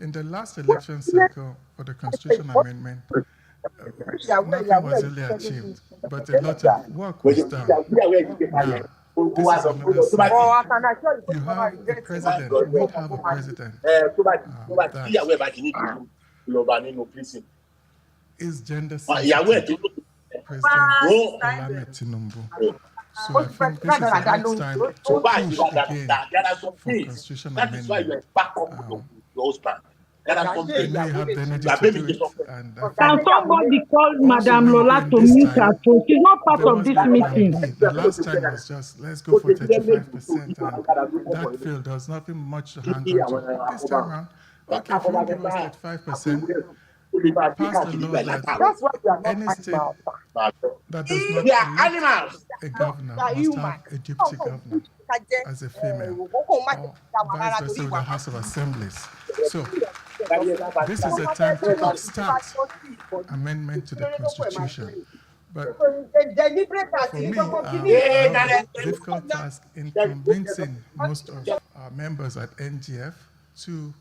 in the last election cycle for the constitution amendment, nothing was really achieved, but a lot of work was done. Now, this is another cycle. You have a president, we have a president that is gender sensitive, President Olame Tinubu. So I think this is the right time to push again for constitutional amendment. I know you have the energy to do it. And can somebody call Madam Lola to mute her phone? She's not part of this meeting. The last time was just, let's go for 35%, and that failed. There was nothing much to hang on to. This time around, okay, if you want to give us 35%, pass the law that any state that does not elect a governor must have a deputy governor as a female, or vice versa with the House of Assemblies. So this is a time to kickstart amendment to the Constitution. But for me, I have a difficult task in convincing most of our members at NGF to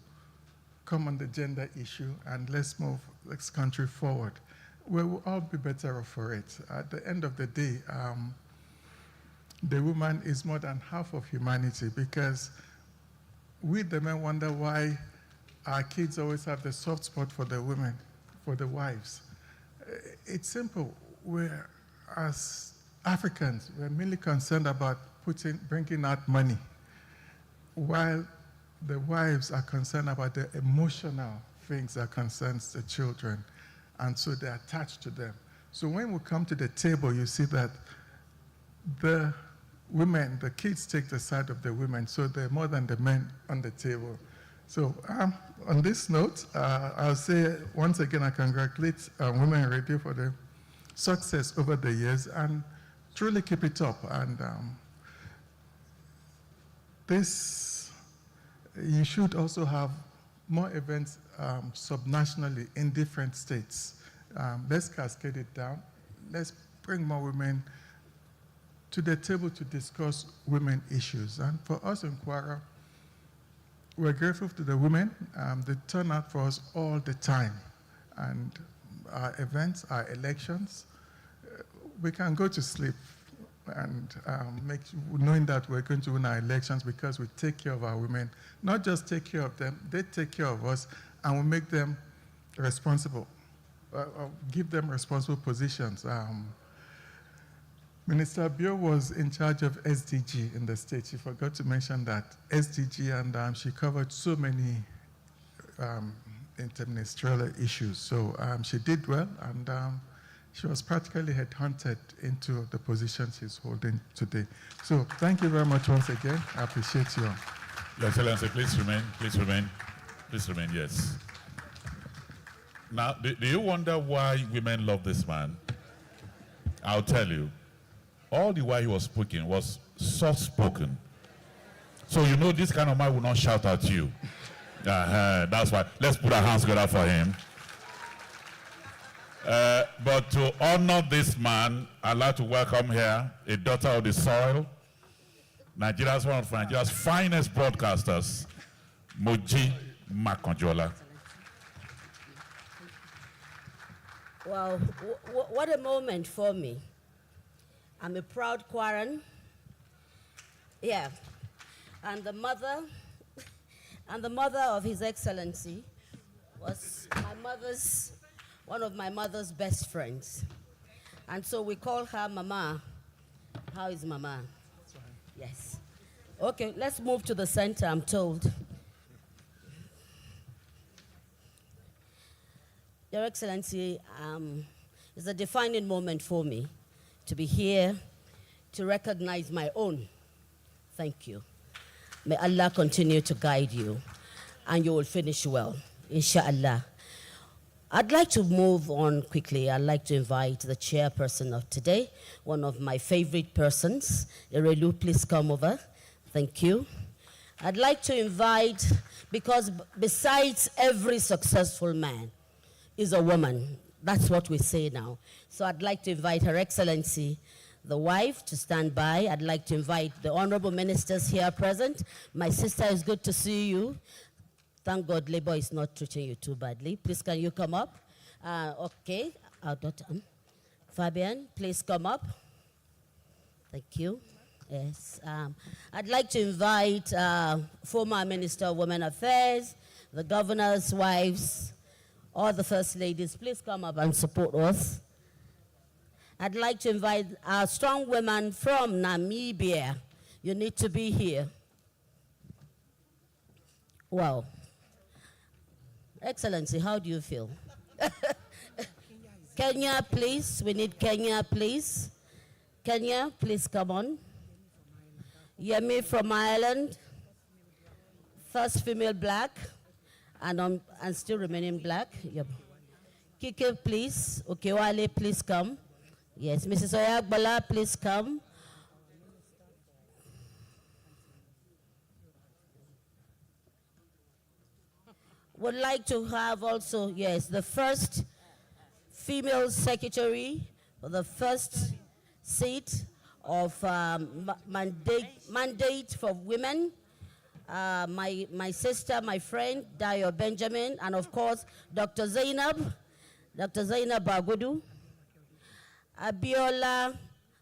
come on the gender issue and let's move this country forward. We will all be better off for it. At the end of the day, the woman is more than half of humanity, because we the men wonder why our kids always have the soft spot for the women, for the wives. It's simple. We're, as Africans, we're mainly concerned about bringing out money, while the wives are concerned about the emotional things that concerns the children, and so they're attached to them. So when we come to the table, you see that the women, the kids take the side of the women, so they're more than the men on the table. So on this note, I'll say once again, I congratulate Women in Radio for the success over the years, and truly keep it up. And you should also have more events subnationally in different states. Let's cascade it down. Let's bring more women to the table to discuss women issues. And for us in Kwara, we're grateful to the women. They turn out for us all the time. And our events, our elections, we can go to sleep and knowing that we're going to win our elections because we take care of our women. Not just take care of them, they take care of us, and we make them responsible, give them responsible positions. Minister Bio was in charge of SDG in the state. She forgot to mention that SDG, and she covered so many interministerial issues. So she did well, and she was practically headhunted into the position she's holding today. So thank you very much once again. I appreciate you all. Your Excellency, please remain, please remain, please remain, yes. Now, do you wonder why women love this man? I'll tell you. All the while he was speaking was soft-spoken. So you know this kind of man will not shout at you. That's why. Let's put our hands together for him. But to honor this man, I'd like to welcome here a daughter of the soil, Nigeria's one of Nigeria's finest broadcasters, Moji Makanjola. Wow, what a moment for me. I'm a proud Kwaran. Yeah. And the mother of His Excellency was one of my mother's best friends. And so we call her Mama. How is Mama? That's fine. Yes. Okay, let's move to the center, I'm told. Your Excellency, it's a defining moment for me to be here to recognize my own. Thank you. May Allah continue to guide you, and you will finish well, inshallah. I'd like to move on quickly. I'd like to invite the chairperson of today, one of my favorite persons. Erelu, please come over. Thank you. I'd like to invite, because besides every successful man is a woman. That's what we say now. So I'd like to invite Her Excellency, the wife, to stand by. I'd like to invite the honorable ministers here present. My sister, it's good to see you. Thank God labor is not treating you too badly. Please, can you come up? Okay, our daughter. Fabian, please come up. Thank you. Yes. I'd like to invite former Minister of Women Affairs, the governor's wives, all the first ladies, please come up and support us. I'd like to invite our strong women from Namibia. You need to be here. Wow. Excellency, how do you feel? Kenya, please. We need Kenya, please. Kenya, please come on. Yemi from Ireland. First female black. And still remaining black. Yep. Kike, please. Okewale, please come. Yes, Mrs. Oyagbala, please come. Would like to have also, yes, the first female secretary for the first seat of mandate for women. My sister, my friend, Dayo Benjamin, and of course, Dr. Zainab Bagudu. Abiola,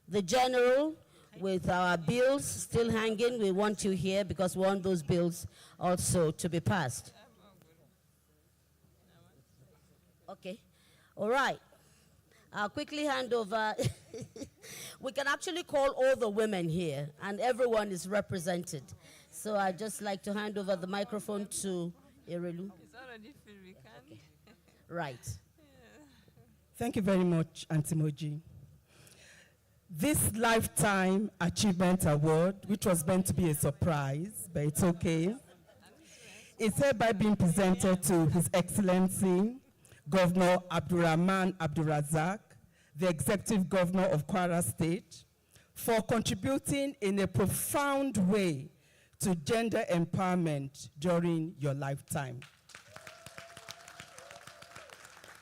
the general, with our bills still hanging. We want you here because we want those bills also to be passed. Okay, all right. I'll quickly hand over. We can actually call all the women here, and everyone is represented. So I'd just like to hand over the microphone to Erelu. It's already filled, we can. Okay. Right. Yeah. Thank you very much, Auntie Moji. This Lifetime Achievement Award, which was meant to be a surprise, but it's okay, is hereby being presented to His Excellency Governor Abdurrahman Abdurrazak, the Executive Governor of Kwara State, for contributing in a profound way to gender empowerment during your lifetime.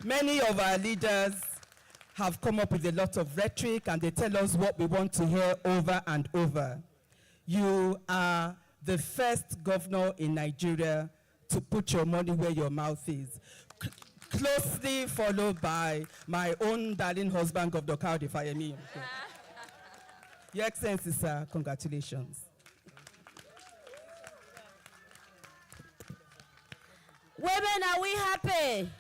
Many of our leaders have come up with a lot of rhetoric and they tell us what we want to hear over and over. You are the first governor in Nigeria to put your money where your mouth is. Closely followed by my own darling husband, Governor Kaudi Fayemi. Your Excellency, sir, congratulations. Women, are we happy?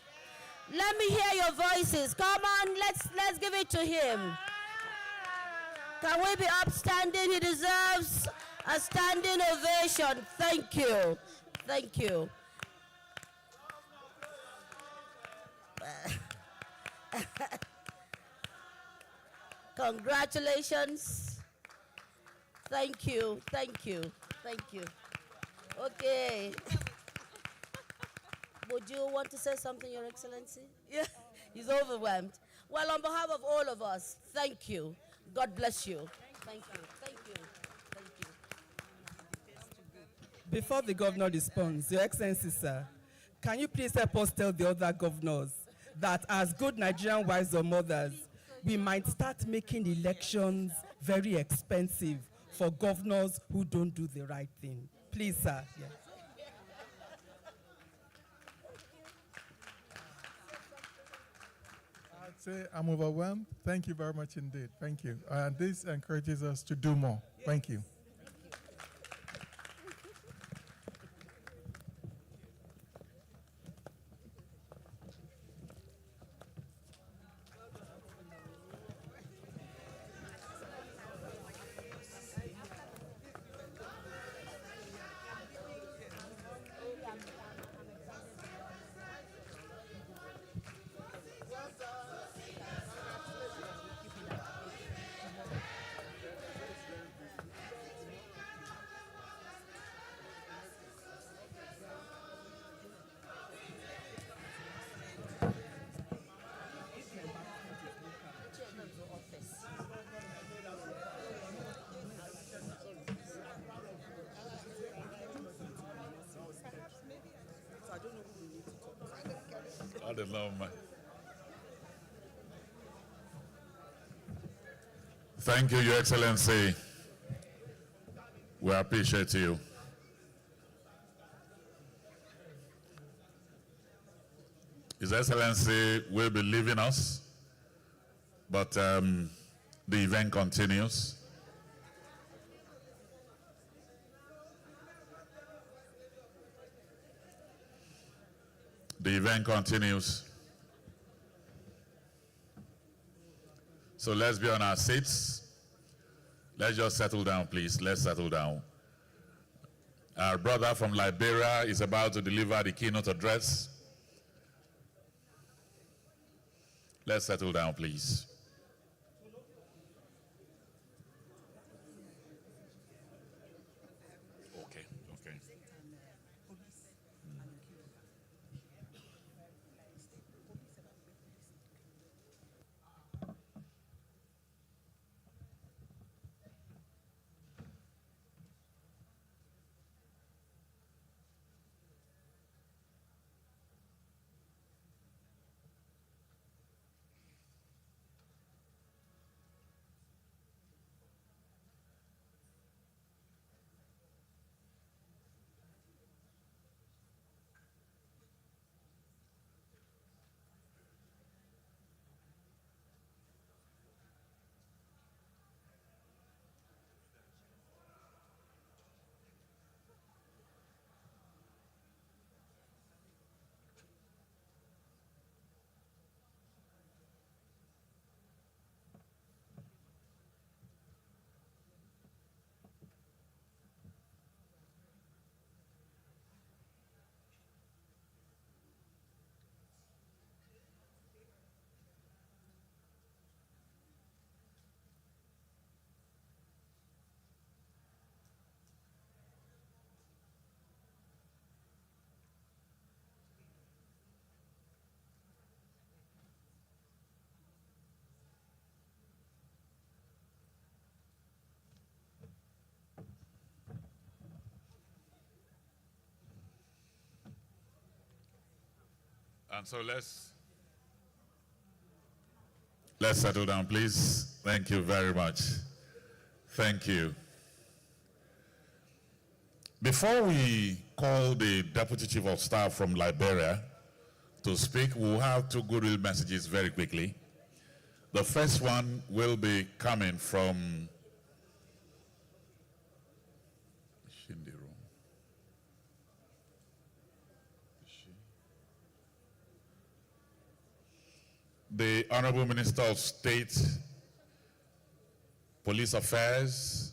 Let me hear your voices. Come on, let's give it to him. Can we be upstanding? He deserves a standing ovation. Thank you. Thank you. Congratulations. Thank you. Thank you. Thank you. Okay. Would you want to say something, Your Excellency? Yeah, he's overwhelmed. Well, on behalf of all of us, thank you. God bless you. Thank you. Thank you. Thank you. Before the governor responds, Your Excellency, sir, can you please help us tell the other governors that as good Nigerian wives or mothers, we might start making elections very expensive for governors who don't do the right thing? Please, sir. Yeah. I'd say I'm overwhelmed. Thank you very much indeed. Thank you. And this encourages us to do more. Thank you. I don't know, man. Thank you, Your Excellency. We appreciate you. His Excellency will be leaving us, but the event continues. The event continues. So let's be on our seats. Let's just settle down, please. Let's settle down. Our brother from Liberia is about to deliver the keynote address. Let's settle down, please. Okay, okay. And so let's Let's settle down, please. Thank you very much. Thank you. Before we call the Deputy Chief of Staff from Liberia to speak, we'll have two goodwill messages very quickly. The first one will be coming from the Honorable Minister of State, Police Affairs,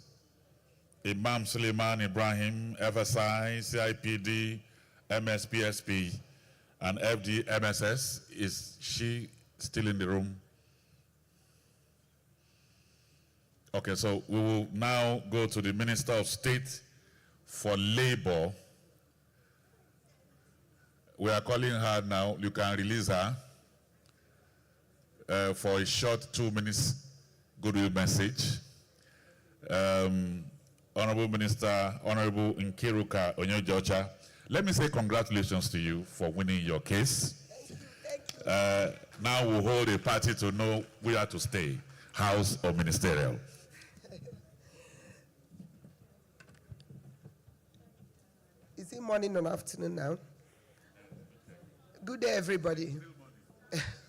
Imam Suleiman Ibrahim, FSI, CIPD, MSPSP, and FDMSS. Is she still in the room? Okay, so we will now go to the Minister of State for Labor. We are calling her now. You can release her for a short 2 minutes goodwill message. Honorable Minister, Honorable Nkiruka Onyojocha, let me say congratulations to you for winning your case. Thank you. Now we'll hold a party to know where to stay, house or ministerial. Is it morning or afternoon now? Good day, everybody.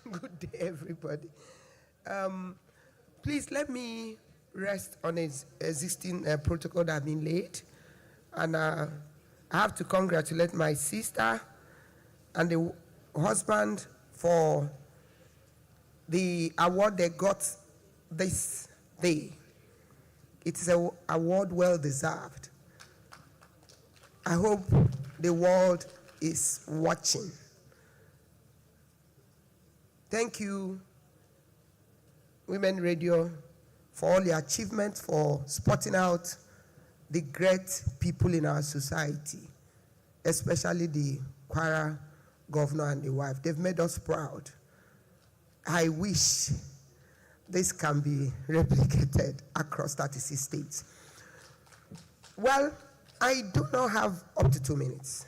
Good day, everybody. Please let me rest on its existing protocol that has been laid. And I have to congratulate my sister and the husband for the award they got this day. It is an award well deserved. I hope the world is watching. Thank you, Women Radio, for all your achievements, for spotting out the great people in our society, especially the Kwara governor and the wife. They've made us proud. I wish this can be replicated across 36 states. Well, I do not have up to 2 minutes.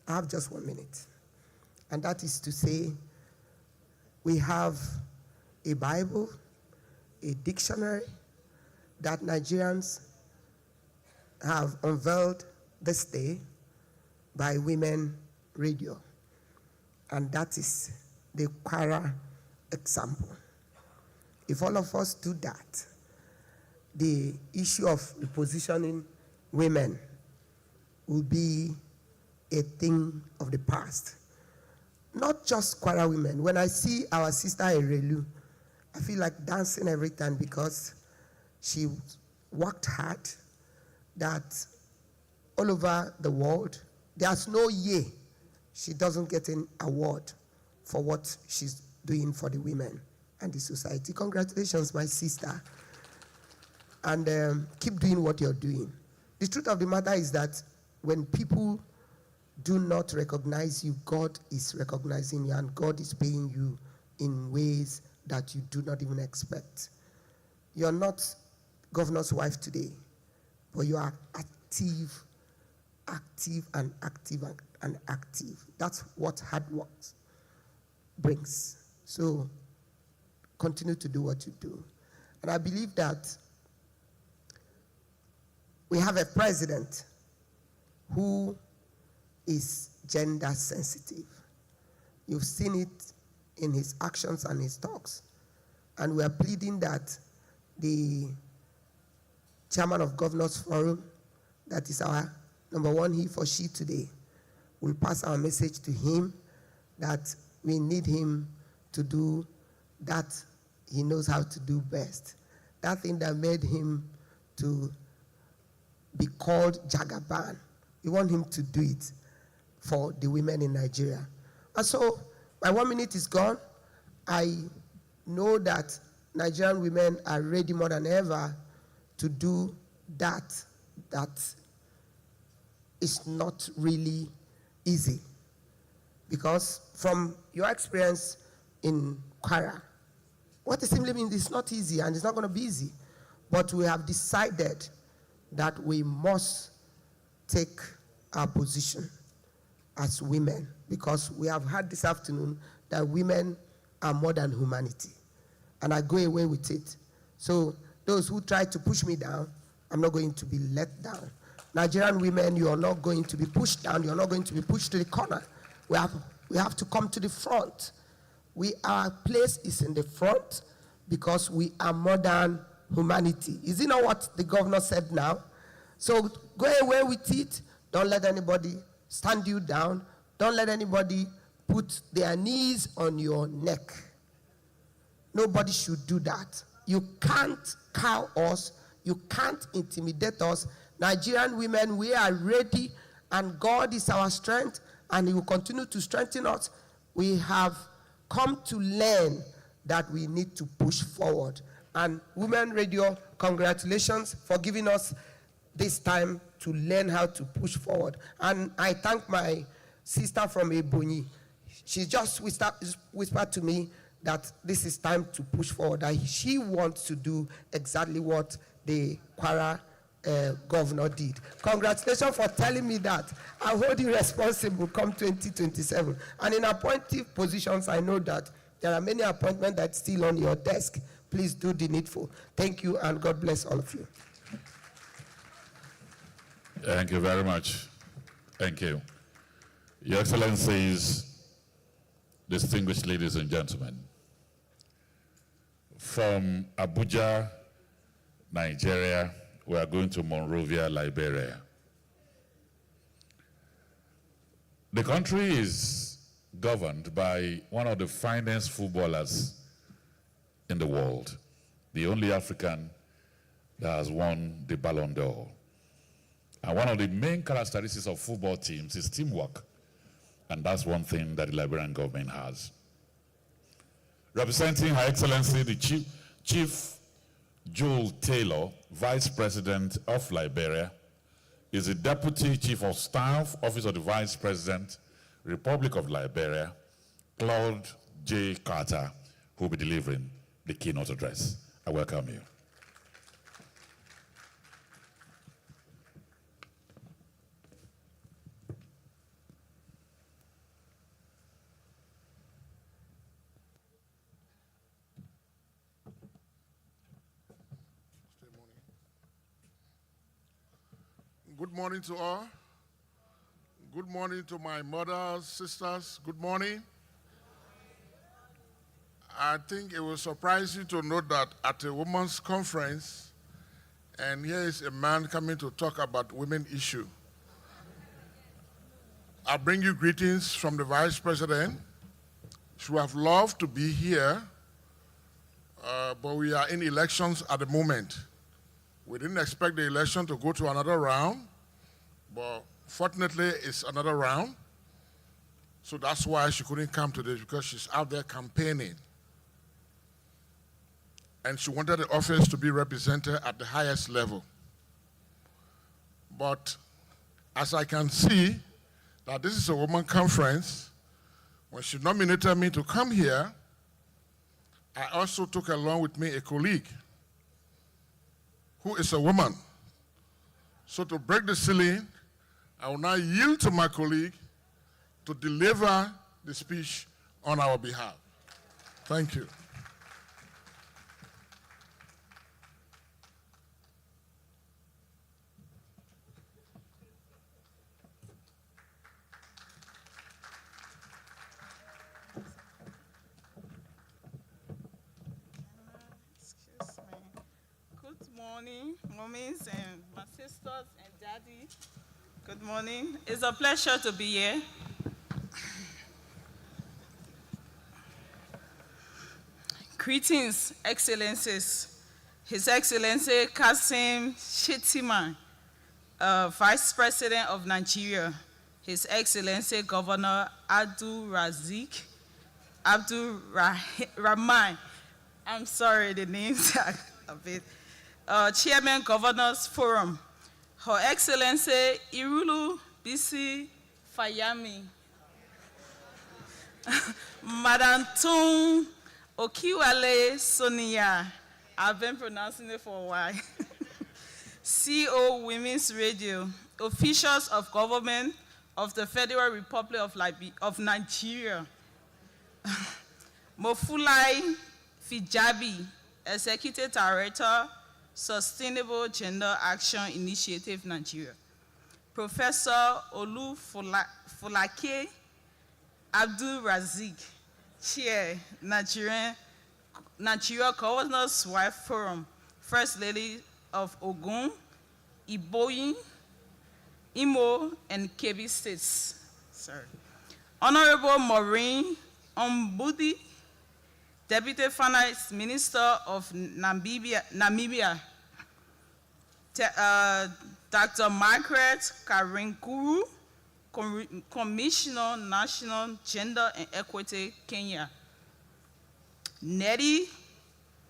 I have just 1 minute. And that is to say, we have a Bible, a dictionary that Nigerians have unveiled this day by Women Radio. And that is the Kwara example. If all of us do that, the issue of repositioning women will be a thing of the past. Not just Kwara women. When I see our sister Erelu, I feel like dancing every time because she worked hard, that all over the world, there's no year she doesn't get an award for what she's doing for the women and the society. Congratulations, my sister. And keep doing what you're doing. The truth of the matter is that when people do not recognize you, God is recognizing you, and God is paying you in ways that you do not even expect. You're not governor's wife today, but you are active and active. That's what hard work brings. So continue to do what you do. And I believe that we have a president who is gender sensitive. You've seen it in his actions and his talks. And we are pleading that the chairman of Governors Forum, that is our number one he for she today, will pass our message to him that we need him to do that he knows how to do best. That thing that made him to be called Jagaban. We want him to do it for the women in Nigeria. And so, my 1 minute is gone. I know that Nigerian women are ready more than ever to do that is not really easy. Because from your experience in Kwara, what it simply means is not easy, and it's not going to be easy. But we have decided that we must take our position as women, because we have heard this afternoon that women are more than humanity. and I go away with it. So those who try to push me down, I'm not going to be let down. Nigerian women, you are not going to be pushed down. You are not going to be pushed to the corner. We have to come to the front. Our place is in the front because we are modern humanity. Is it not what the governor said now? So go away with it. Don't let anybody stand you down. Don't let anybody put their knees on your neck. Nobody should do that. You can't cow us. You can't intimidate us. Nigerian women, we are ready, and God is our strength, and He will continue to strengthen us. We have come to learn that we need to push forward. And Women Radio, congratulations for giving us this time to learn how to push forward. And I thank my sister from Ebonyi. She just whispered to me that this is time to push forward, that she wants to do exactly what the Kwara governor did. Congratulations for telling me that. I hold you responsible come 2027. And in appointive positions, I know that there are many appointments that's still on your desk. Please do the needful. Thank you, and God bless all of you. Thank you very much. Thank you. Your Excellencies, distinguished ladies and gentlemen, from Abuja, Nigeria, we are going to Monrovia, Liberia. The country is governed by one of the finest footballers in the world, the only African that has won the Ballon d'Or. And one of the main characteristics of football teams is teamwork. And that's one thing that the Liberian government has. Representing Her Excellency, the Chief Joel Taylor, Vice President of Liberia, is the Deputy Chief of Staff, Office of the Vice President, Republic of Liberia, Claude J. Carter, who will be delivering the keynote address. I welcome you. Good morning to all. Good morning to my mothers, sisters. Good morning. I think it will surprise you to note that at a women's conference, and here is a man coming to talk about women issue. I bring you greetings from the Vice President. She would have loved to be here, but we are in elections at the moment. We didn't expect the election to go to another round, but fortunately it's another round. So that's why she couldn't come today, because she's out there campaigning. And she wanted the office to be represented at the highest level. But as I can see that this is a woman conference, when she nominated me to come here, I also took along with me a colleague who is a woman. So to break the ceiling, I will now yield to my colleague to deliver the speech on our behalf. Thank you. Good morning, mommies and my sisters and daddy. Good morning. It's a pleasure to be here. Greetings, Excellencies. His Excellency Kassim Shettima, Vice President of Nigeria. His Excellency Governor Abdul Rahman. I'm sorry, the names are a bit. Chairman Governors Forum, Her Excellency Irulu Bisi Fayami, Madam Tung Okiwale Sonia, I've been pronouncing it for a while, CEO Women's Radio, officials of government of the Federal Republic of Nigeria, Mofulai Fijabi, Executive Director, Sustainable Gender Action Initiative, Nigeria. Professor Olu Fulake Abdul Razik, Chair, Nigeria Governor's Wife Forum, First Lady of Ogun, Iboyin, Imo, and Kebbi States. Sorry. Honorable Maureen Ombudi, Deputy Finance Minister of Namibia. Dr. Margaret Karinkuru, Commissioner, National Gender and Equity, Kenya. Neri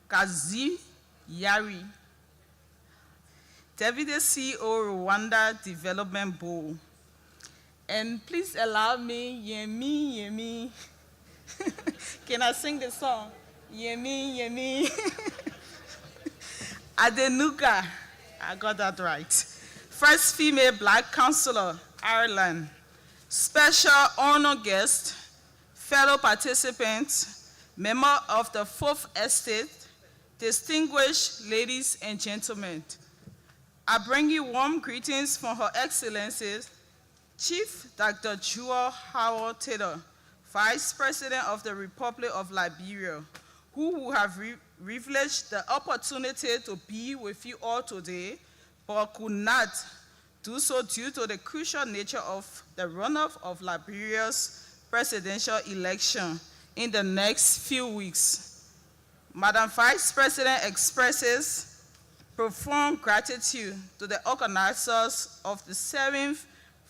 Kazi Yari, Deputy CEO, Rwanda Development Board. And please allow me, Yemi, Yemi. Can I sing the song? Yemi, Yemi. Adenuga, I got that right. First female Black Counselor, Ireland. Special honor guest, fellow participants, member of the Fourth Estate, distinguished ladies and gentlemen. I bring you warm greetings from Her Excellency, Chief Dr. Jewel Howard Taylor, Vice President of the Republic of Liberia, who have privileged the opportunity to be with you all today, but could not do so due to the crucial nature of the runoff of Liberia's presidential election in the next few weeks. Madam Vice President expresses profound gratitude to the organizers of the 7th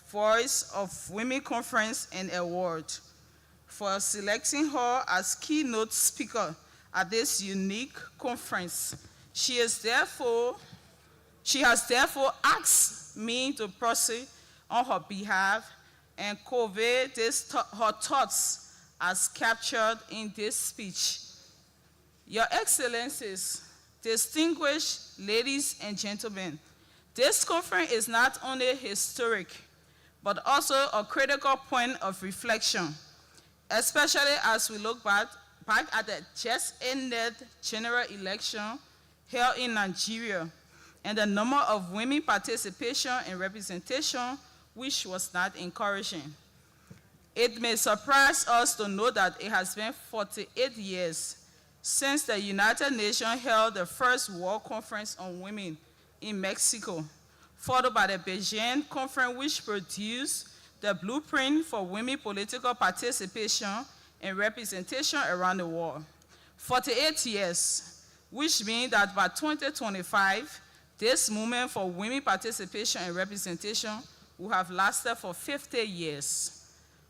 Voice of Women Conference and Award for selecting her as keynote speaker at this unique conference. She has therefore asked me to proceed on her behalf and convey her thoughts as captured in this speech. Your Excellencies, distinguished ladies and gentlemen, this conference is not only historic, but also a critical point of reflection, especially as we look back at the just ended general election held in Nigeria and the number of women participation and representation, which was not encouraging. It may surprise us to know that it has been 48 years since the United Nations held the first World Conference on Women in Mexico, followed by the Beijing Conference, which produced the blueprint for women political participation and representation around the world. 48 years, which means that by 2025, this movement for women participation and representation will have lasted for 50 years.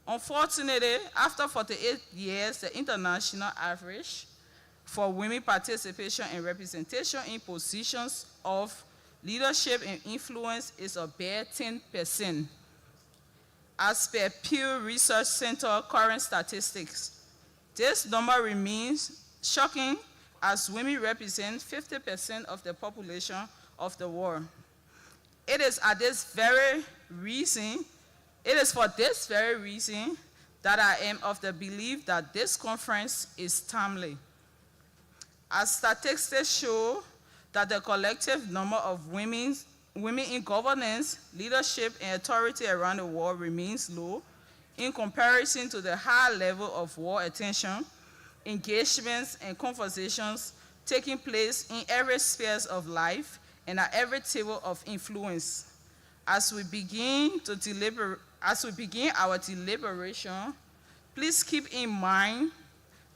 Unfortunately, after 48 years, the international average for women participation and representation in positions of leadership and influence is a bare 10%. As per Pew Research Center current statistics, this number remains shocking as women represent 50% of the population of the world. It is for this very reason that I am of the belief that this conference is timely. As statistics show that the collective number of women in governance, leadership, and authority around the world remains low in comparison to the high level of world attention, engagements, and conversations taking place in every sphere of life and at every table of influence. As we begin our deliberation, please keep in mind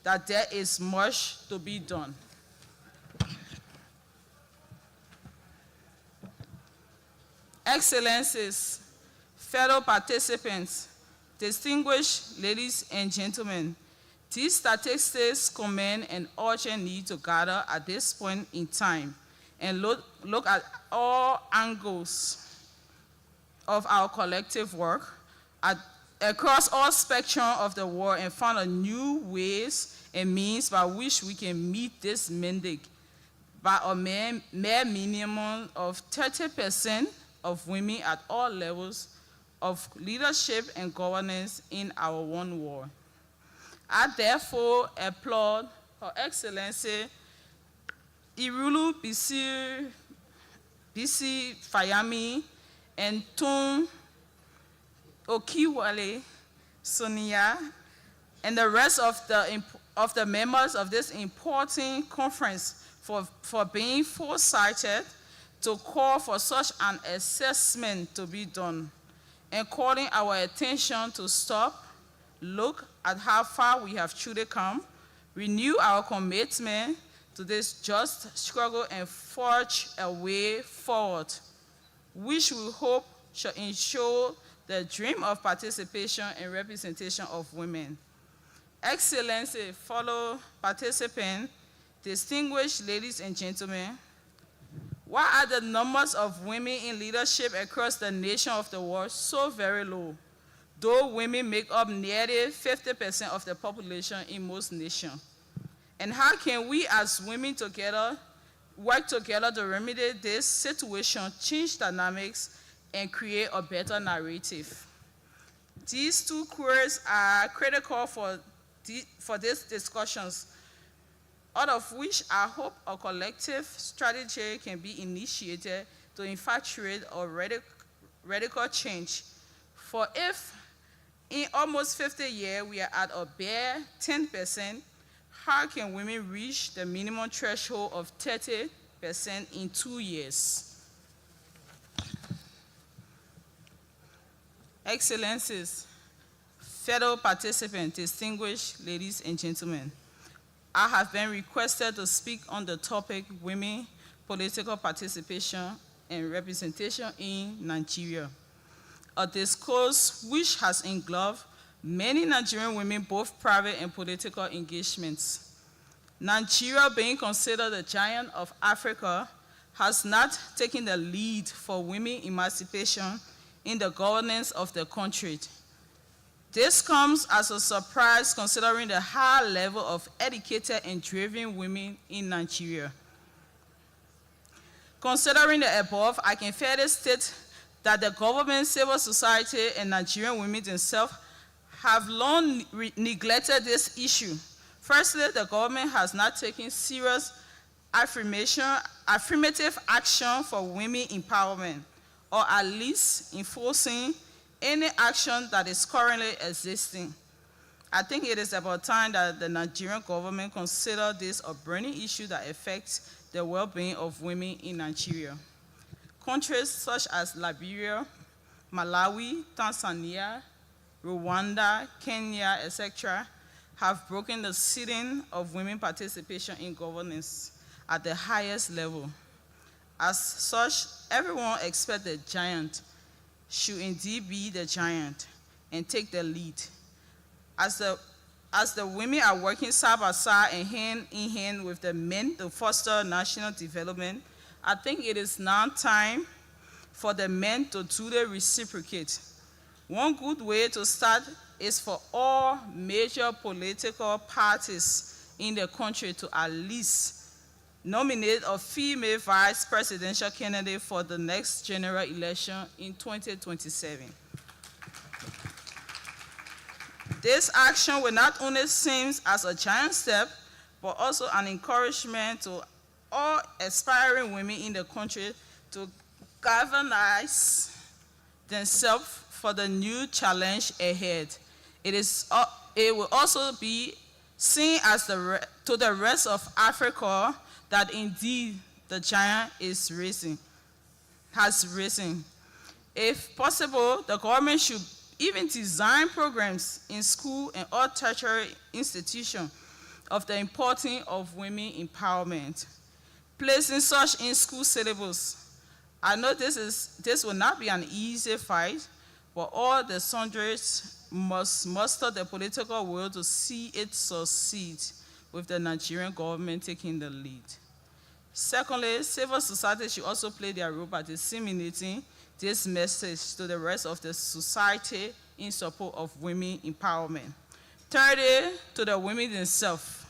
that there is much to be done. Excellencies, fellow participants, distinguished ladies and gentlemen, these statistics commend an urgent need to gather at this point in time and look at all angles of our collective work across all spectrum of the world and find new ways and means by which we can meet this mandate by a mere minimum of 30% of women at all levels of leadership and governance in our one world. I therefore applaud Her Excellency Irulu Bisi Fayami and Tun Okiwale Sonia, and the rest of the members of this important conference for being foresighted to call for such an assessment to be done, and calling our attention to stop, look at how far we have truly come, renew our commitment to this just struggle, and forge a way forward, which we hope shall ensure the dream of participation and representation of women. Excellency, fellow participants, distinguished ladies and gentlemen, why are the numbers of women in leadership across the nation of the world so very low, though women make up nearly 50% of the population in most nations? And how can we as women work together to remedy this situation, change dynamics, and create a better narrative? These two queries are critical for these discussions, out of which I hope a collective strategy can be initiated to infatuate a radical change. For if in almost 50 years we are at a bare 10%, how can women reach the minimum threshold of 30% in 2 years? Excellencies, fellow participants, distinguished ladies and gentlemen, I have been requested to speak on the topic women, political participation and representation in Nigeria, a discourse which has engulfed many Nigerian women, both private and political engagements. Nigeria, being considered the giant of Africa, has not taken the lead for women emancipation in the governance of the country. This comes as a surprise considering the high level of educated and driven women in Nigeria. Considering the above, I can fairly state that the government, civil society, and Nigerian women themselves have long neglected this issue. Firstly, the government has not taken serious affirmative action for women empowerment, or at least enforcing any action that is currently existing. I think it is about time that the Nigerian government consider this a burning issue that affects the well-being of women in Nigeria. Countries such as Liberia, Malawi, Tanzania, Rwanda, Kenya, etc., have broken the ceiling of women participation in governance at the highest level. As such, everyone expects the giant should indeed be the giant and take the lead. As the women are working side by side and hand in hand with the men to foster national development, I think it is now time for the men to duly reciprocate. One good way to start is for all major political parties in the country to at least nominate a female vice presidential candidate for the next general election in 2027. This action will not only seem as a giant step, but also an encouragement to all aspiring women in the country to galvanize themselves for the new challenge ahead. It will also be seen as to the rest of Africa that indeed the giant has risen. If possible, the government should even design programs in school and all tertiary institutions of the importance of women empowerment. Placing such in school syllabus. I know this will not be an easy fight, but all the sundries must muster the political will to see it succeed, with the Nigerian government taking the lead. Secondly, civil society should also play their role by disseminating this message to the rest of the society in support of women empowerment. Thirdly, to the women themselves.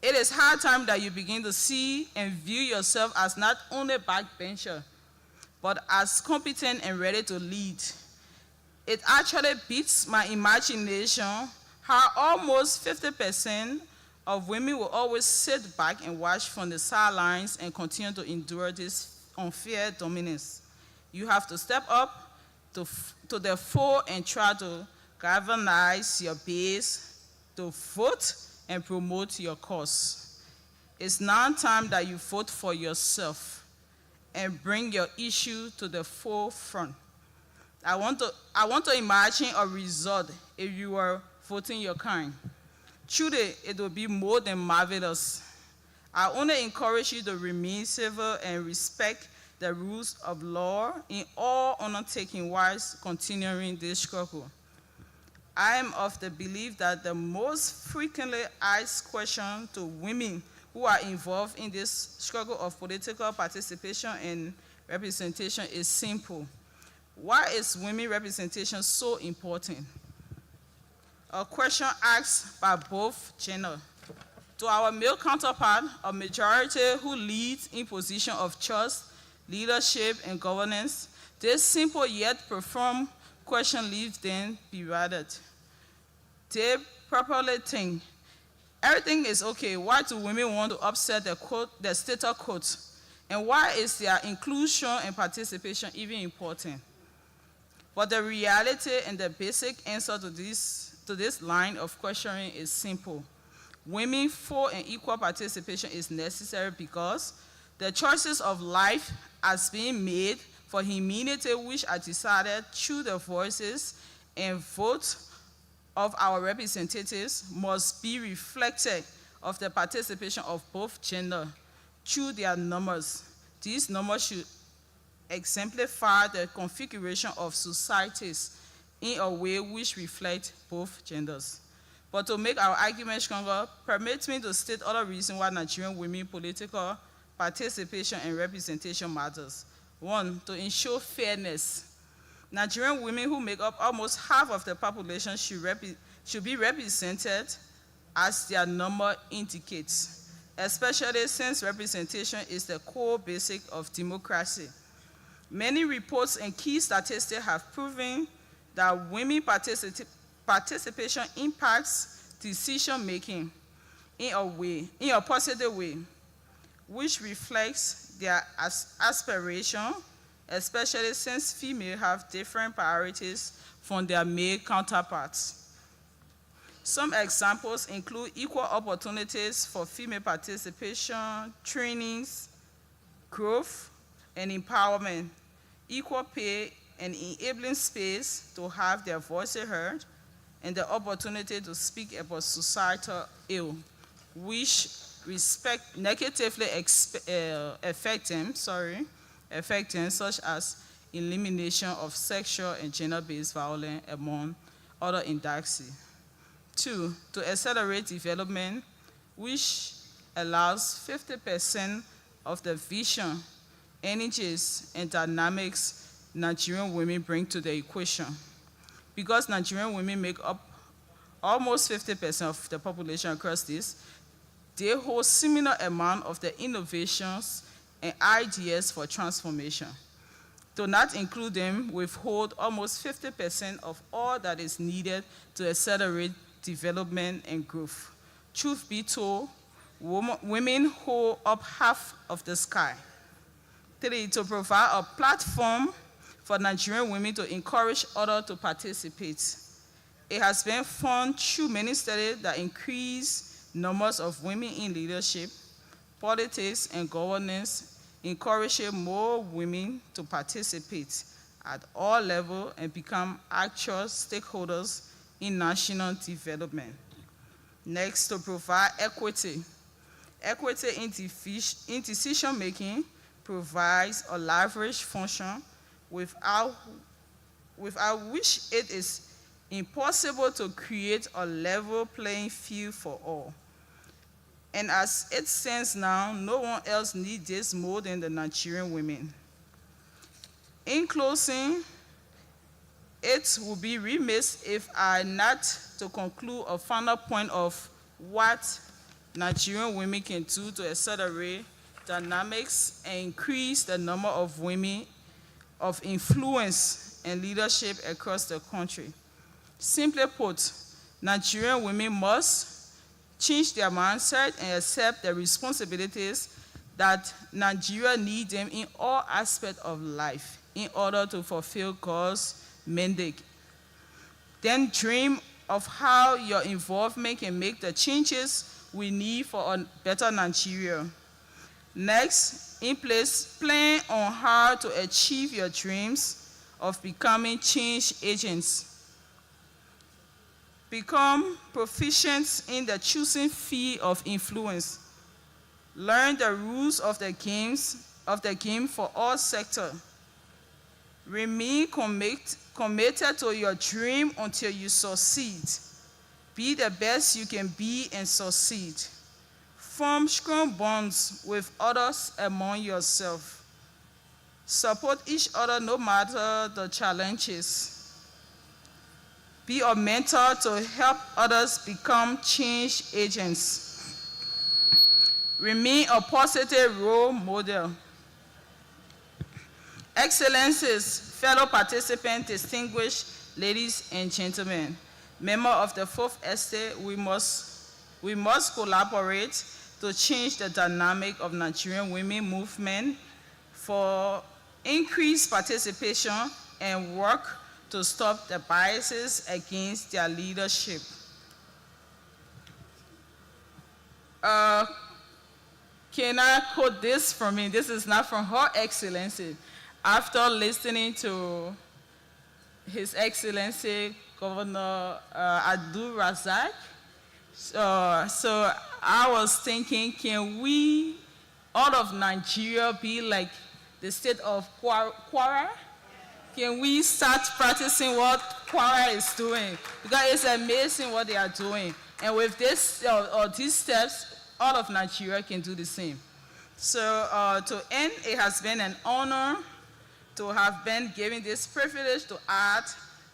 It is high time that you begin to see and view yourself as not only backbencher, but as competent and ready to lead. It actually beats my imagination how almost 50% of women will always sit back and watch from the sidelines and continue to endure this unfair dominance. You have to step up to the fore and try to galvanize your base to vote and promote your cause. It's now time that you vote for yourself and bring your issue to the forefront. I want to imagine a result if you were voting your kind. Truly, it will be more than marvelous. I only encourage you to remain civil and respect the rules of law in all undertaking whilst continuing this struggle. I am of the belief that the most frequently asked question to women who are involved in this struggle of political participation and representation is simple. Why is women representation so important? A question asked by both genders. To our male counterpart, a majority who leads in position of trust, leadership, and governance, this simple yet profound question leaves them bewildered. They properly think, everything is okay. Why do women want to upset the status quo? And why is their inclusion and participation even important? But the reality and the basic answer to this line of questioning is simple. Women full and equal participation is necessary because the choices of life are being made for humanity which are decided through the voices and votes of our representatives must be reflected of the participation of both genders through their numbers. These numbers should exemplify the configuration of societies in a way which reflects both genders. But to make our argument stronger, permit me to state other reasons why Nigerian women political participation and representation matters. One, to ensure fairness. Nigerian women who make up almost half of the population should be represented as their number indicates, especially since representation is the core basic of democracy. Many reports and key statistics have proven that women participation impacts decision-making in a positive way, which reflects their aspiration, especially since females have different priorities from their male counterparts. Some examples include equal opportunities for female participation, trainings, growth, and empowerment, equal pay and enabling space to have their voices heard, and the opportunity to speak about societal ill, which negatively affect them, such as elimination of sexual and gender-based violence, among other indices. Two, to accelerate development, which allows 50% of the vision, energies, and dynamics Nigerian women bring to the equation. Because Nigerian women make up almost 50% of the population across this, they hold similar amount of the innovations and ideas for transformation. To not include them, withhold almost 50% of all that is needed to accelerate development and growth. Truth be told, women hold up half of the sky. Three, to provide a platform for Nigerian women to encourage others to participate. It has been found through many studies that increase numbers of women in leadership, politics, and governance, encouraging more women to participate at all levels and become actual stakeholders in national development. Next, to provide equity. Equity in decision-making provides a leverage function without which it is impossible to create a level playing field for all. And as it stands now, no one else needs this more than the Nigerian women. In closing, it would be remiss if I not to conclude a final point of what Nigerian women can do to accelerate dynamics and increase the number of women of influence and leadership across the country. Simply put, Nigerian women must change their mindset and accept the responsibilities that Nigeria needs them in all aspects of life in order to fulfill God's mandate. Then dream of how your involvement can make the changes we need for a better Nigeria. Next, in place, plan on how to achieve your dreams of becoming change agents. Become proficient in the choosing field of influence. Learn the rules of the game for all sectors. Remain committed to your dream until you succeed. Be the best you can be and succeed. Form strong bonds with others among yourself. Support each other no matter the challenges. Be a mentor to help others become change agents. Remain a positive role model. Excellencies, fellow participants, distinguished ladies and gentlemen, members of the Fourth Estate, we must collaborate to change the dynamic of Nigerian women movement for increased participation and work to stop the biases against their leadership. Can I quote this from me? This is not from Her Excellency. After listening to His Excellency Governor Abdul Razak, so I was thinking, can we, all of Nigeria, be like the state of Kwara? Can we start practicing what Kwara is doing? Because it's amazing what they are doing. And with this, these steps, all of Nigeria can do the same. So to end, it has been an honor to have been given this privilege to add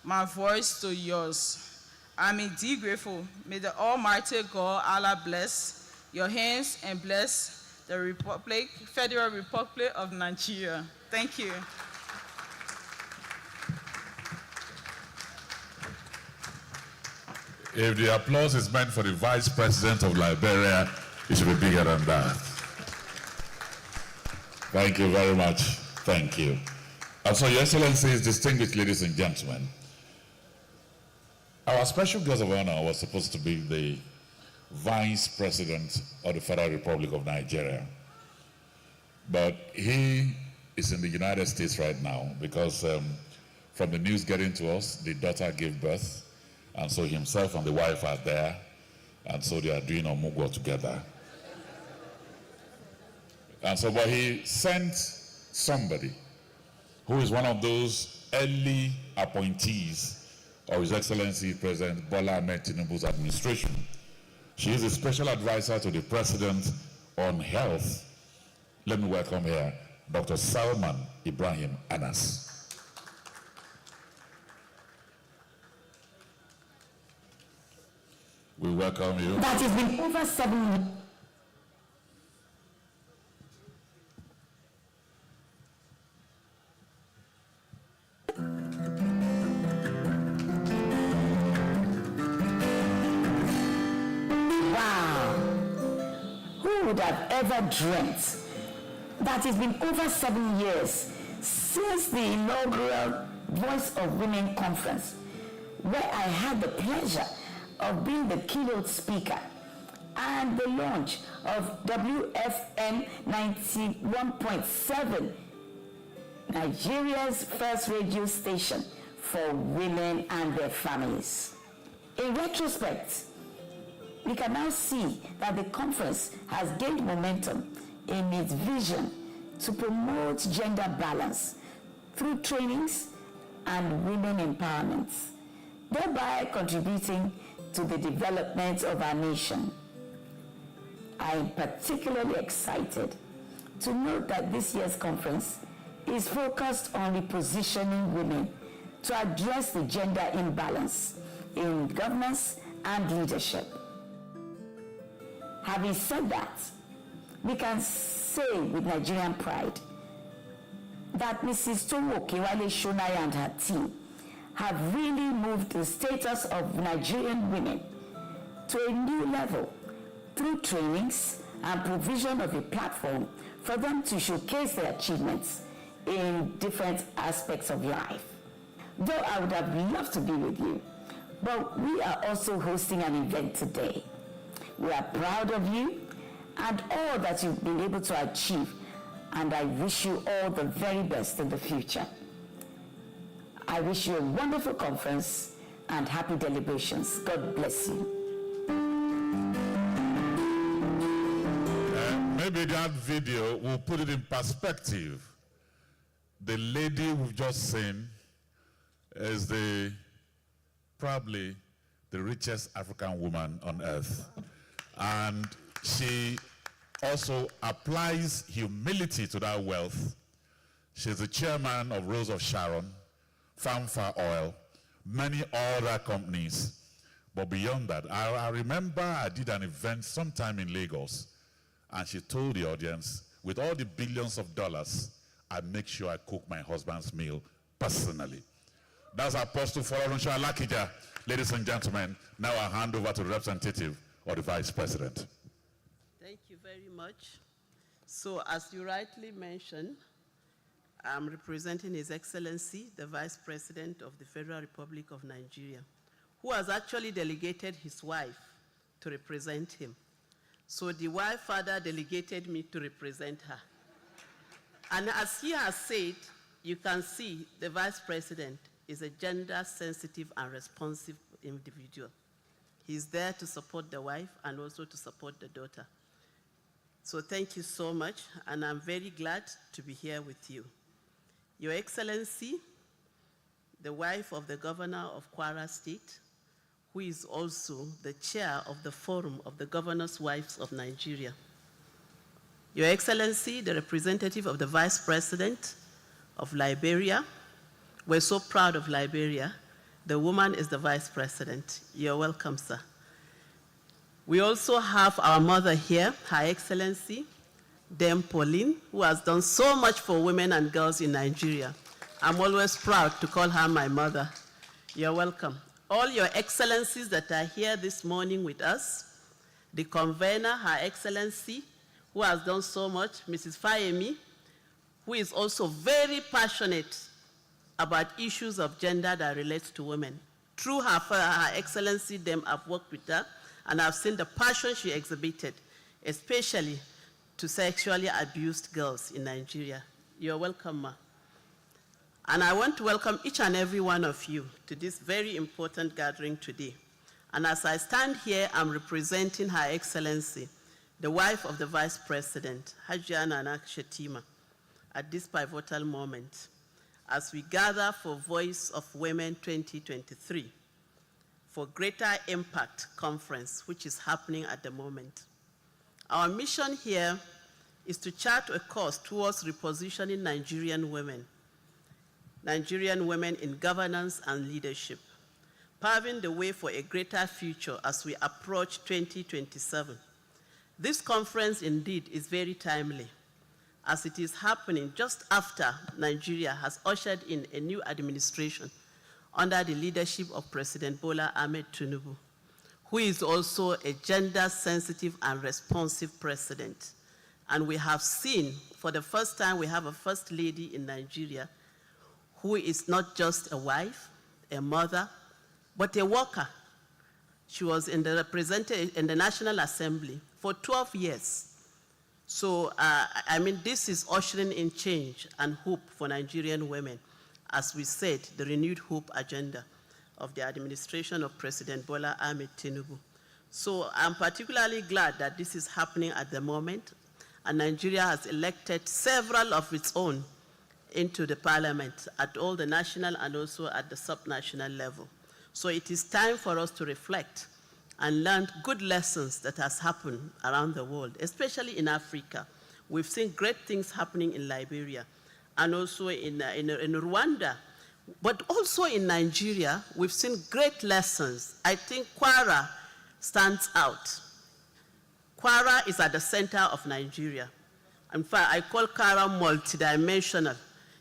my voice to yours. I'm indeed grateful. May the Almighty God, Allah, bless your hands and bless the Republic, Federal Republic of Nigeria. Thank you. If the applause is meant for the Vice President of Liberia, it should be bigger than that. Thank you very much. Thank you. And so, Your Excellencies, distinguished ladies and gentlemen, our special guest of honor was supposed to be the Vice President of the Federal Republic of Nigeria. But he is in the United States right now because from the news getting to us, the daughter gave birth, and so himself and the wife are there, and so they are doing Omugwo together. And so, but he sent somebody who is one of those early appointees of His Excellency President Bola Ahmed Tinubu's administration. She is a special advisor to the President on health. Let me welcome here Dr. Salman Ibrahim Anas. We welcome you. That has been over 7 years. Would have ever dreamt that it's been over 7 years since the inaugural Voice of Women conference, where I had the pleasure of being the keynote speaker, and the launch of WFM 91.7, Nigeria's first radio station for women and their families. In retrospect, we can now see that the conference has gained momentum in its vision to promote gender balance through trainings and women empowerment, thereby contributing to the development of our nation. I am particularly excited to note that this year's conference is focused on repositioning women to address the gender imbalance in governance and leadership. Having said that, we can say with Nigerian pride that Mrs. Towo Kewale Shonai and her team have really moved the status of Nigerian women to a new level through trainings and provision of a platform for them to showcase their achievements in different aspects of life. Though I would have loved to be with you, but we are also hosting an event today. We are proud of you and all that you've been able to achieve, and I wish you all the very best in the future. I wish you a wonderful conference and happy deliberations. God bless you. Maybe that video will put it in perspective. The lady we've just seen is probably the richest African woman on earth. And she also applies humility to that wealth. She's the chairman of Rose of Sharon, Farm Oil, many other companies. But beyond that, I remember I did an event sometime in Lagos, and she told the audience, with all the billions of dollars, I make sure I cook my husband's meal personally. That's Apostle Forarunso Alakija. Ladies and gentlemen, now I hand over to the representative or the vice president. Thank you very much. So as you rightly mentioned, I'm representing His Excellency, the Vice President of the Federal Republic of Nigeria, who has actually delegated his wife to represent him. So the wife father delegated me to represent her. And as he has said, you can see the Vice President is a gender-sensitive and responsive individual. He's there to support the wife and also to support the daughter. So thank you so much, and I'm very glad to be here with you. Your Excellency, the wife of the governor of Kwara State, who is also the chair of the Forum of the Governor's Wives of Nigeria. Your Excellency, the representative of the Vice President of Liberia. We're so proud of Liberia. The woman is the Vice President. You're welcome, sir. We also have our mother here, Her Excellency, Dame Pauline, who has done so much for women and girls in Nigeria. I'm always proud to call her my mother. You're welcome. All your excellencies that are here this morning with us, the convener, Her Excellency, who has done so much, Mrs. Fayemi, who is also very passionate about issues of gender that relates to women. Through her Excellency, I've worked with her, and I've seen the passion she exhibited, especially to sexually abused girls in Nigeria. You're welcome, ma. And I want to welcome each and every one of you to this very important gathering today. And as I stand here, I'm representing Her Excellency, the wife of the Vice President, Hajiya Nana Shetima, at this pivotal moment, as we gather for Voice of Women 2023, for Greater Impact Conference, which is happening at the moment. Our mission here is to chart a course towards repositioning Nigerian women in governance and leadership, paving the way for a greater future as we approach 2027. This conference indeed is very timely, as it is happening just after Nigeria has ushered in a new administration under the leadership of President Bola Ahmed Tinubu, who is also a gender-sensitive and responsive president. And we have seen, for the first time, we have a first lady in Nigeria who is not just a wife, a mother, but a worker. She was in the National Assembly for 12 years. So, I mean, this is ushering in change and hope for Nigerian women, as we said, the renewed hope agenda of the administration of President Bola Ahmed Tinubu. So I'm particularly glad that this is happening at the moment, and Nigeria has elected several of its own into the parliament at all the national and also at the subnational level. So it is time for us to reflect and learn good lessons that has happened around the world, especially in Africa. We've seen great things happening in Liberia and also in Rwanda, but also in Nigeria, we've seen great lessons. I think Kwara stands out. Kwara is at the center of Nigeria. In fact, I call Kwara multidimensional,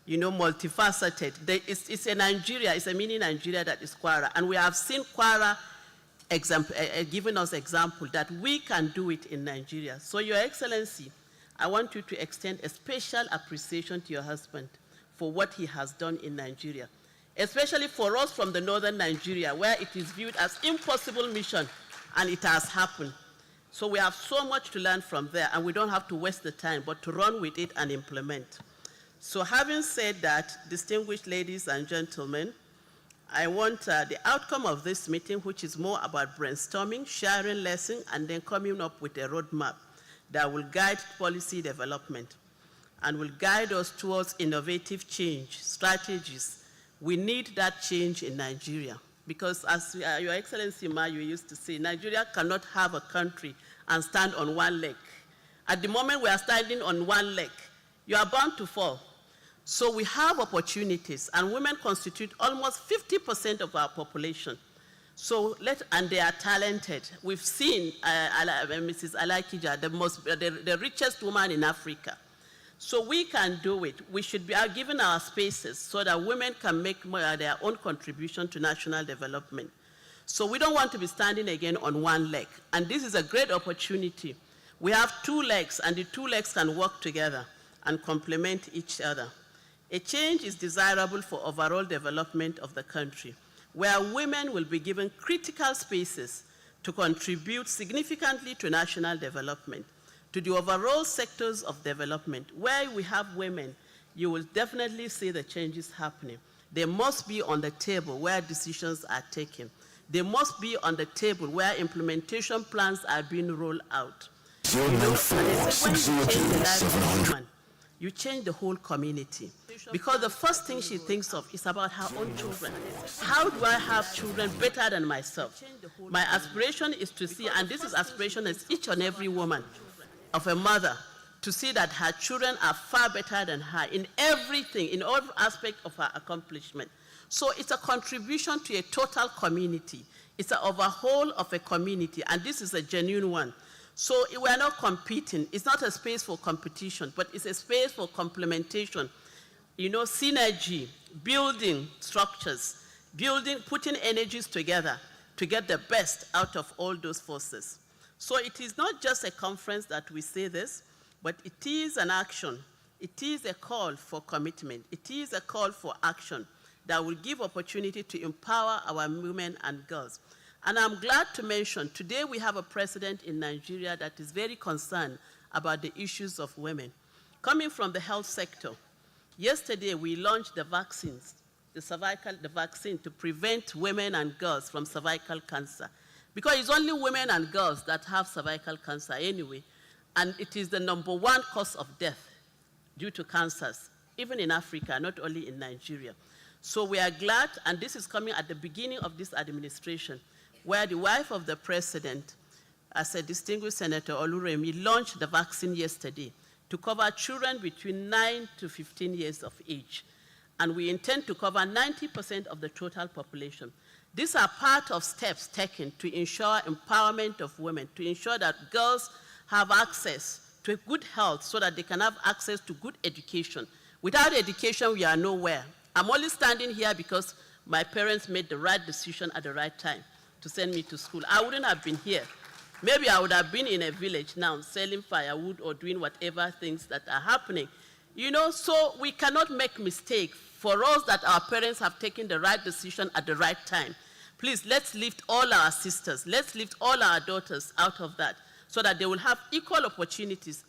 you know, multifaceted. It's a Nigeria, it's a mini Nigeria that is Kwara. And we have seen Kwara giving us example that we can do it in Nigeria. So, Your Excellency, I want you to extend a special appreciation to your husband for what he has done in Nigeria, especially for us from the northern Nigeria, where it is viewed as impossible mission, and it has happened. So we have so much to learn from there, and we don't have to waste the time, but to run with it and implement. So having said that, distinguished ladies and gentlemen, I want the outcome of this meeting, which is more about brainstorming, sharing lessons, and then coming up with a roadmap that will guide policy development and will guide us towards innovative change strategies. We need that change in Nigeria because, as Your Excellency Mayu used to say, Nigeria cannot have a country and stand on one leg. At the moment we are standing on one leg, you are bound to fall. So we have opportunities, and women constitute almost 50% of our population. So and they are talented. We've seen Mrs. Alakija, the richest woman in Africa. So we can do it. We should be giving our spaces so that women can make their own contribution to national development. So we don't want to be standing again on one leg. And this is a great opportunity. We have two legs, and the two legs can work together and complement each other. A change is desirable for overall development of the country, where women will be given critical spaces to contribute significantly to national development, to the overall sectors of development. Where we have women, you will definitely see the changes happening. They must be on the table where decisions are taken. They must be on the table where implementation plans are being rolled out. When you change the life of a woman, you change the whole community. Because the first thing she thinks of is about her own children. How do I have children better than myself? My aspiration is to see, and this is aspiration as each and every woman of a mother, to see that her children are far better than her in everything, in all aspects of her accomplishment. So it's a contribution to a total community. It's an overhaul of a community, and this is a genuine one. So we are not competing. It's not a space for competition, but it's a space for complementation. You know, synergy, building structures, putting energies together to get the best out of all those forces. So it is not just a conference that we say this, but it is an action. It is a call for commitment. It is a call for action that will give opportunity to empower our women and girls. And I'm glad to mention, today we have a president in Nigeria that is very concerned about the issues of women. Coming from the health sector, yesterday we launched the vaccines, the vaccine to prevent women and girls from cervical cancer. Because it's only women and girls that have cervical cancer anyway, and it is the #1 cause of death due to cancers, even in Africa, not only in Nigeria. So we are glad, and this is coming at the beginning of this administration, where the wife of the president, as a distinguished Senator Oluremi, launched the vaccine yesterday to cover children between 9 to 15 years of age. And we intend to cover 90% of the total population. These are part of steps taken to ensure empowerment of women, to ensure that girls have access to good health so that they can have access to good education. Without education, we are nowhere. I'm only standing here because my parents made the right decision at the right time to send me to school. I wouldn't have been here. Maybe I would have been in a village now selling firewood or doing whatever things that are happening. You know, so we cannot make mistakes. For us that our parents have taken the right decision at the right time, please, let's lift all our sisters, let's lift all our daughters out of that so that they will have equal opportunities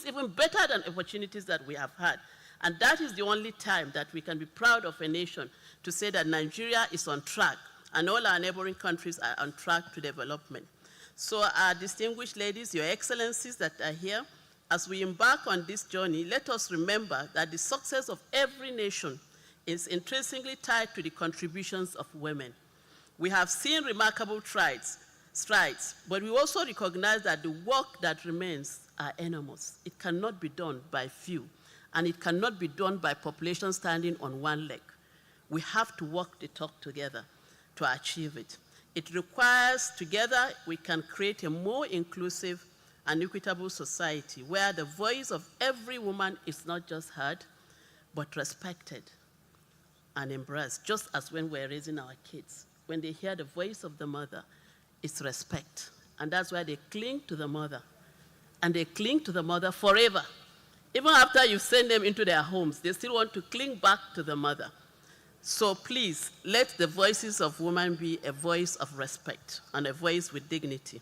even better than opportunities that we have had. And that is the only time that we can be proud of a nation to say that Nigeria is on track and all our neighboring countries are on track to development. So our distinguished ladies, your excellencies that are here, as we embark on this journey, let us remember that the success of every nation is intrinsically tied to the contributions of women. We have seen remarkable strides, but we also recognize that the work that remains are enormous. It cannot be done by few, and it cannot be done by population standing on one leg. We have to walk the talk together to achieve it. It requires, together, we can create a more inclusive and equitable society where the voice of every woman is not just heard, but respected and embraced, just as when we're raising our kids. When they hear the voice of the mother, is respect. And that's why they cling to the mother. And they cling to the mother forever. Even after you send them into their homes, they still want to cling back to the mother. So please, let the voices of women be a voice of respect and a voice with dignity.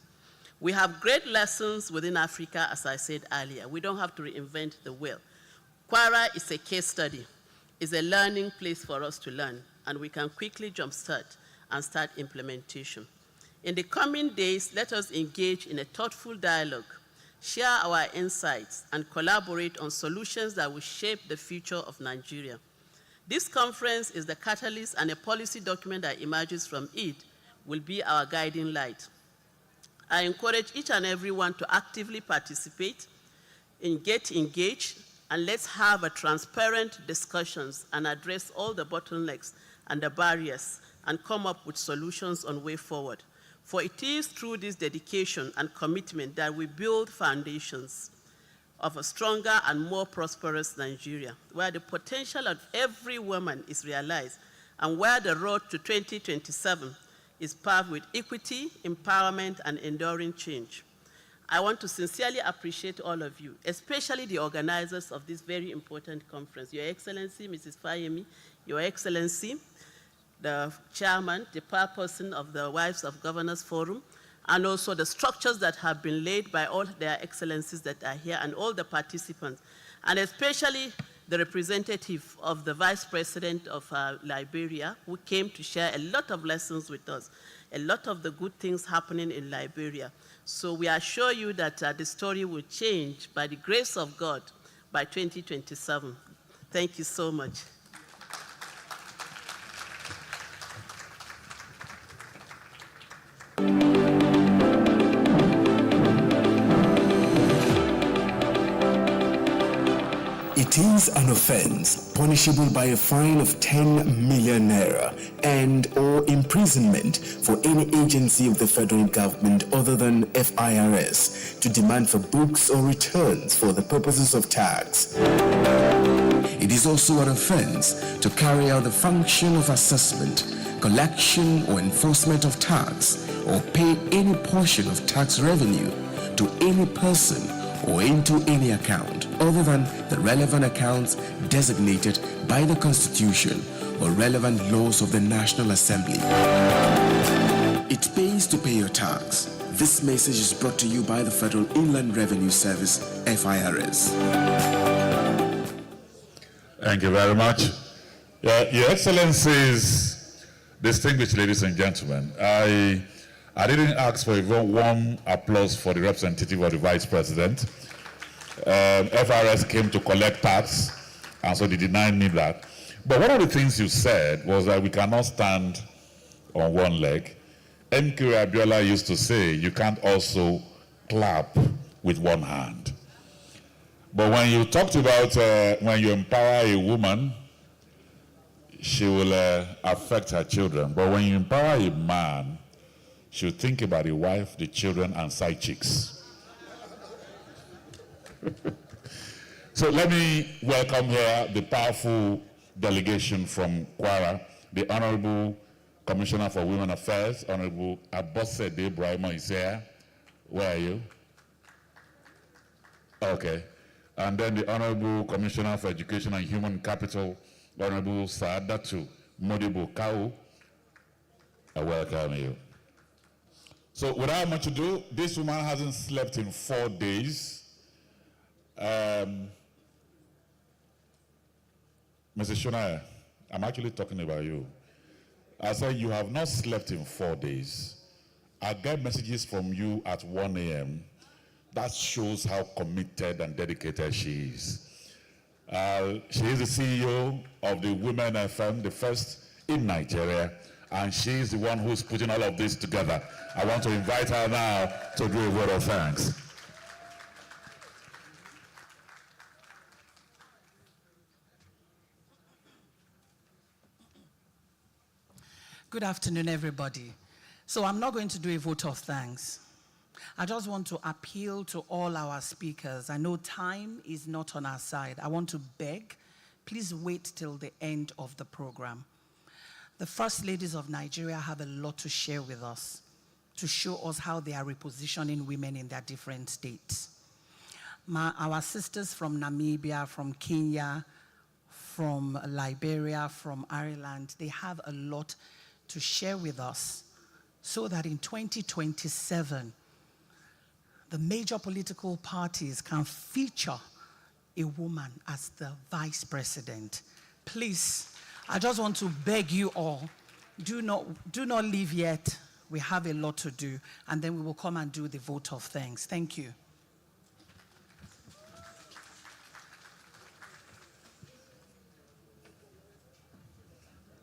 We have great lessons within Africa, as I said earlier. We don't have to reinvent the wheel. Kwara is a case study. It's a learning place for us to learn, and we can quickly jumpstart and start implementation. In the coming days, let us engage in a thoughtful dialogue, share our insights, and collaborate on solutions that will shape the future of Nigeria. This conference is the catalyst, and a policy document that emerges from it will be our guiding light. I encourage each and everyone to actively participate, get engaged, and let's have a transparent discussions and address all the bottlenecks and the barriers and come up with solutions on way forward. For it is through this dedication and commitment that we build foundations of a stronger and more prosperous Nigeria, where the potential of every woman is realized and where the road to 2027 is paved with equity, empowerment, and enduring change. I want to sincerely appreciate all of you, especially the organizers of this very important conference. Your Excellency, Mrs. Fayemi, Your Excellency, the chairman, the chairperson of the Wives of Governors Forum, and also the structures that have been laid by all their excellencies that are here and all the participants, and especially the representative of the Vice President of Liberia, who came to share a lot of lessons with us, a lot of the good things happening in Liberia. So we assure you that the story will change by the grace of God by 2027. Thank you so much. It is an offense punishable by a fine of 10 million naira and or imprisonment for any agency of the federal government other than FIRS to demand for books or returns for the purposes of tax. It is also an offense to carry out the function of assessment, collection or enforcement of tax, or pay any portion of tax revenue to any person or into any account other than the relevant accounts designated by the Constitution or relevant laws of the National Assembly. It pays to pay your tax. This message is brought to you by the Federal Inland Revenue Service, FIRS. Thank you very much. Your Excellencies, distinguished ladies and gentlemen, I didn't ask for a very warm applause for the representative of the Vice President. FRS came to collect tax, and so they denied me that. But one of the things you said was that we cannot stand on one leg. MK Abiola used to say, you can't also clap with one hand. But when you talked about when you empower a woman, she will affect her children. But when you empower a man, she'll think about the wife, the children, and side chicks. So let me welcome here the powerful delegation from Kwara, the Honorable Commissioner for Women Affairs, Honorable Abosede Brahima is here. Where are you? Okay. And then the Honorable Commissioner for Education and Human Capital, Honorable Saadatu Modibo Kau. I welcome you. So without much ado, this woman hasn't slept in 4 days. Mrs. Shonaya, I'm actually talking about you. I said you have not slept in 4 days. I get messages from you at 1 a.m. That shows how committed and dedicated she is. She is the CEO of the Women FM, the first in Nigeria, and she is the one who's putting all of this together. I want to invite her now to do a word of thanks. Good afternoon, everybody. So I'm not going to do a vote of thanks. I just want to appeal to all our speakers. I know time is not on our side. I want to beg, please wait till the end of the program. The First Ladies of Nigeria have a lot to share with us. to show us how they are repositioning women in their different states. Our sisters from Namibia, from Kenya, from Liberia, from Ireland, they have a lot to share with us so that in 2027, the major political parties can feature a woman as the vice president. Please, I just want to beg you all, do not leave yet. We have a lot to do, and then we will come and do the vote of thanks. Thank you.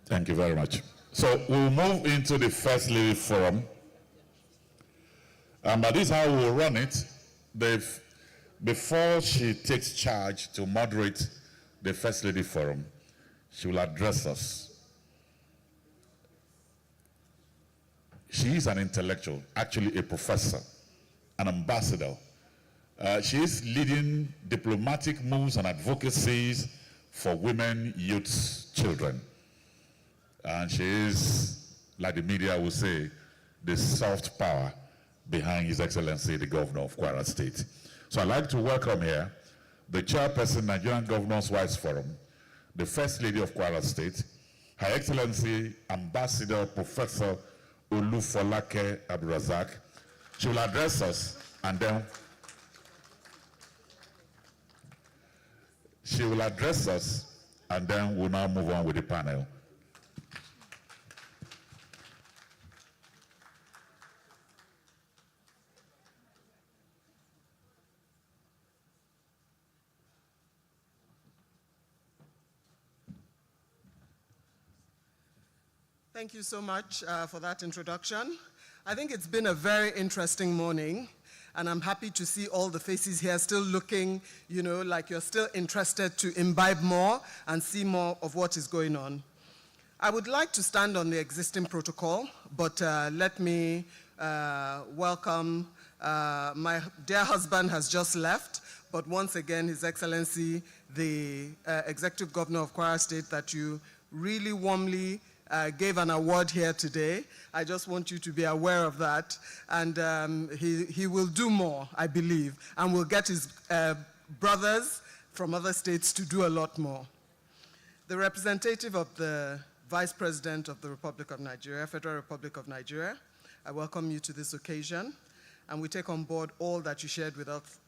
Thank you very much. So we'll move into the First Lady Forum. But this is how we'll run it. Before she takes charge to moderate the First Lady Forum, she will address us. She is an intellectual, actually a professor, an ambassador. She is leading diplomatic moves and advocacies for women, youths, children. And she is, like the media will say, the soft power behind His Excellency, the Governor of Kwara State. So I'd like to welcome here the Chairperson, Nigerian Governors' Wives Forum, the First Lady of Kwara State, Her Excellency, Ambassador Professor Olufolake Abdulrazak. She will address us, and then we'll now move on with the panel. Thank you so much for that introduction. I think it's been a very interesting morning, and I'm happy to see all the faces here still looking, like you're still interested to imbibe more and see more of what is going on. I would like to stand on the existing protocol, but let me welcome, my dear husband has just left, but once again, His Excellency, the Executive Governor of Kwara State, that you really warmly gave an award here today. I just want you to be aware of that. And he will do more, I believe, and will get his brothers from other states to do a lot more. The representative of the Vice President of the Republic of Nigeria, Federal Republic of Nigeria, I welcome you to this occasion, and we take on board all that you shared with us.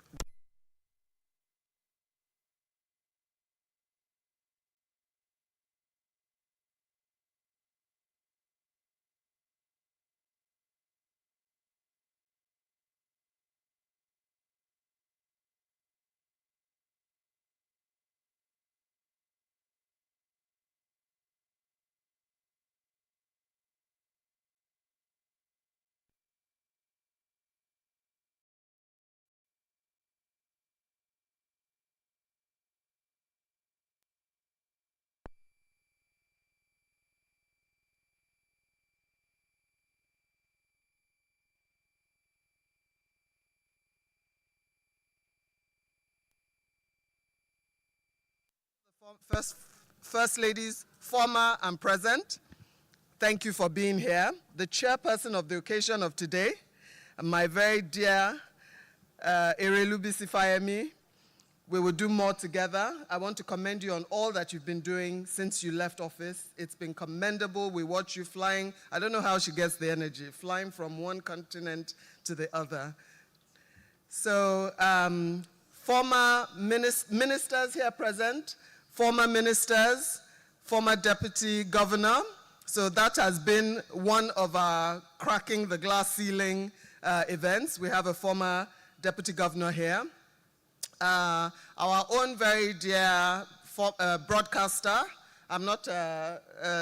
First Ladies, former and present, thank you for being here. The chairperson of the occasion of today, my very dear Erelubisi Fayemi, we will do more together. I want to commend you on all that you've been doing since you left office. It's been commendable. We watch you flying. I don't know how she gets the energy, flying from one continent to the other. So, former ministers here present, former ministers, former deputy governor. So that has been one of our cracking the glass ceiling events. We have a former deputy governor here. Our own very dear broadcaster. I'm not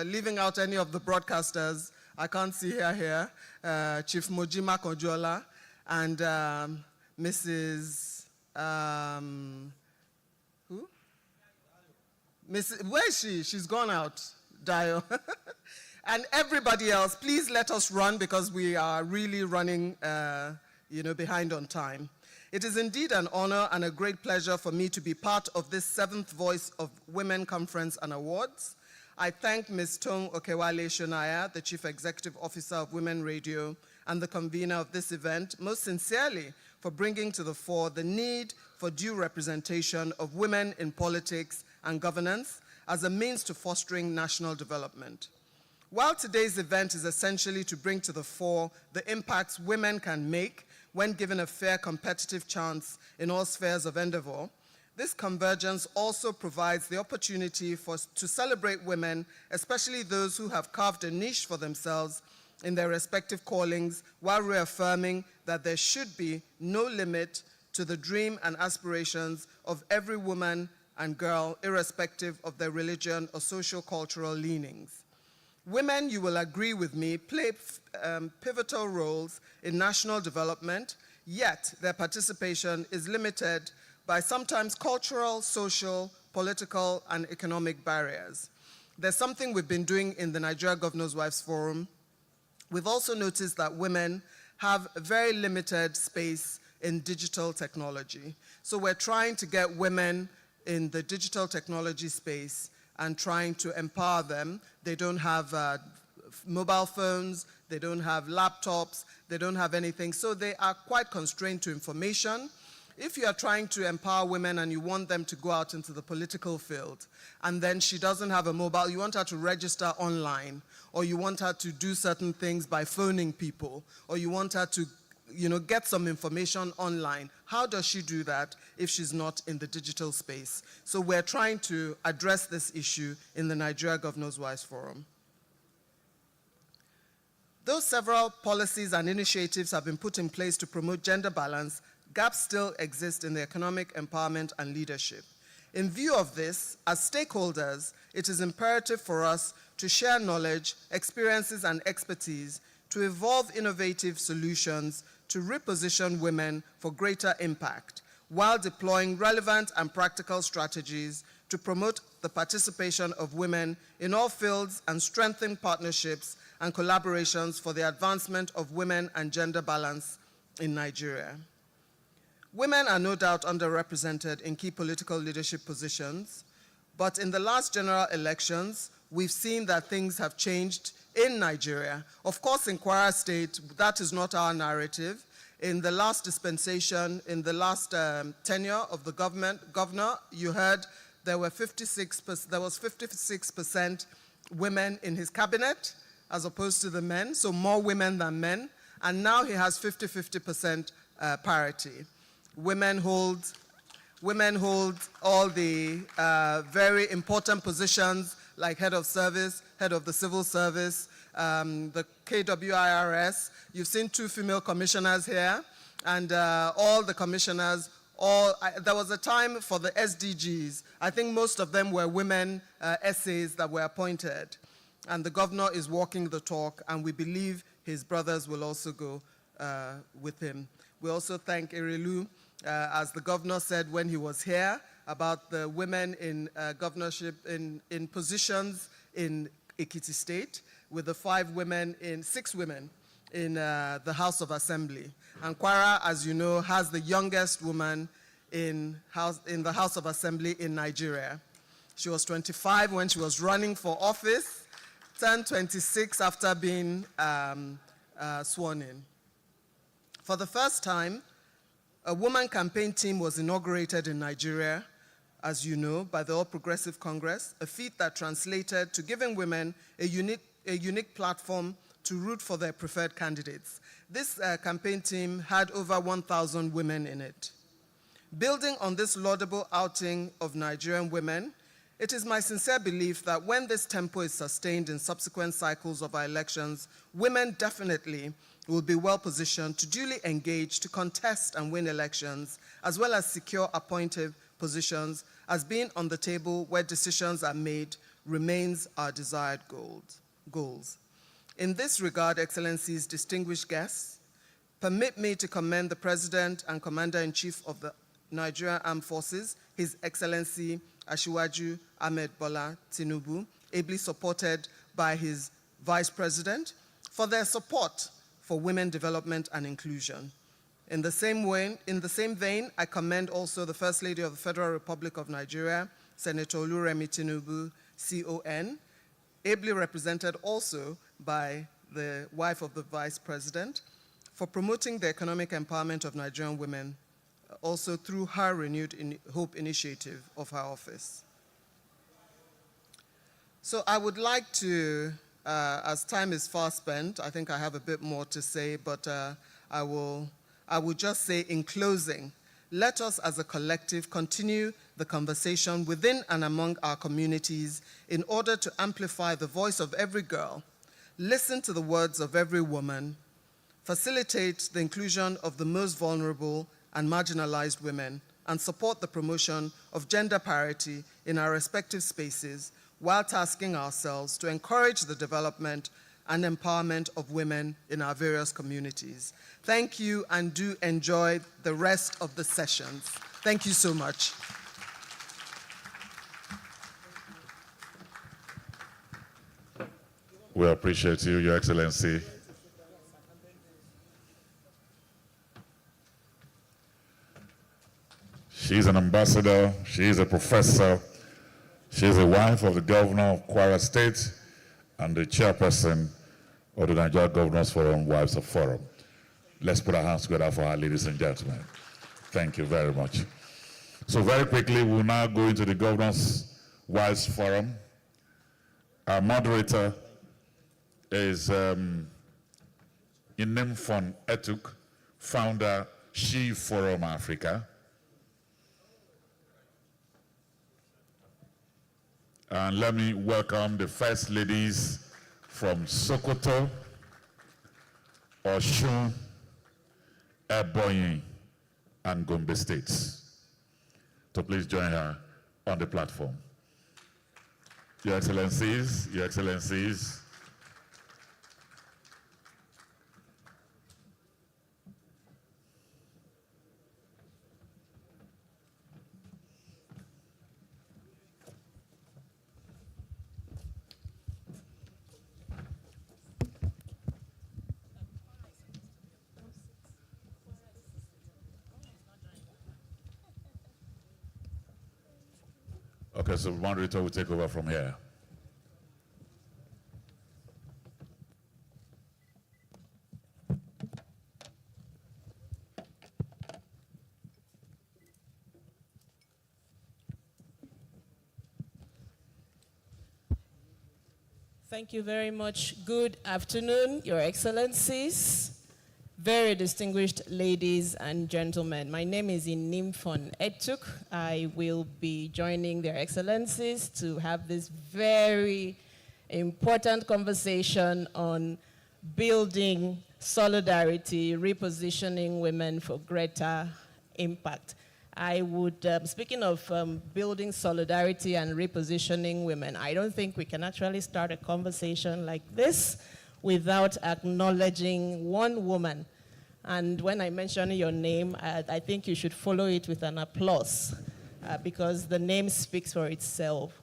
leaving out any of the broadcasters. I can't see her here. Chief Mojima Kojola and Mrs. Who? Where is she? She's gone out. Dio. And everybody else, please let us run because we are really running behind on time. It is indeed an honor and a great pleasure for me to be part of this 7th Voice of Women Conference and Awards. I thank Ms. Tong Okewale Shonaya, the Chief Executive Officer of Women Radio, and the convener of this event most sincerely for bringing to the fore the need for due representation of women in politics and governance as a means to fostering national development. While today's event is essentially to bring to the fore the impacts women can make when given a fair competitive chance in all spheres of endeavor, this convergence also provides the opportunity to celebrate women, especially those who have carved a niche for themselves in their respective callings, while reaffirming that there should be no limit to the dream and aspirations of every woman and girl, irrespective of their religion or socio-cultural leanings. Women, you will agree with me, play pivotal roles in national development, yet their participation is limited by sometimes cultural, social, political, and economic barriers. There's something we've been doing in the Nigeria Governors' Wives Forum. We've also noticed that women have a very limited space in digital technology. So we're trying to get women in the digital technology space and trying to empower them. They don't have mobile phones, they don't have laptops, they don't have anything. So they are quite constrained to information. If you are trying to empower women and you want them to go out into the political field, and then she doesn't have a mobile, you want her to register online, or you want her to do certain things by phoning people, or you want her to get some information online. How does she do that if she's not in the digital space? So we're trying to address this issue in the Nigeria Governors' Wives Forum. Though several policies and initiatives have been put in place to promote gender balance, gaps still exist in the economic empowerment and leadership. In view of this, as stakeholders, it is imperative for us to share knowledge, experiences, and expertise to evolve innovative solutions to reposition women for greater impact, while deploying relevant and practical strategies to promote the participation of women in all fields and strengthen partnerships and collaborations for the advancement of women and gender balance in Nigeria. Women are no doubt underrepresented in key political leadership positions, but in the last general elections, we've seen that things have changed in Nigeria. Of course, in Kwara State, that is not our narrative. In the last dispensation, in the last tenure of the governor, you heard there was 56% women in his cabinet as opposed to the men, so more women than men. And now he has 50-50% parity. Women hold all the very important positions like head of service, head of the civil service, the KWIRS. You've seen 2 female commissioners here, and all the commissioners, there was a time for the SDGs. I think most of them were women SAs that were appointed. And the governor is walking the talk, and we believe his brothers will also go with him. We also thank Erelu, as the governor said when he was here, about the women in governorship, in positions in Ekiti State, with the 6 women in the House of Assembly. And Kwara, as you know, has the youngest woman in the House of Assembly in Nigeria. She was 25 when she was running for office, turned 26 after being sworn in. For the first time, a woman campaign team was inaugurated in Nigeria, as you know, by the All Progressive Congress, a feat that translated to giving women a unique platform to root for their preferred candidates. This campaign team had over 1,000 women in it. Building on this laudable outing of Nigerian women, it is my sincere belief that when this tempo is sustained in subsequent cycles of our elections, women definitely will be well positioned to duly engage, to contest and win elections, as well as secure appointed positions, as being on the table where decisions are made remains our desired goals. In this regard, Excellencies, distinguished guests, permit me to commend the President and Commander-in-Chief of the Nigerian Armed Forces, His Excellency Asiwaju Ahmed Bola Tinubu, ably supported by his Vice President, for their support for women development and inclusion. In the same vein, I commend also the First Lady of the Federal Republic of Nigeria, Senator Oluremi Tinubu, CON, ably represented also by the wife of the Vice President, for promoting the economic empowerment of Nigerian women, also through her renewed hope initiative of her office. So I would like to, as time is fast spent, I think I have a bit more to say, but I will just say in closing, let us as a collective continue the conversation within and among our communities in order to amplify the voice of every girl, listen to the words of every woman, facilitate the inclusion of the most vulnerable and marginalized women, and support the promotion of gender parity in our respective spaces, while tasking ourselves to encourage the development and empowerment of women in our various communities. Thank you, and do enjoy the rest of the sessions. Thank you so much. We appreciate you, Your Excellency. She's an ambassador, she's a professor, she's a wife of the governor of Kwara State and the chairperson of the Nigeria Governors Forum, Wives of Forum. Let's put our hands together for her, ladies and gentlemen. Thank you very much. So very quickly, we'll now go into the Governors Wives Forum. Our moderator is Inimfon Etuk, founder, She Forum Africa. And let me welcome the First Ladies from Sokoto, Osun, Ebonyi, and Gombe states. So please join her on the platform. Your Excellencies, Your Excellencies. Okay, so moderator will take over from here. Thank you very much. Good afternoon, Your Excellencies, very distinguished ladies and gentlemen. My name is Inimfon Etuk. I will be joining Their Excellencies to have this very important conversation on building solidarity, repositioning women for greater impact. I would, speaking of building solidarity and repositioning women, I don't think we can actually start a conversation like this without acknowledging one woman. And when I mention your name, I think you should follow it with an applause because the name speaks for itself.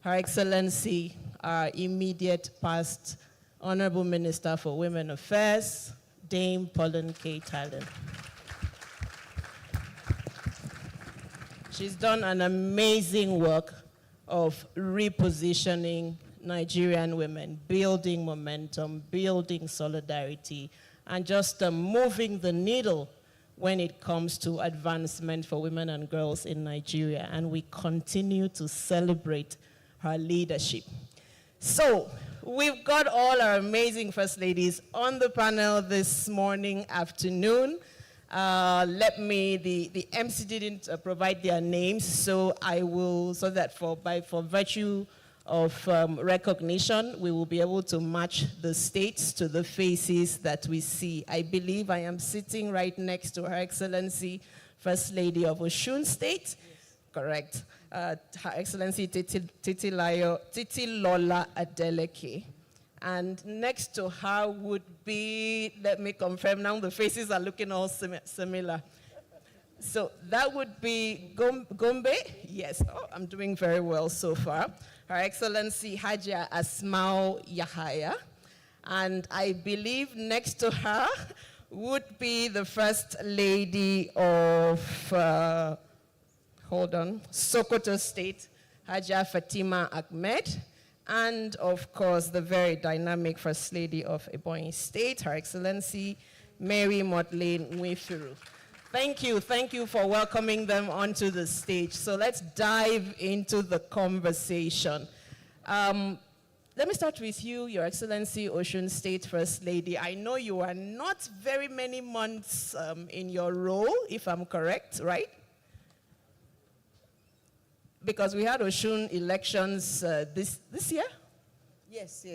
Her Excellency, our immediate past Honorable Minister for Women Affairs, Dame Pauline K. Talen. She's done an amazing work of repositioning Nigerian women, building momentum, building solidarity, and just moving the needle when it comes to advancement for women and girls in Nigeria. And we continue to celebrate her leadership. So we've got all our amazing First Ladies on the panel this afternoon. The MC didn't provide their names, so I will, so that for virtue of recognition, we will be able to match the states to the faces that we see. I believe I am sitting right next to Her Excellency, First Lady of Osun State. Yes. Correct. Her Excellency Titilola Adeleke. And next to her would be, let me confirm now, the faces are looking all similar. So that would be Gombe. Yes, I'm doing very well so far. Her Excellency Hajia Asmao Yahaya. And I believe next to her would be the First Lady of, Sokoto State, Hajia Fatima Ahmed. And of course, the very dynamic First Lady of Ebonyi State, Her Excellency Mary Motlane Nwefiru. Thank you for welcoming them onto the stage. So let's dive into the conversation. Let me start with you, Your Excellency, Osun State First Lady. I know you are not very many months in your role, if I'm correct, right? Because we had Osun elections this year? Yes.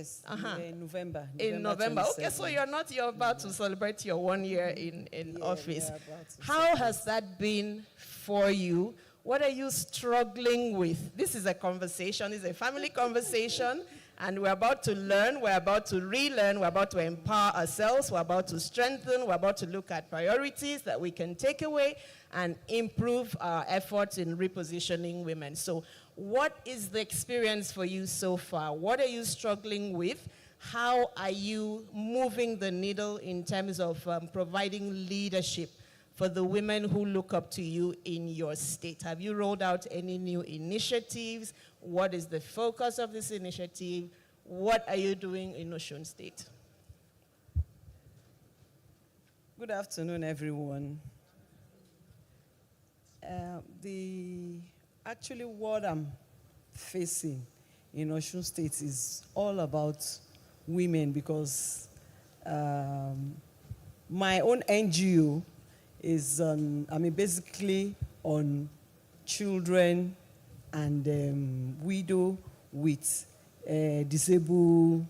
In November. In November. Okay, so you're about to celebrate your 1 year in office. How has that been for you? What are you struggling with? This is a conversation, it's a family conversation, and we're about to learn, we're about to relearn, we're about to empower ourselves, we're about to strengthen, we're about to look at priorities that we can take away and improve our efforts in repositioning women. So what is the experience for you so far? What are you struggling with? How are you moving the needle in terms of providing leadership for the women who look up to you in your state? Have you rolled out any new initiatives? What is the focus of this initiative? What are you doing in Osun State? Good afternoon, everyone. Actually what I'm facing in Osun State is all about women, because my own NGO is basically on children and widow with disabled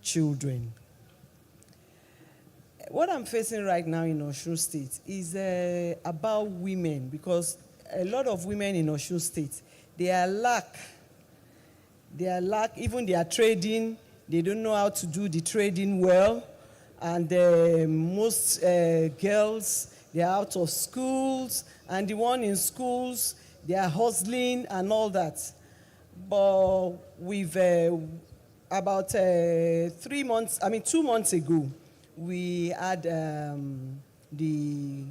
children. What I'm facing right now in Osun State is about women, because a lot of women in Osun State, they are lack, even they are trading, they don't know how to do the trading well, and most girls, they are out of schools, and the one in schools, they are hustling and all that. But we've, about 2 months ago, we had the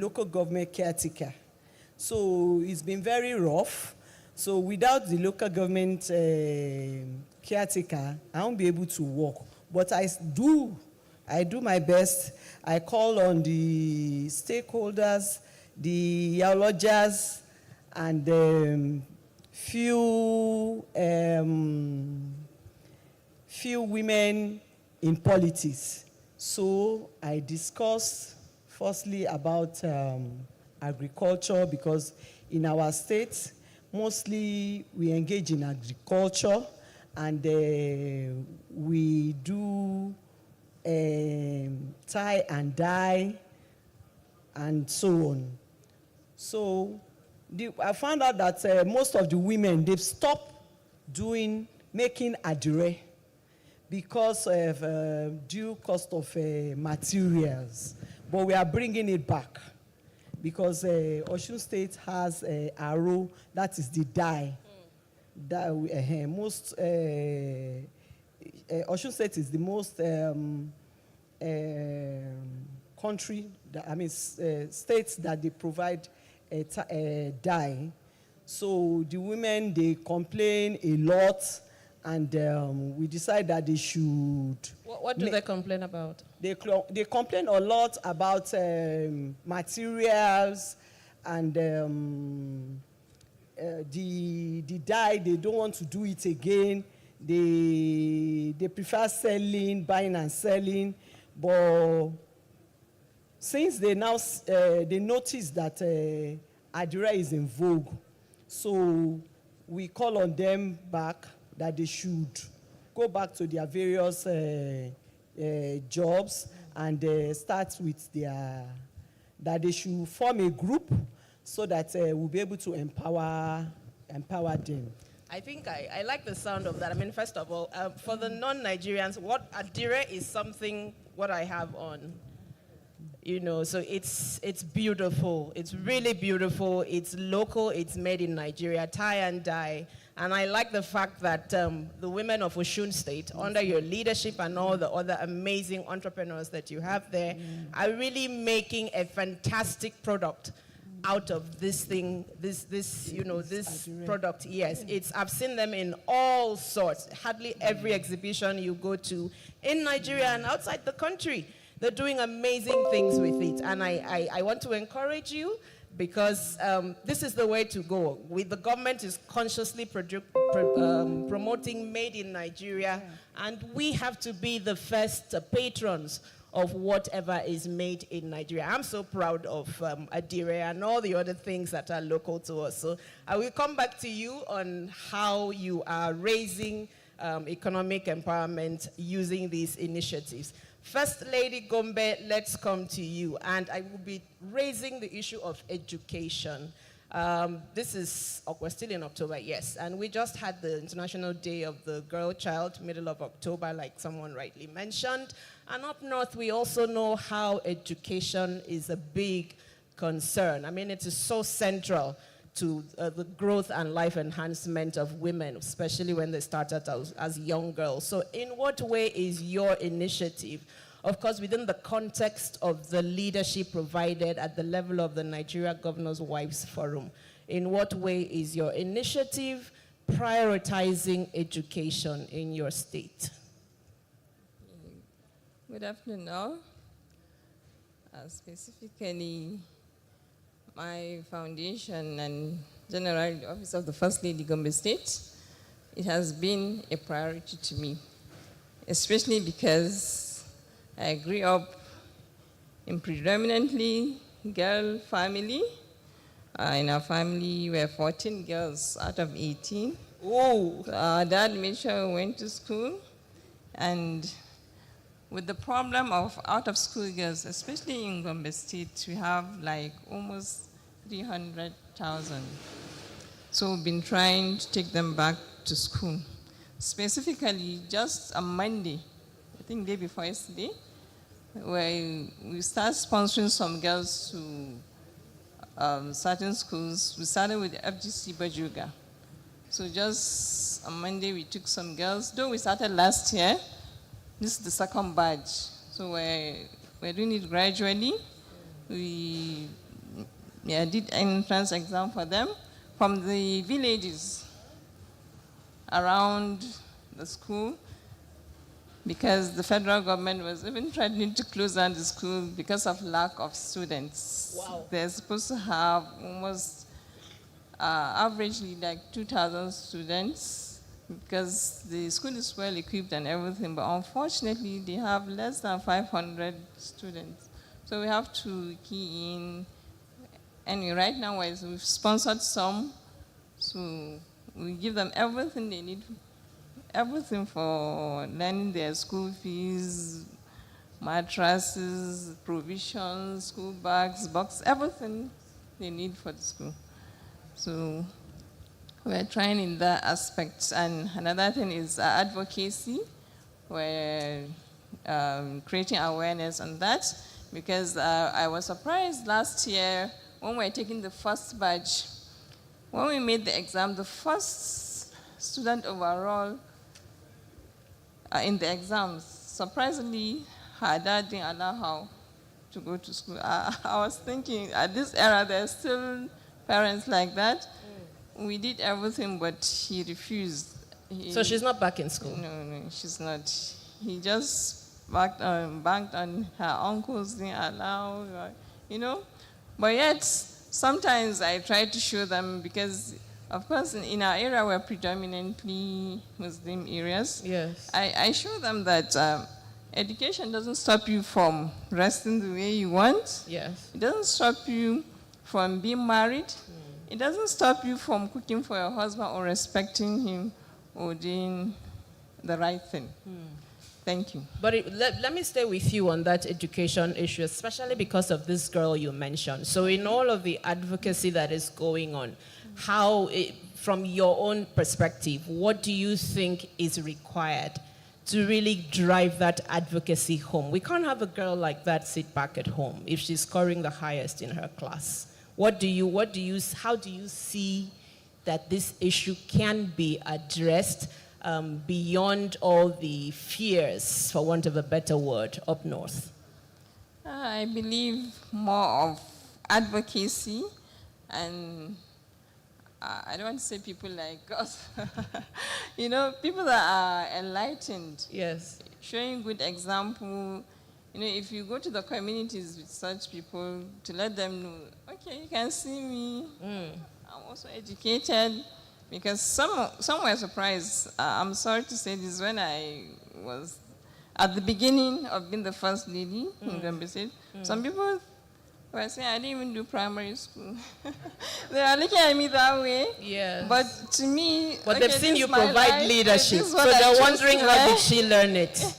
local government caretaker. So it's been very rough. So without the local government caretaker, I won't be able to work. But I do my best. I call on the stakeholders, the geologists, and few women in politics. So I discussed firstly about agriculture, because in our state, mostly we engage in agriculture, and we do tie and dye and so on. So I found out that most of the women, they've stopped making adire because of due cost of materials. But we are bringing it back, because Osun State has Aro, that is the dye. Osun State is the most states that they provide dye. So the women, they complain a lot, and we decide that they should. What do they complain about? They complain a lot about materials, and the dye, they don't want to do it again. They prefer buying and selling. But since they now they notice that adire is in vogue, so we call on them back that they should go back to their various jobs and start with that they should form a group so that we'll be able to empower them. I think I like the sound of that. I mean, first of all, for the non-Nigerians, what adire is something what I have on. You know, so it's beautiful. It's really beautiful. It's local. It's made in Nigeria, tie and dye. And I like the fact that the women of Osun State, under your leadership and all the other amazing entrepreneurs that you have there, are really making a fantastic product out of this thing, this product. Yes, I've seen them in all sorts. Hardly every exhibition you go to in Nigeria and outside the country, they're doing amazing things with it. And I want to encourage you, because this is the way to go. The government is consciously promoting Made in Nigeria, and we have to be the first patrons of whatever is made in Nigeria. I'm so proud of Adire and all the other things that are local to us. So I will come back to you on how you are raising economic empowerment using these initiatives. First Lady Gombe, let's come to you. And I will be raising the issue of education. We're still in October, yes. And we just had the International Day of the Girl Child, middle of October, like someone rightly mentioned. And up north, we also know how education is a big concern. I mean, it is so central to the growth and life enhancement of women, especially when they start out as young girls. So in what way is your initiative, of course, within the context of the leadership provided at the level of the Nigeria Governors' Wives Forum, in what way is your initiative prioritizing education in your state? Good afternoon all. Specifically, my foundation and generally the Office of the First Lady Gombe State, it has been a priority to me, especially because I grew up in predominantly girl family. In our family, we were 14 girls out of 18. Oh! Our dad made sure we went to school, and with the problem of out-of-school girls, especially in Gombe State, we have like almost 300,000. So we've been trying to take them back to school. Specifically, just on Monday, I think day before yesterday, where we started sponsoring some girls to certain schools. We started with FGC Bajuga. So just on Monday, we took some girls, though we started last year. This is the second batch. So we're doing it gradually. We did an entrance exam for them from the villages around the school, because the federal government was even threatening to close down the school because of lack of students. Wow. They're supposed to have almost averagely like 2,000 students, because the school is well equipped and everything, but unfortunately they have less than 500 students. So we have to key in. Anyway, right now we've sponsored some, so we give them everything they need, everything for learning, their school fees, mattresses, provisions, school bags, box, everything they need for the school. So we're trying in that aspect. And another thing is advocacy. We're creating awareness on that, because I was surprised last year when we were taking the first batch. When we made the exam, the first student overall in the exams, surprisingly, her dad didn't allow her to go to school. I was thinking, at this era, there's still parents like that. We did everything, but he refused. So she's not back in school? No, she's not. He just banked on her uncles, didn't allow, But yet, sometimes I try to show them, because, of course, in our area, we're predominantly Muslim areas. Yes. I show them that education doesn't stop you from resting the way you want. Yes. It doesn't stop you from being married. It doesn't stop you from cooking for your husband or respecting him or doing the right thing. Thank you. But let me stay with you on that education issue, especially because of this girl you mentioned. So in all of the advocacy that is going on, from your own perspective, what do you think is required to really drive that advocacy home? We can't have a girl like that sit back at home if she's scoring the highest in her class. How do you see that this issue can be addressed beyond all the fears, for want of a better word, up north? I believe more of advocacy And I don't want to say people like us, you know, people that are enlightened. Yes. Showing good example. You know, if you go to the communities with such people, to let them know, okay, you can see me. I'm also educated. Because some were surprised. I'm sorry to say this, when I was at the beginning of being the first lady in Gombe State, some people were saying I didn't even do primary school. They are looking at me that way. Yes. But to me, But okay, they've seen you this is my provide life, leadership, this is so what I they're chose wondering to how learn. did she learn it.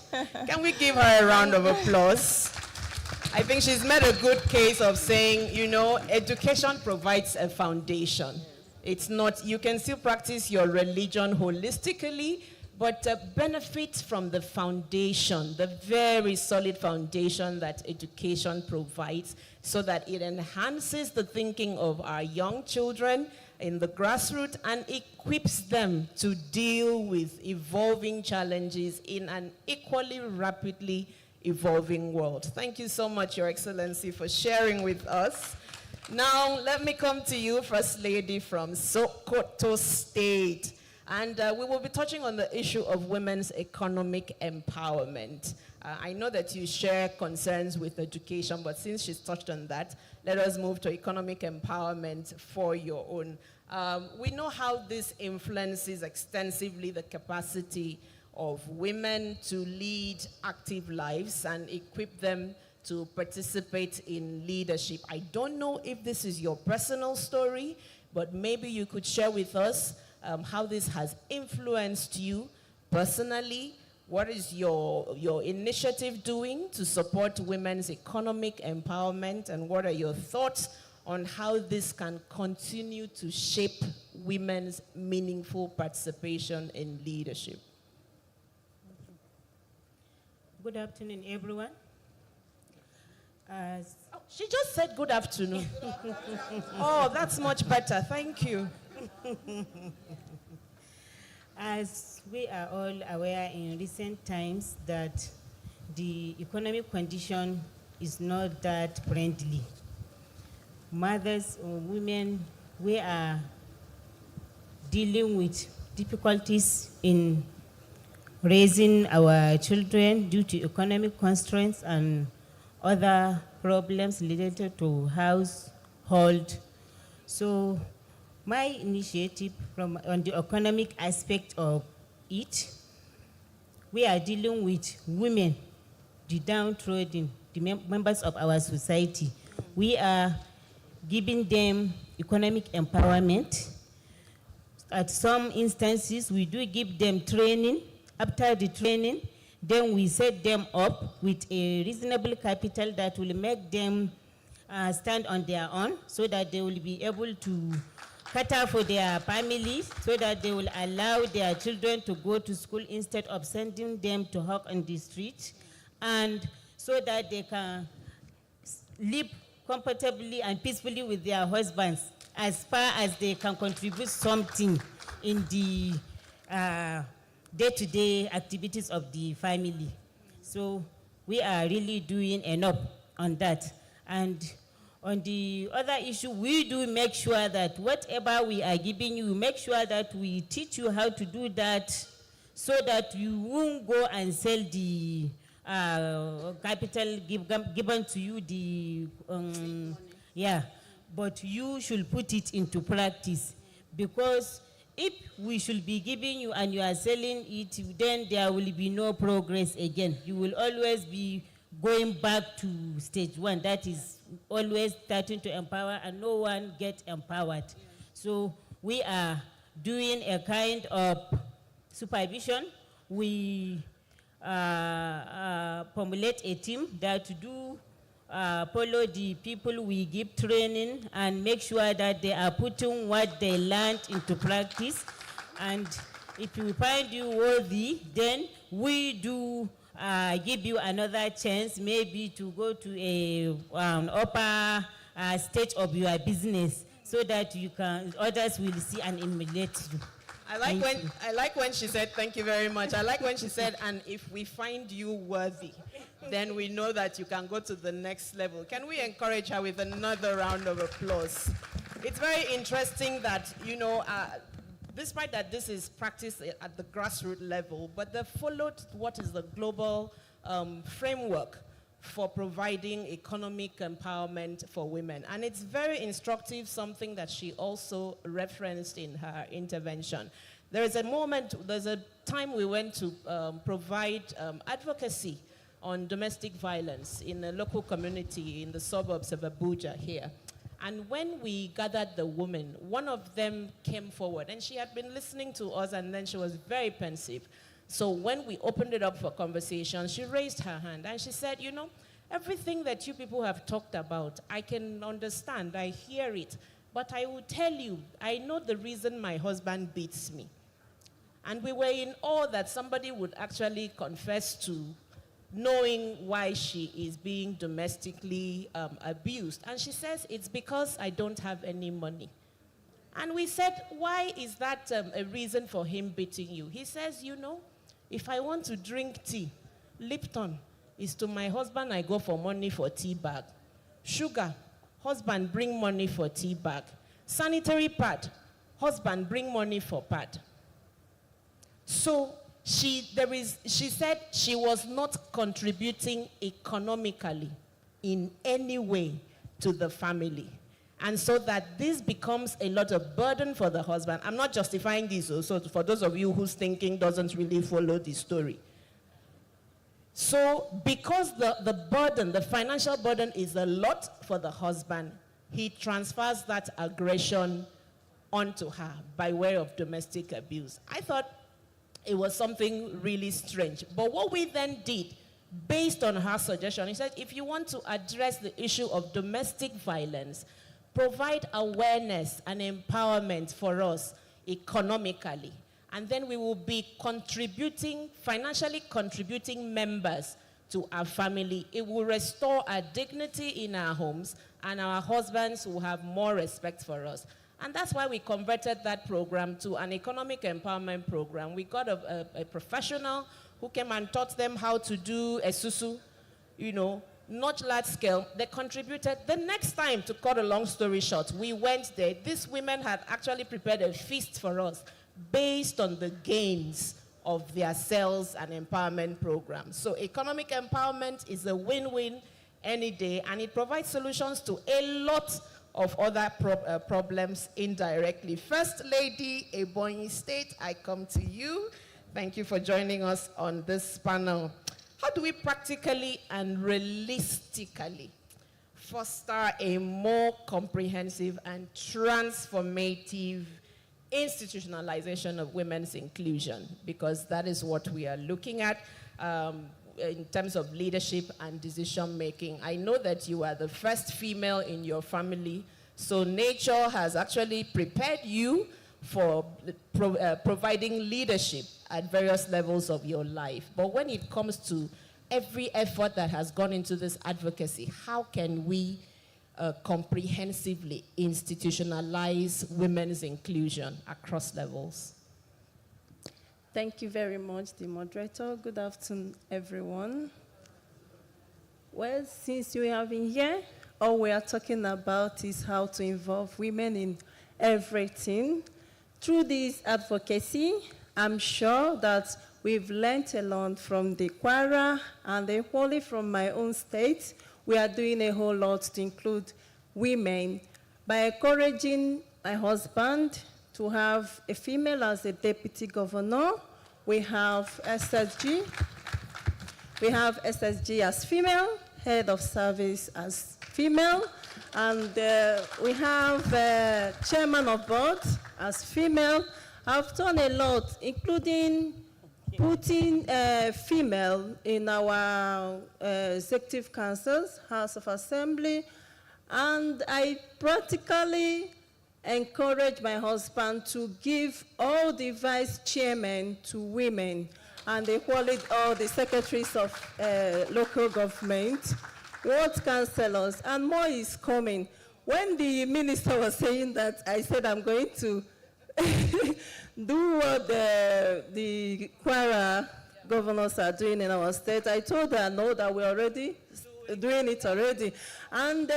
Can we give her a round of applause? I think she's made a good case of saying, you know, education provides a foundation. It's not, you can still practice your religion holistically, but benefit from the foundation, the very solid foundation that education provides, so that it enhances the thinking of our young children in the grassroots and equips them to deal with evolving challenges in an equally rapidly evolving world. Thank you so much, Your Excellency, for sharing with us. Now, let me come to you, First Lady from Sokoto State. And we will be touching on the issue of women's economic empowerment. I know that you share concerns with education, but since she's touched on that, let us move to economic empowerment for your own. We know how this influences extensively the capacity of women to lead active lives and equip them to participate in leadership. I don't know if this is your personal story, but maybe you could share with us how this has influenced you personally. What is your initiative doing to support women's economic empowerment, and what are your thoughts on how this can continue to shape women's meaningful participation in leadership? Good afternoon, everyone. She just said good afternoon. Oh, that's much better. Thank you. As we are all aware in recent times that the economic condition is not that friendly. Mothers or women, we are dealing with difficulties in raising our children due to economic constraints and other problems related to household. So my initiative on the economic aspect of it, we are dealing with women, the downtrodden, the members of our society. We are giving them economic empowerment. At some instances, we do give them training. After the training, then we set them up with a reasonable capital that will make them stand on their own, so that they will be able to cater for their families, so that they will allow their children to go to school instead of sending them to hawk on the street, and so that they can live comfortably and peacefully with their husbands as far as they can contribute something in the day-to-day activities of the family. So we are really doing enough on that. And on the other issue, we do make sure that whatever we are giving you, make sure that we teach you how to do that, so that you won't go and sell the capital given to you, but you should put it into practice. Because if we should be giving you and you are selling it, then there will be no progress again. You will always be going back to stage one. That is always starting to empower and no one gets empowered. So we are doing a kind of supervision. We formulate a team that do follow the people we give training and make sure that they are putting what they learned into practice. And if we find you worthy, then we do give you another chance, maybe to go to an upper stage of your business, so that you can, others will see and emulate you. I like when she said, thank you very much. I like when she said, and if we find you worthy, then we know that you can go to the next level. Can we encourage her with another round of applause? It's very interesting that, despite that this is practiced at the grassroots level, but they followed what is the global framework for providing economic empowerment for women. And it's very instructive, something that she also referenced in her intervention. There's a time we went to provide advocacy on domestic violence in a local community in the suburbs of Abuja here. And when we gathered the women, one of them came forward, and she had been listening to us, and then she was very pensive. So when we opened it up for conversation, she raised her hand, and she said, everything that you people have talked about, I can understand, I hear it, but I will tell you, I know the reason my husband beats me. And we were in awe that somebody would actually confess to knowing why she is being domestically abused. And she says, it's because I don't have any money. And we said, why is that a reason for him beating you? He says, if I want to drink tea, Lipton is to my husband, I go for money for tea bag. Sugar, husband bring money for tea bag. Sanitary pad, husband bring money for pad. So she said she was not contributing economically in any way to the family. And so that this becomes a lot of burden for the husband. I'm not justifying this also for those of you whose thinking doesn't really follow the story. So because the burden, the financial burden is a lot for the husband, he transfers that aggression onto her by way of domestic abuse. I thought it was something really strange. But what we then did, based on her suggestion, he said, if you want to address the issue of domestic violence, provide awareness and empowerment for us economically. And then we will be financially contributing members to our family. It will restore our dignity in our homes, and our husbands will have more respect for us. And that's why we converted that program to an economic empowerment program. We got a professional who came and taught them how to do esusu, not large scale. They contributed. The next time, to cut a long story short, we went there. These women had actually prepared a feast for us based on the gains of their sales and empowerment programs. So economic empowerment is a win-win any day, and it provides solutions to a lot of other problems indirectly. First Lady Ebonyi State, I come to you. Thank you for joining us on this panel. How do we practically and realistically foster a more comprehensive and transformative institutionalization of women's inclusion? Because that is what we are looking at in terms of leadership and decision making. I know that you are the first female in your family, so nature has actually prepared you for providing leadership at various levels of your life. But when it comes to every effort that has gone into this advocacy, how can we comprehensively institutionalize women's inclusion across levels? Thank you very much, the moderator. Good afternoon, everyone. Well, since we have been here, all we are talking about is how to involve women in everything. Through this advocacy, I'm sure that we've learned a lot from the Kwara and equally from my own state. We are doing a whole lot to include women by encouraging my husband to have a female as a deputy governor. We have SSG. We have SSG as female, head of service as female, and we have chairman of board as female. I've done a lot, including putting female in our executive councils, House of Assembly, and I practically encourage my husband to give all the vice chairmen to women and equally all the secretaries of local government, ward councillors, and more is coming. When the minister was saying that, I said I'm going to do what the Kwara governors are doing in our state. I told her no, that we're already doing it already. And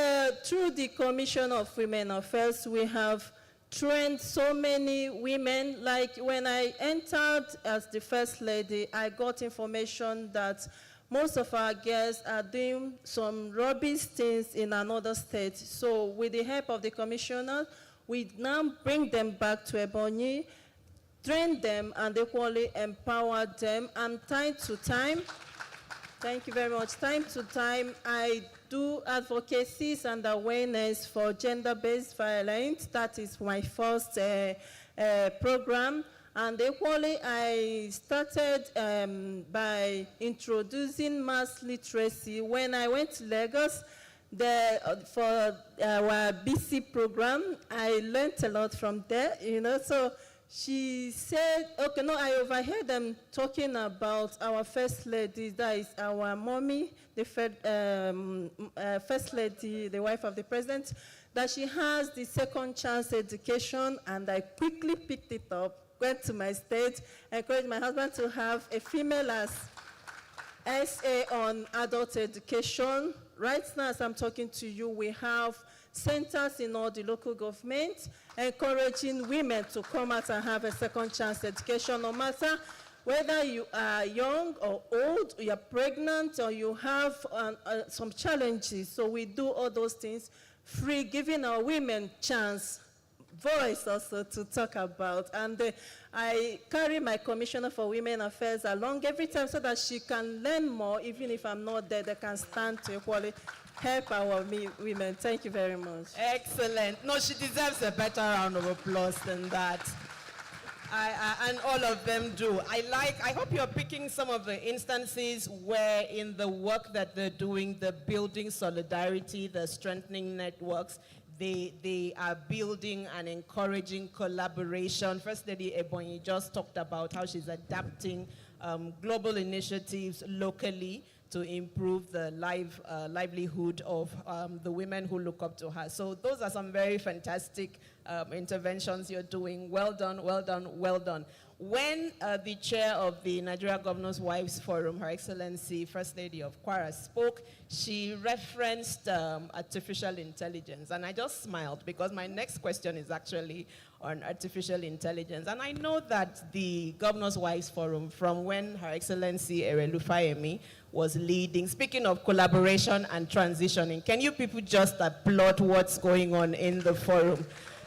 through the Commission of Women Affairs, we have trained so many women. Like when I entered as the First Lady, I got information that most of our girls are doing some rubbish things in another state. So with the help of the commissioner, we now bring them back to Ebonyi, train them and equally empower them. And time to time, thank you very much, time to time, I do advocacies and awareness for gender-based violence. That is my first program. And equally, I started by introducing mass literacy. When I went to Lagos for our BC program, I learned a lot from there, you know. So she said, okay, no, I overheard them talking about our First Lady, that is our mommy, the First Lady, the wife of the President, that she has the second chance education, and I quickly picked it up, went to my state, encouraged my husband to have a female as SA on adult education. Right now, as I'm talking to you, we have centers in all the local governments encouraging women to come out and have a second chance education, no matter whether you are young or old, you are pregnant, or you have some challenges. So we do all those things free, giving our women chance, voice also to talk about. And I carry my Commissioner for Women Affairs along every time so that she can learn more. Even if I'm not there, they can stand to equally help our women. Thank you very much. Excellent. No, she deserves a better round of applause than that. And all of them do. I hope you're picking some of the instances where in the work that they're doing, the building solidarity, the strengthening networks, they are building and encouraging collaboration. First Lady Ebonyi just talked about how she's adapting global initiatives locally to improve the livelihood of the women who look up to her. So those are some very fantastic interventions you're doing. Well done, well done, well done. When the chair of the Nigeria Governors' Wives Forum, Her Excellency First Lady of Kwara, spoke, she referenced artificial intelligence. And I just smiled because my next question is actually on artificial intelligence. And I know that the Governors' Wives Forum, from when Her Excellency Erelu Fayemi was leading, speaking of collaboration and transitioning, can you people just applaud what's going on in the forum?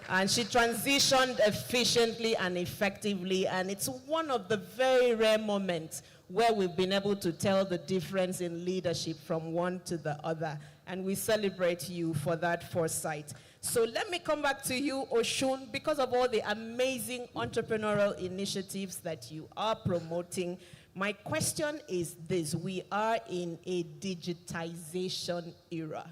And she transitioned efficiently and effectively, and it's one of the very rare moments where we've been able to tell the difference in leadership from one to the other, and we celebrate you for that foresight. So let me come back to you, Oshun, because of all the amazing entrepreneurial initiatives that you are promoting. My question is this: we are in a digitization era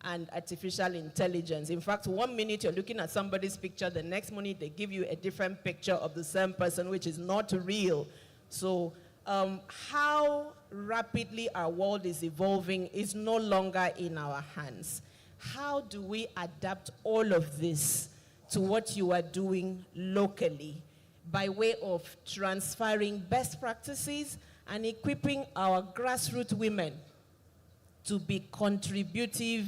and artificial intelligence. In fact, 1 minute you're looking at somebody's picture, the next minute they give you a different picture of the same person, which is not real. So how rapidly our world is evolving is no longer in our hands. How do we adapt all of this to what you are doing locally by way of transferring best practices and equipping our grassroots women to be contributive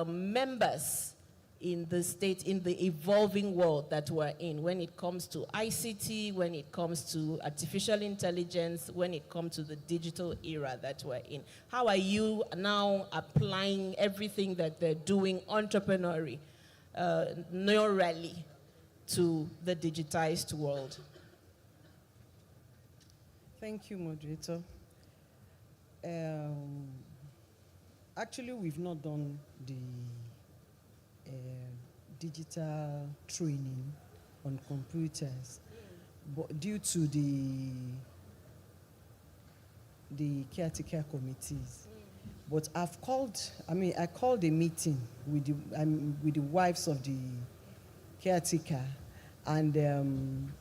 members in the state, in the evolving world that we're in, when it comes to ICT, when it comes to artificial intelligence, when it comes to the digital era that we're in? How are you now applying everything that they're doing entrepreneurially, to the digitized world? Thank you, moderator. Actually, we've not done the digital training on computers, but due to the caretaker committees. But I called a meeting with the wives of the caretaker, and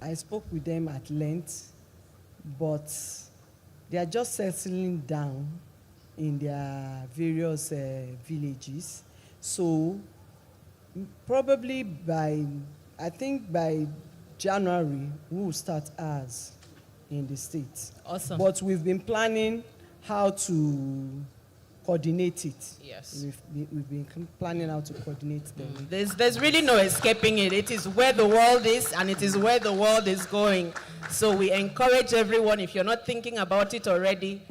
I spoke with them at length, but they are just settling down in their various villages. So probably by January, we will start ours in the States. Awesome. But we've been planning how to coordinate it. Yes. We've been planning how to coordinate them. There's really no escaping it. It is where the world is, and it is where the world is going. So we encourage everyone, if you're not thinking about it already,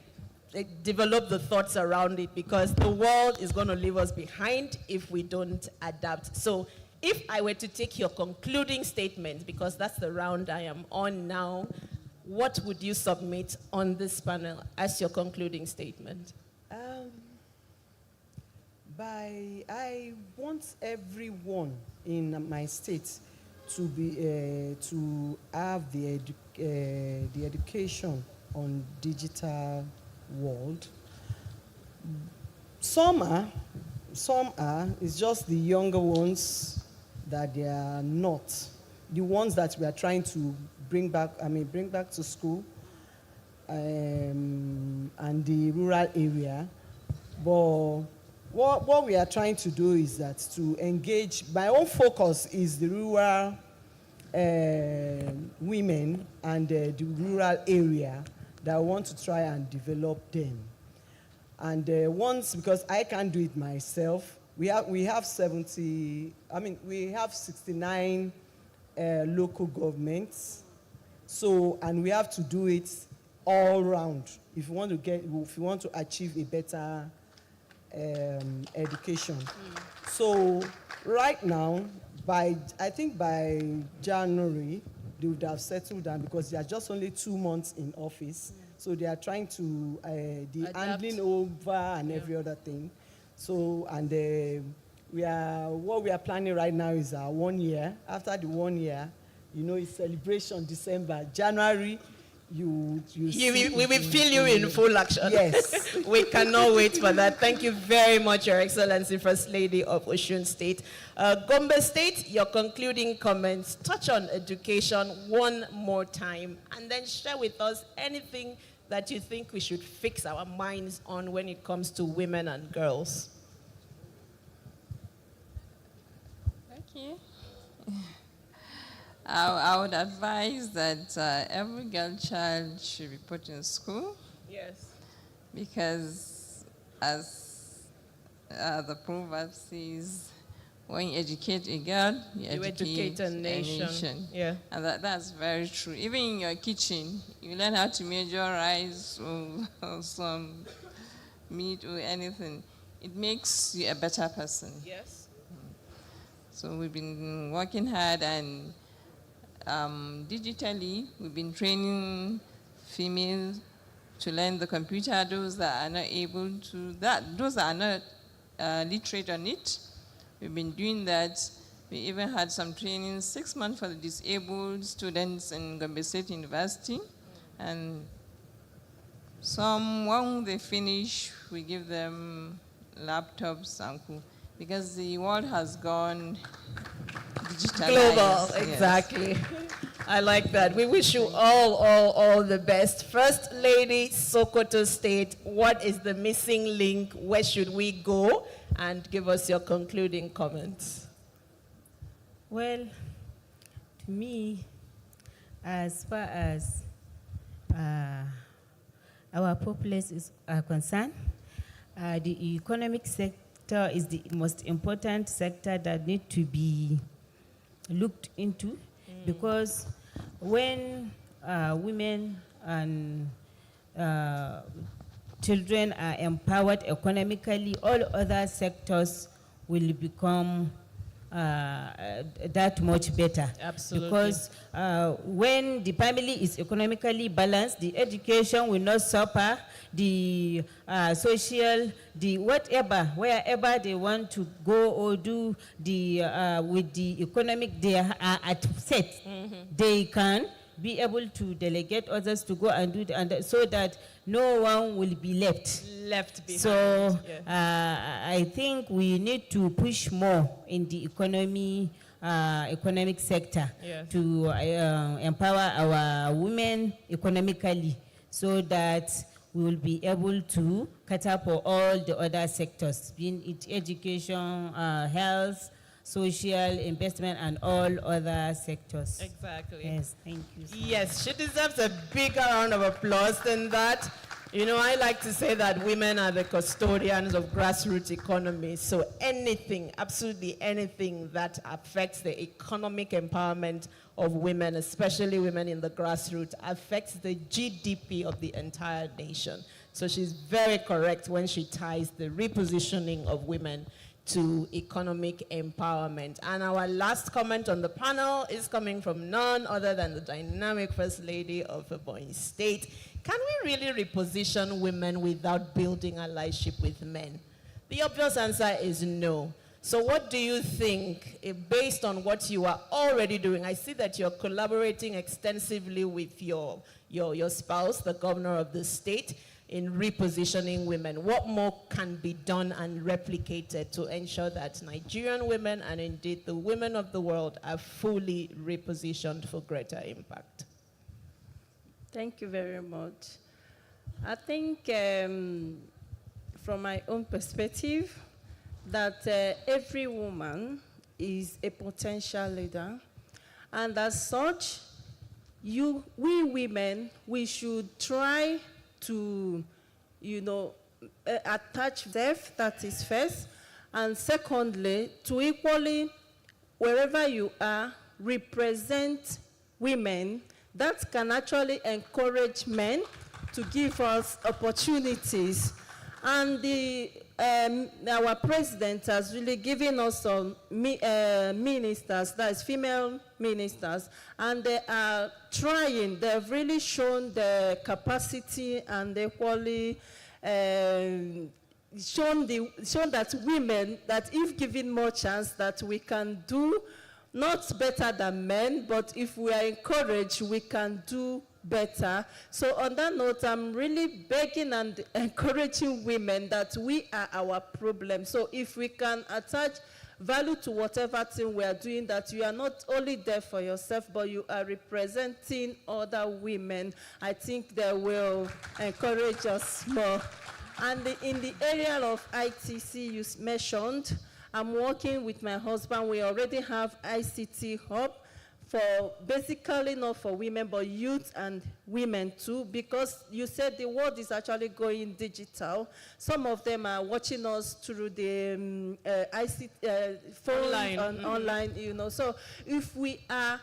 develop the thoughts around it, because the world is going to leave us behind if we don't adapt. So if I were to take your concluding statement, because that's the round I am on now, what would you submit on this panel as your concluding statement? I want everyone in my state to be to have the education on digital world. Some are. It's just the younger ones that they are not. The ones that we are trying to bring back to school, and the rural area. But what we are trying to do is that to engage, my own focus is the rural women and the rural area that I want to try and develop them. And once, because I can't do it myself, we have 69 local governments. So, and we have to do it all round if you want to achieve a better education. So right now, I think by January, they would have settled down, because they are just only 2 months in office. So they are trying to, the handling over and every other thing. So, and what we are planning right now is 1 year. After the 1 year, it's celebration, December. January, we will feel you in full action. Yes. We cannot wait for that. Thank you very much, Your Excellency, First Lady of Osun State. Gombe State, your concluding comments. Touch on education one more time, and then share with us anything that you think we should fix our minds on when it comes to women and girls. Okay. I would advise that every girl child should be put in school. Yes. Because as the proverb says, when you educate a girl, you educate a nation. Yeah. And that's very true. Even in your kitchen, you learn how to measure rice or some meat or anything. It makes you a better person. Yes. So we've been working hard, and digitally, we've been training females to learn the computer, those that are not able to, those that are not literate on it. We've been doing that. We even had some training, 6 months for the disabled students in Gombe State University. And some, when they finish, we give them laptops and cool, because the world has gone digitalized. Global, exactly. I like that. We wish you all the best. First Lady, Sokoto State, what is the missing link? Where should we go? And give us your concluding comments. Well, to me, as far as our populace are concerned, the economic sector is the most important sector that needs to be looked into, because when women and children are empowered economically, all other sectors will become that much better. Absolutely. Because when the family is economically balanced, the education will not suffer, the social, the whatever, wherever they want to go or do the with the economic they are at set, they can be able to delegate others to go and do it, and so that no one will be left behind. So I think we need to push more in the economic sector, Yes. to empower our women economically, so that we will be able to cater for all the other sectors, being it education, health, social, investment, and all other sectors. Exactly. Yes, thank you. Yes, she deserves a bigger round of applause than that. You know, I like to say that women are the custodians of grassroots economy. So anything, absolutely anything that affects the economic empowerment of women, especially women in the grassroots, affects the GDP of the entire nation. So she's very correct when she ties the repositioning of women to economic empowerment. And our last comment on the panel is coming from none other than the dynamic First Lady of Ebonyi State. Can we really reposition women without building allyship with men? The obvious answer is no. So what do you think, based on what you are already doing? I see that you're collaborating extensively with your spouse, the governor of the state, in repositioning women. What more can be done and replicated to ensure that Nigerian women and indeed the women of the world are fully repositioned for greater impact? Thank you very much. I think from my own perspective, that every woman is a potential leader. And as such, we women, we should try to, attach depth, that is first. And secondly, to equally, wherever you are, represent women that can actually encourage men to give us opportunities. And our president has really given us some ministers, that is female ministers, and they are trying. They've really shown the capacity and equally shown that women, that if given more chance, that we can do not better than men, but if we are encouraged, we can do better. So on that note, I'm really begging and encouraging women that we are our problem. So if we can attach value to whatever thing we are doing, that you are not only there for yourself, but you are representing other women, I think they will encourage us more. And in the area of ITC you mentioned, I'm working with my husband. We already have ICT hub for basically not for women, but youth and women too, because you said the world is actually going digital. Some of them are watching us through the ICT phone online, So if we are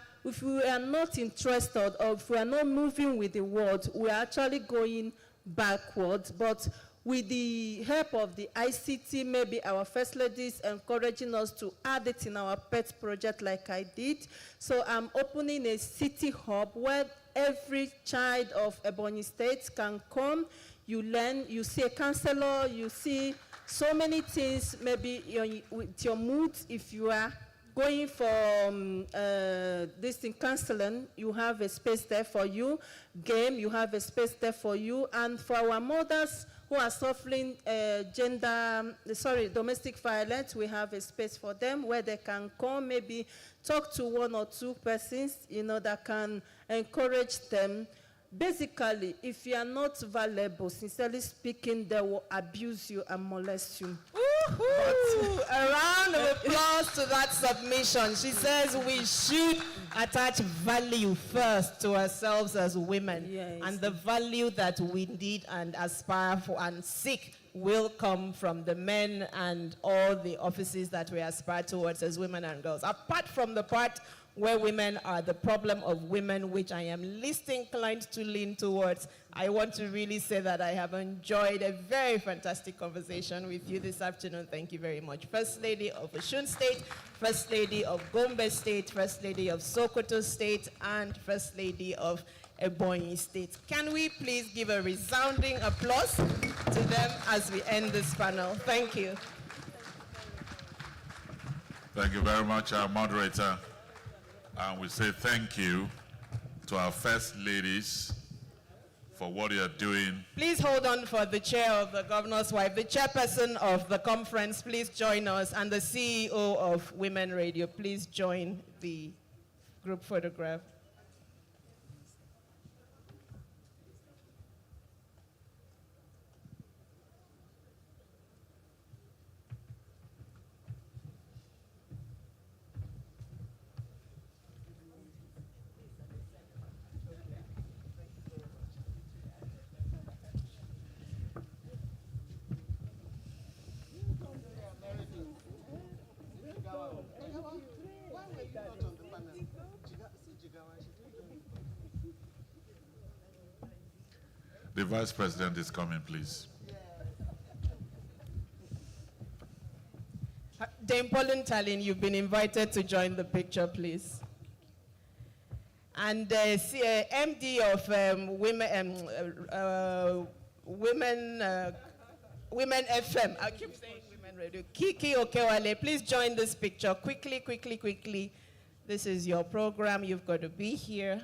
not interested, or if we are not moving with the world, we are actually going backwards. But with the help of the ICT, maybe our first ladies encouraging us to add it in our pet project like I did. So I'm opening a city hub where every child of Ebonyi State can come. You learn, you see a counselor, you see so many things, maybe with your mood. If you are going for this in counseling, you have a space there for you. Game, you have a space there for you. And for our mothers who are suffering domestic violence, we have a space for them where they can come, maybe talk to one or two persons, that can encourage them. Basically, if you are not valuable, sincerely speaking, they will abuse you and molest you. A round of applause to that submission. She says we should attach value first to ourselves as women. Yes. And the value that we need and aspire for and seek will come from the men and all the offices that we aspire towards as women and girls. Apart from the part where women are the problem of women, which I am least inclined to lean towards, I want to really say that I have enjoyed a very fantastic conversation with you this afternoon. Thank you very much. First Lady of Osun State, First Lady of Gombe State, First Lady of Sokoto State, and First Lady of Ebonyi State. Can we please give a resounding applause to them as we end this panel? Thank you. Thank you very much, our moderator. And we say thank you to our first ladies for what you are doing. Please hold on for the chair of the governor's wife, the chairperson of the conference. Please join us, and the CEO of Women Radio. Please join the group photograph. The Vice President is coming, please. Dame Pauline Tallinn, you've been invited to join the picture, please. And MD of Women FM, I keep saying Women Radio, Kiki Okewale, please join this picture. Quickly, quickly, quickly. This is your program. You've got to be here.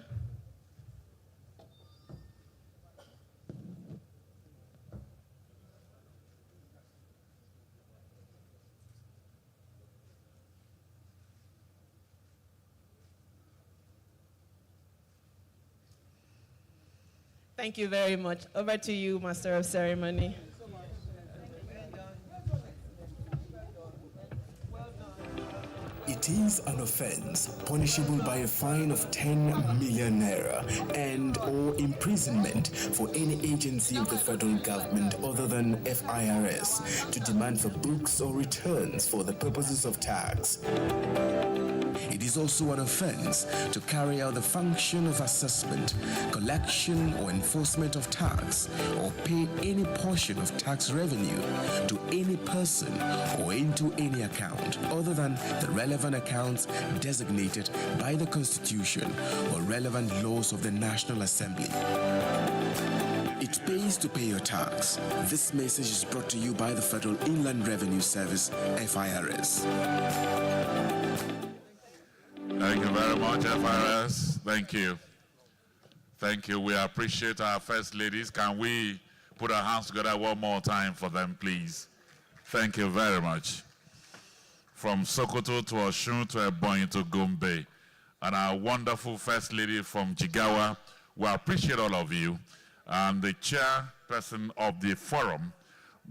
Thank you very much. Over to you, Master of Ceremony. It is an offense punishable by a fine of 10 million naira and or imprisonment for any agency of the federal government other than FIRS to demand for books or returns for the purposes of tax. It is also an offense to carry out the function of assessment, collection or enforcement of tax, or pay any portion of tax revenue to any person or into any account other than the relevant accounts designated by the Constitution or relevant laws of the National Assembly. It pays to pay your tax. This message is brought to you by the Federal Inland Revenue Service, FIRS. Thank you very much, FIRS. Thank you. Thank you. We appreciate our First Ladies. Can we put our hands together one more time for them, please? Thank you very much. From Sokoto to Oshun to Ebonyi to Gombe, and our wonderful First Lady from Jigawa, we appreciate all of you. And the chairperson of the forum,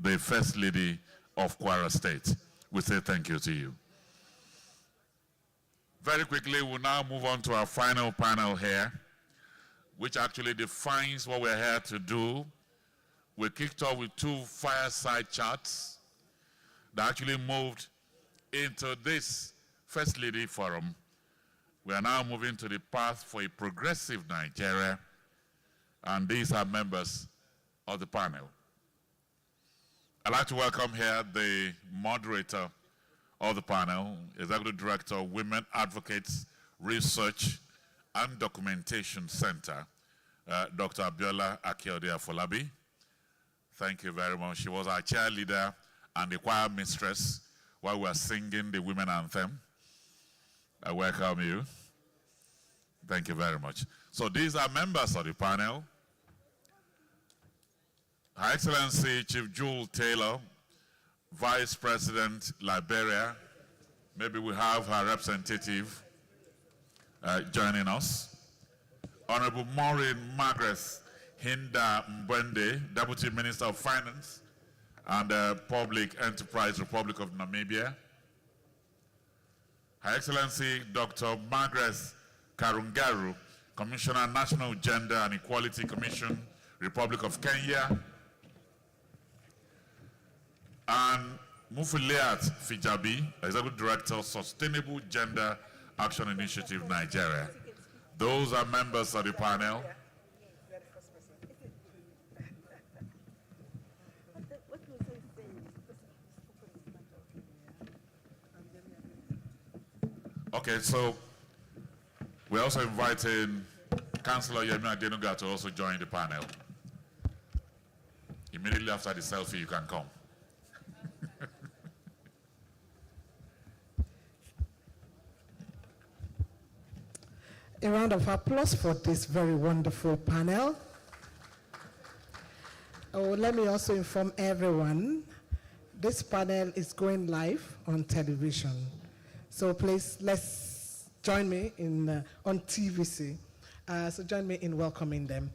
the First Lady of Kwara State, we say thank you to you. Very quickly, we'll now move on to our final panel here, which actually defines what we're here to do. We kicked off with 2 fireside chats that actually moved into this First Lady Forum. We are now moving to the path for a progressive Nigeria, and these are members of the panel. I'd like to welcome here the moderator of the panel, Executive Director, Women Advocates Research and Documentation Center, Dr. Abiola Akeode Afolabi. Thank you very much. She was our cheerleader and the choir mistress while we were singing the Women Anthem. I welcome you. Thank you very much. So these are members of the panel. Her Excellency Chief Jewel Taylor, Vice President, Liberia. Maybe we have her representative joining us. Honorable Maureen Margaret Hinda Mbwende, Deputy Minister of Finance and Public Enterprise, Republic of Namibia. Her Excellency Dr. Margaret Karungaru, Commissioner, National Gender and Equality Commission, Republic of Kenya. And Mufileat Fijabi, Executive Director, Sustainable Gender Action Initiative, Nigeria. Those are members of the panel. Okay, so we're also inviting Councillor Yemi Adenuga to also join the panel. Immediately after the selfie, you can come. A round of applause for this very wonderful panel. Oh, let me also inform everyone, this panel is going live on television. So please, let's join me in on TVC. So join me in welcoming them.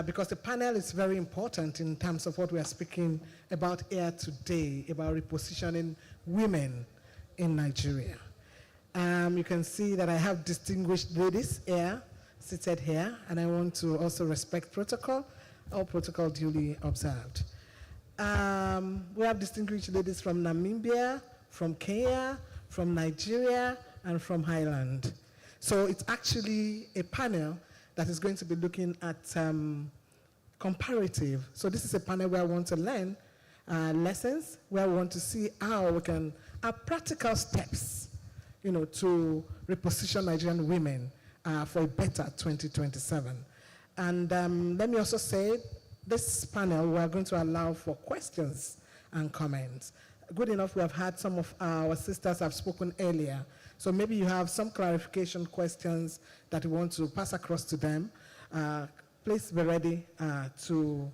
Because the panel is very important in terms of what we are speaking about here today, about repositioning women in Nigeria. You can see that I have distinguished ladies here, seated here, and I want to also respect protocol, all protocol duly observed. We have distinguished ladies from Namibia, from Kenya, from Nigeria, and from Highland. So it's actually a panel that is going to be looking at comparative. So this is a panel where I want to learn lessons, where I want to see how we can have practical steps, to reposition Nigerian women for a better 2027. And let me also say, this panel, we are going to allow for questions and comments. Good enough, we have had some of our sisters have spoken earlier. So maybe you have some clarification questions that you want to pass across to them. Please be ready to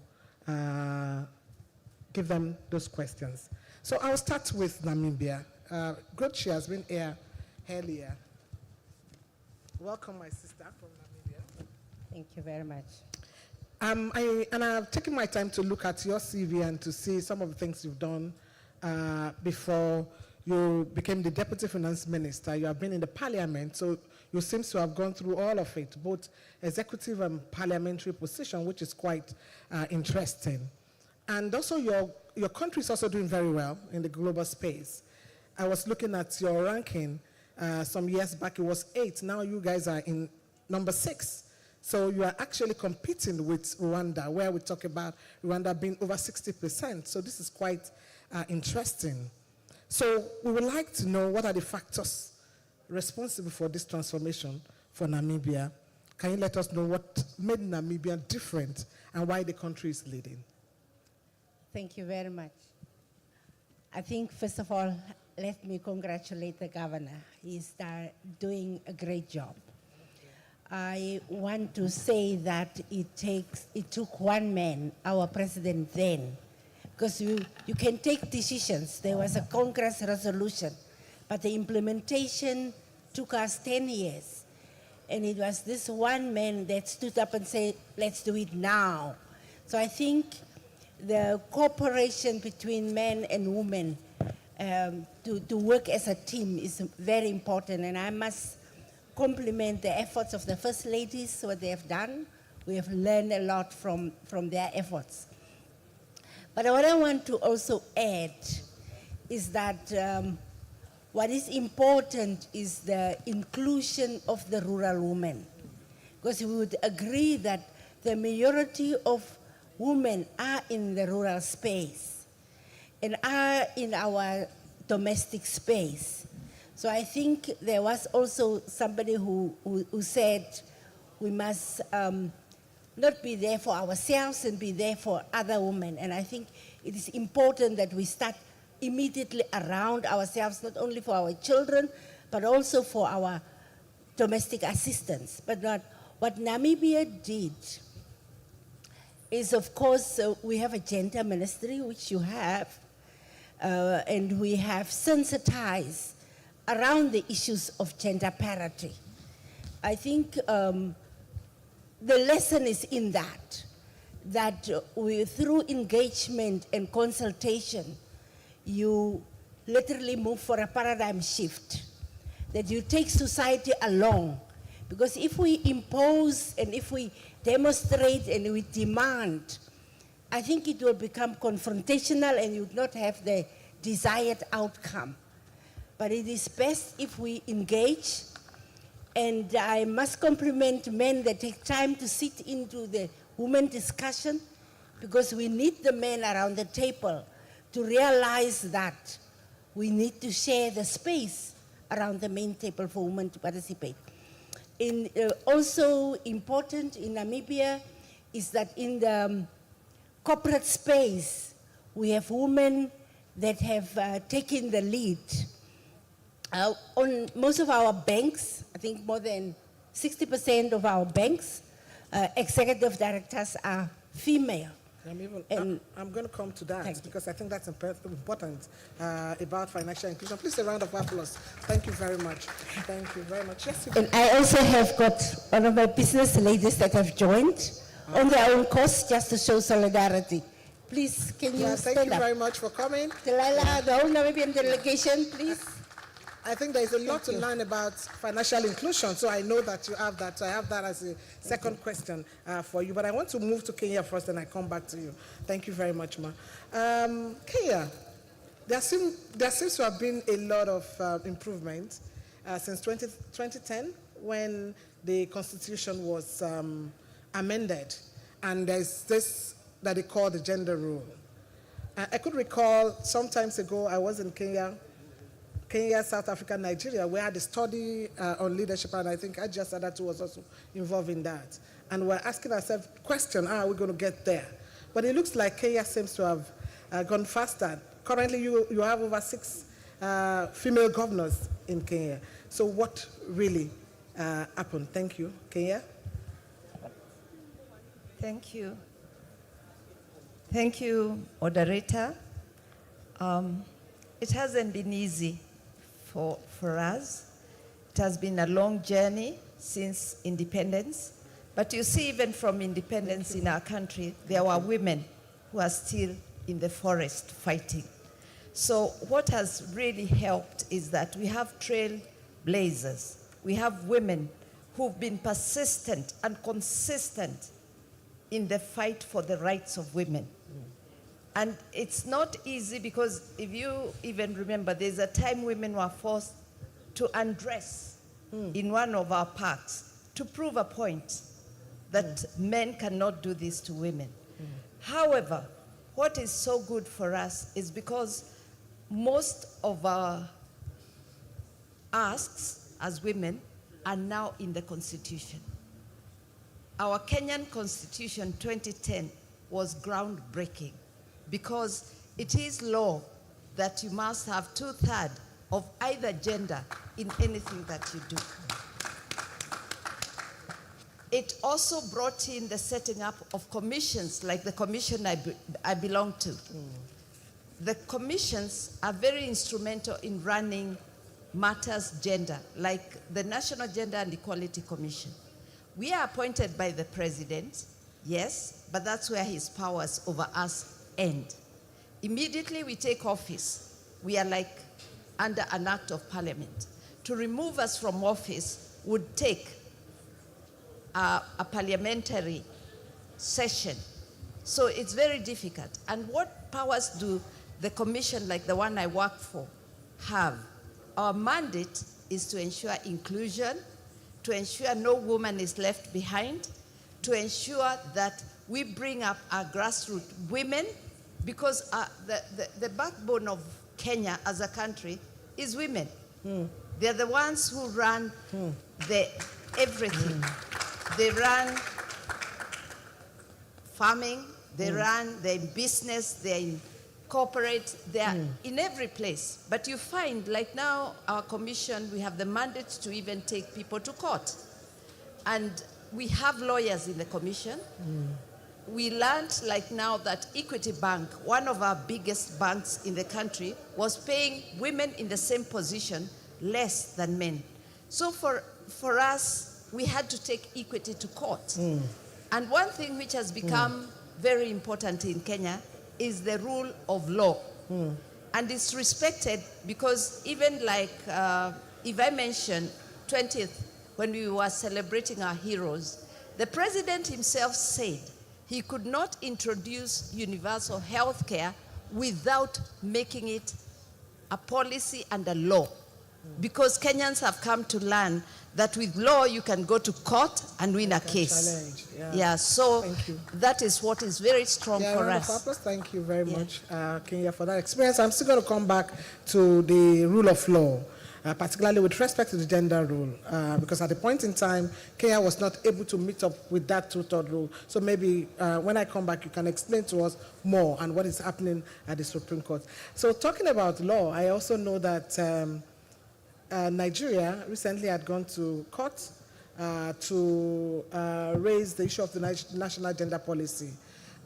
give them those questions. So I'll start with Namibia. Good, she has been here earlier. Welcome, my sister from Namibia. Thank you very much. I've taken my time to look at your CV and to see some of the things you've done before you became the Deputy Finance Minister. You have been in the Parliament, so you seem to have gone through all of it, both executive and parliamentary position, which is quite interesting. And also your country is also doing very well in the global space. I was looking at your ranking some years back, it was 8. Now you guys are in number 6. So you are actually competing with Rwanda, where we talk about Rwanda being over 60%. So this is quite interesting. So we would like to know what are the factors responsible for this transformation for Namibia. Can you let us know what made Namibia different and why the country is leading? Thank you very much. I think, first of all, let me congratulate the governor. He's doing a great job. I want to say that it took one man, our president then, because you can take decisions. There was a Congress resolution, but the implementation took us 10 years. And it was this one man that stood up and said, let's do it now. So I think the cooperation between men and women to work as a team is very important. And I must compliment the efforts of the First Ladies, what they have done. We have learned a lot from their efforts. But what I want to also add is that what is important is the inclusion of the rural women. Because we would agree that the majority of women are in the rural space and are in our domestic space. So I think there was also somebody who said we must not be there for ourselves and be there for other women. And I think it is important that we start immediately around ourselves, not only for our children, but also for our domestic assistance. But what Namibia did is, of course, we have a gender ministry, which you have, and we have sensitized around the issues of gender parity. I think the lesson is in that we, through engagement and consultation, you literally move for a paradigm shift, that you take society along. Because if we impose and if we demonstrate and we demand, I think it will become confrontational and you would not have the desired outcome. But it is best if we engage. And I must compliment men that take time to sit into the women discussion, because we need the men around the table to realize that we need to share the space around the main table for women to participate. Also important in Namibia is that in the corporate space, we have women that have taken the lead. On most of our banks, I think more than 60% of our banks, executive directors are female. I'm going to come to that because I think that's important about financial inclusion. Please, a round of applause. Thank you very much. Thank you very much. Yes, and I also have got one of my business ladies that have joined on their own cost just to show solidarity. Please, can you stand up? Thank you very much for coming. Delilah, the whole Namibian delegation, please. I think there is a lot to learn about financial inclusion, so I know that you have that. So I have that as a second question for you. But I want to move to Kenya first, and I come back to you. Thank you very much, Ma. Kenya, there seems to have been a lot of improvement since 2010, when the constitution was amended. and there's this that they call the gender role. I could recall some times ago I was in Kenya, South Africa, Nigeria. We had a study on leadership, and I think Ajia Sadatu was also involved in that. And we're asking ourselves, question, how are we going to get there? But it looks like Kenya seems to have gone faster. Currently, you have over 6 female governors in Kenya. So what really happened? Thank you. Kenya? Thank you. Thank you, moderator. It hasn't been easy for us. It has been a long journey since independence. But you see, even from independence in our country, there were women who are still in the forest fighting. So what has really helped is that we have trailblazers. We have women who've been persistent and consistent in the fight for the rights of women. And it's not easy because if you even remember, there's a time women were forced to undress in one of our parks to prove a point that men cannot do this to women. However, what is so good for us is because most of our asks as women are now in the Constitution. Our Kenyan Constitution 2010 was groundbreaking because it is law that you must have 2/3 of either gender in anything that you do. It also brought in the setting up of commissions like the commission I belong to. The commissions are very instrumental in running matters gender, like the National Gender and Equality Commission. We are appointed by the president, yes, but that's where his powers over us end. Immediately we take office, we are like under an act of parliament. To remove us from office would take a parliamentary session. So it's very difficult. And what powers do the commission like the one I work for have? Our mandate is to ensure inclusion, to ensure no woman is left behind, to ensure that we bring up our grassroots women, because the backbone of Kenya as a country is women. They're the ones who run everything. They run farming, they run, they're in business, they're in corporate, they're in every place. But you find, like now, our commission, we have the mandate to even take people to court. And we have lawyers in the commission. We learned, like now, that Equity Bank, one of our biggest banks in the country, was paying women in the same position less than men. So for us, we had to take equity to court. And one thing which has become very important in Kenya is the rule of law. And it's respected because even like, if I mention 20th, when we were celebrating our heroes, the president himself said he could not introduce universal health care without making it a policy and a law. Because Kenyans have come to learn that with law you can go to court and win a case. So that is what is very strong for us. Thank you very much, Kenya, for that experience. I'm still going to come back to the rule of law, particularly with respect to the gender rule, because at the point in time, Kenya was not able to meet up with that 2/3 rule. So maybe when I come back, you can explain to us more and what is happening at the Supreme Court. So talking about law, I also know that Nigeria recently had gone to court to raise the issue of the national gender policy.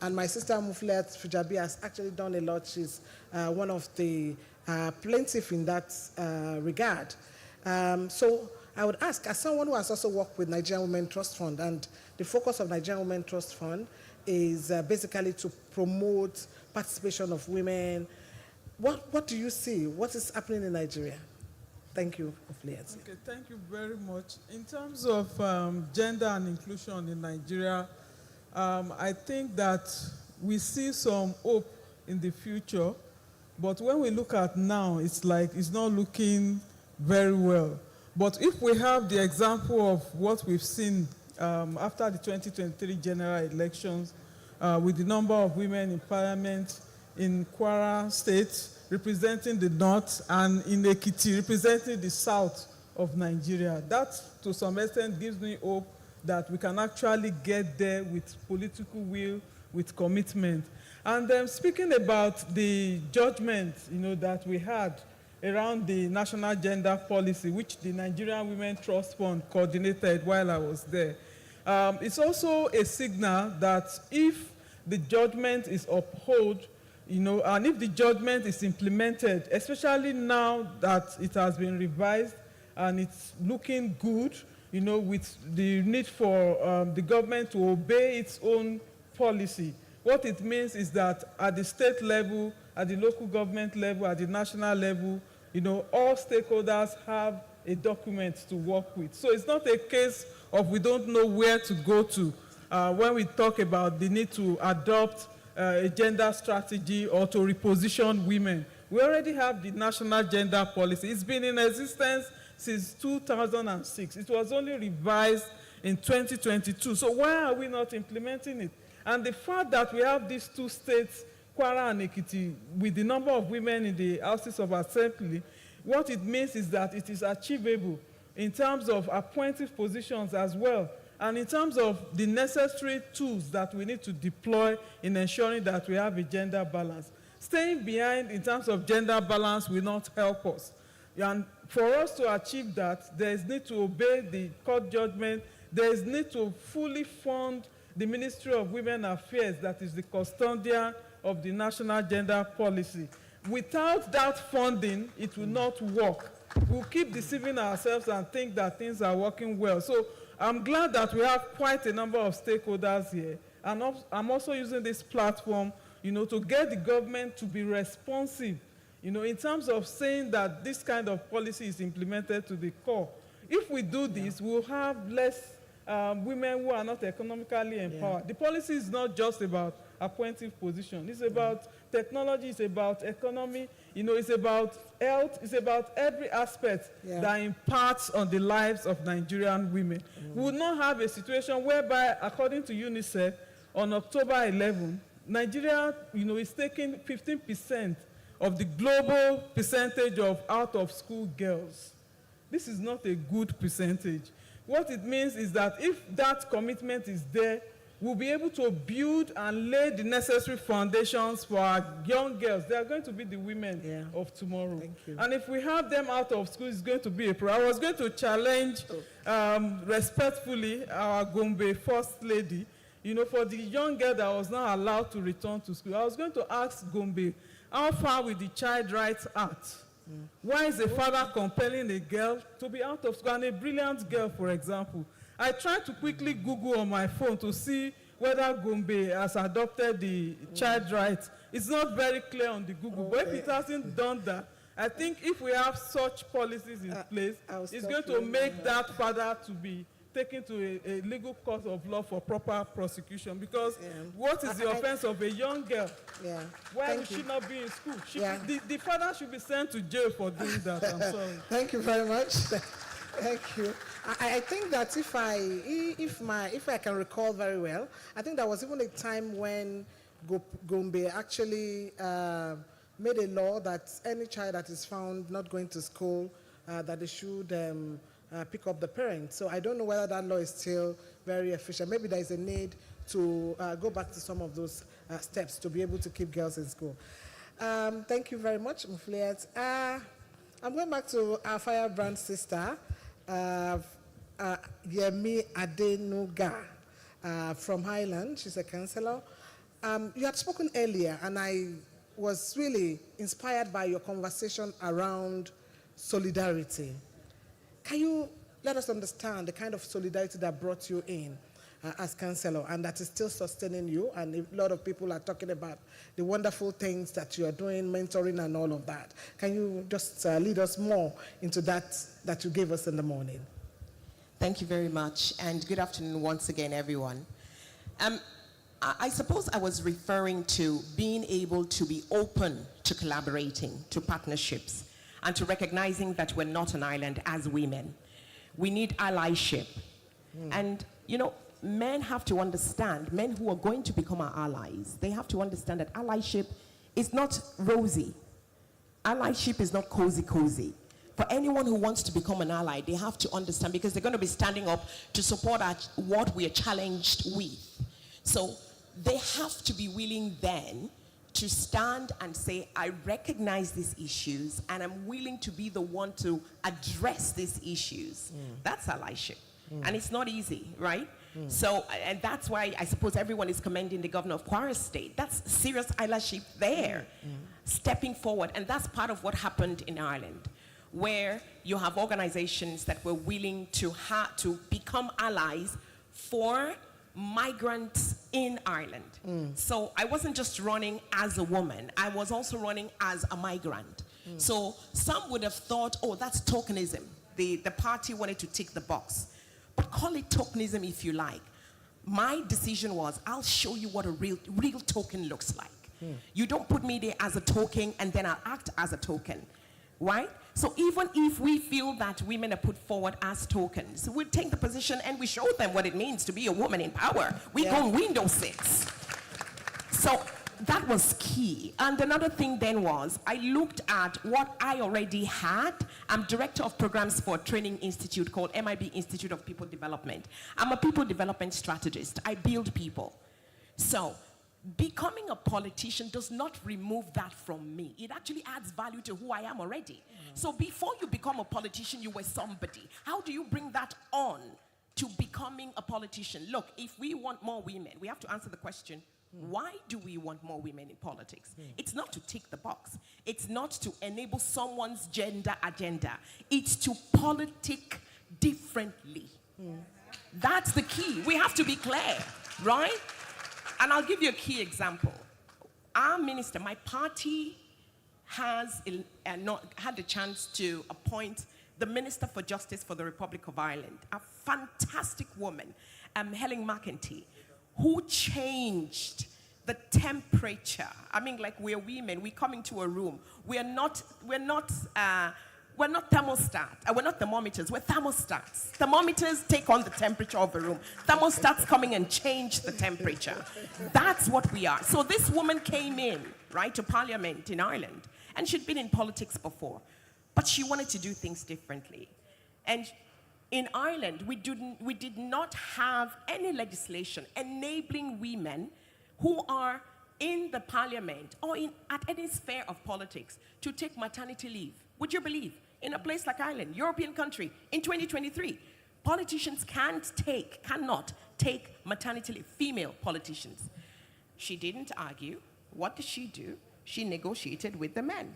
And my sister Mufliat Fujabi has actually done a lot. She's one of the plaintiffs in that regard. So I would ask, as someone who has also worked with Nigerian Women Trust Fund, and the focus of Nigerian Women Trust Fund is basically to promote participation of women. What do you see? What is happening in Nigeria? Thank you, Mufliat. Okay, thank you very much. In terms of gender and inclusion in Nigeria, I think that we see some hope in the future, but when we look at now, it's like it's not looking very well. But if we have the example of what we've seen after the 2023 general elections, with the number of women in parliament in Kwara State representing the north and in Ekiti representing the south of Nigeria. That, to some extent, gives me hope that we can actually get there with political will, with commitment. And speaking about the judgment, that we had around the national gender policy, which the Nigerian Women Trust Fund coordinated while I was there, it's also a signal that if the judgment is upheld, and if the judgment is implemented, especially now that it has been revised and it's looking good, with the need for the government to obey its own policy. What it means is that at the state level, at the local government level, at the national level, all stakeholders have a document to work with. So it's not a case of we don't know where to go to when we talk about the need to adopt a gender strategy or to reposition women. We already have the national gender policy. It's been in existence since 2006. It was only revised in 2022. So why are we not implementing it? And the fact that we have these two states, Kwara and Ekiti, with the number of women in the houses of assembly, what it means is that it is achievable in terms of appointive positions as well, and in terms of the necessary tools that we need to deploy in ensuring that we have a gender balance. Staying behind in terms of gender balance will not help us. And for us to achieve that, there is need to obey the court judgment. There is need to fully fund the Ministry of Women Affairs, that is the custodian of the national gender policy. Without that funding, it will not work. We'll keep deceiving ourselves and think that things are working well. So I'm glad that we have quite a number of stakeholders here. And I'm also using this platform, to get the government to be responsive, in terms of saying that this kind of policy is implemented to the core. If we do this, we'll have less women who are not economically empowered. Yeah. The policy is not just about appointive position. It's about technology, it's about economy, it's about health, it's about every aspect that imparts on the lives of Nigerian women. We would not have a situation whereby, according to UNICEF, on October 11, Nigeria, is taking 15% of the global percentage of out-of-school girls. This is not a good percentage. What it means is that if that commitment is there, we'll be able to build and lay the necessary foundations for our young girls. They are going to be the women of tomorrow. And if we have them out of school, it's going to be a problem. I was going to challenge respectfully our Gombe First Lady, for the young girl that was not allowed to return to school. I was going to ask Gombe, how far with the Child Rights Act? Why is a father compelling a girl to be out of school, and a brilliant girl, for example? I tried to quickly Google on my phone to see whether Gombe has adopted the child rights. It's not very clear on the Google, but if it hasn't done that, I think if we have such policies in place, it's going to make that father to be taken to a legal court of law for proper prosecution. Because what is the offense of a young girl? Why would she not be in school? The father should be sent to jail for doing that. I'm sorry. Thank you very much. Thank you. I think that if I can recall very well, I think there was even a time when Gombe actually made a law that any child that is found not going to school, that they should pick up the parents. So I don't know whether that law is still very efficient. Maybe there is a need to go back to some of those steps to be able to keep girls in school. Thank you very much, Mufliat. I'm going back to our firebrand sister, Yemi Adenuga from Highland. She's a councillor. You had spoken earlier, and I was really inspired by your conversation around solidarity. Can you let us understand the kind of solidarity that brought you in as councillor and that is still sustaining you? And a lot of people are talking about the wonderful things that you are doing, mentoring and all of that. Can you just lead us more into that you gave us in the morning? Thank you very much, and good afternoon once again, everyone. I suppose I was referring to being able to be open to collaborating, to partnerships, and to recognizing that we're not an island as women. We need allyship. And you know, men have to understand, men who are going to become our allies, they have to understand that allyship is not rosy. Allyship is not cozy. For anyone who wants to become an ally, they have to understand, because they're going to be standing up to support what we are challenged with. So they have to be willing then to stand and say, I recognize these issues and I'm willing to be the one to address these issues. That's allyship. And it's not easy, right? So, and that's why I suppose everyone is commending the governor of Kwara State. That's serious allyship there, stepping forward. And that's part of what happened in Ireland, where you have organizations that were willing to become allies for migrants in Ireland. So I wasn't just running as a woman, I was also running as a migrant. So some would have thought, oh, that's tokenism. The party wanted to tick the box. But call it tokenism if you like. My decision was, I'll show you what a real token looks like. You don't put me there as a token and then I'll act as a token, right? So even if we feel that women are put forward as tokens, we take the position and we show them what it means to be a woman in power. We go window sits. So that was key. And another thing then was, I looked at what I already had. I'm director of programs for a training institute called MIB Institute of People Development. I'm a people development strategist. I build people. So becoming a politician does not remove that from me. It actually adds value to who I am already. So before you become a politician, you were somebody. How do you bring that on to becoming a politician? Look, if we want more women, we have to answer the question, why do we want more women in politics? It's not to tick the box. It's not to enable someone's gender agenda. It's to politic differently. That's the key. We have to be clear, right? And I'll give you a key example. Our minister, my party has had the chance to appoint the Minister for Justice for the Republic of Ireland, a fantastic woman, Helen McEntee, who changed the temperature. I mean, like, we're women, we come into a room, we're not thermostat. We're not thermometers. We're thermostats. Thermometers take on the temperature of a room. Thermostats coming and change the temperature. That's what we are. So this woman came in, right, to Parliament in Ireland, and she'd been in politics before, but she wanted to do things differently. And in Ireland, we did not have any legislation enabling women who are in the Parliament or at any sphere of politics to take maternity leave. Would you believe? In a place like Ireland, European country, in 2023, politicians cannot take maternity leave, female politicians. She didn't argue. What did she do? She negotiated with the men.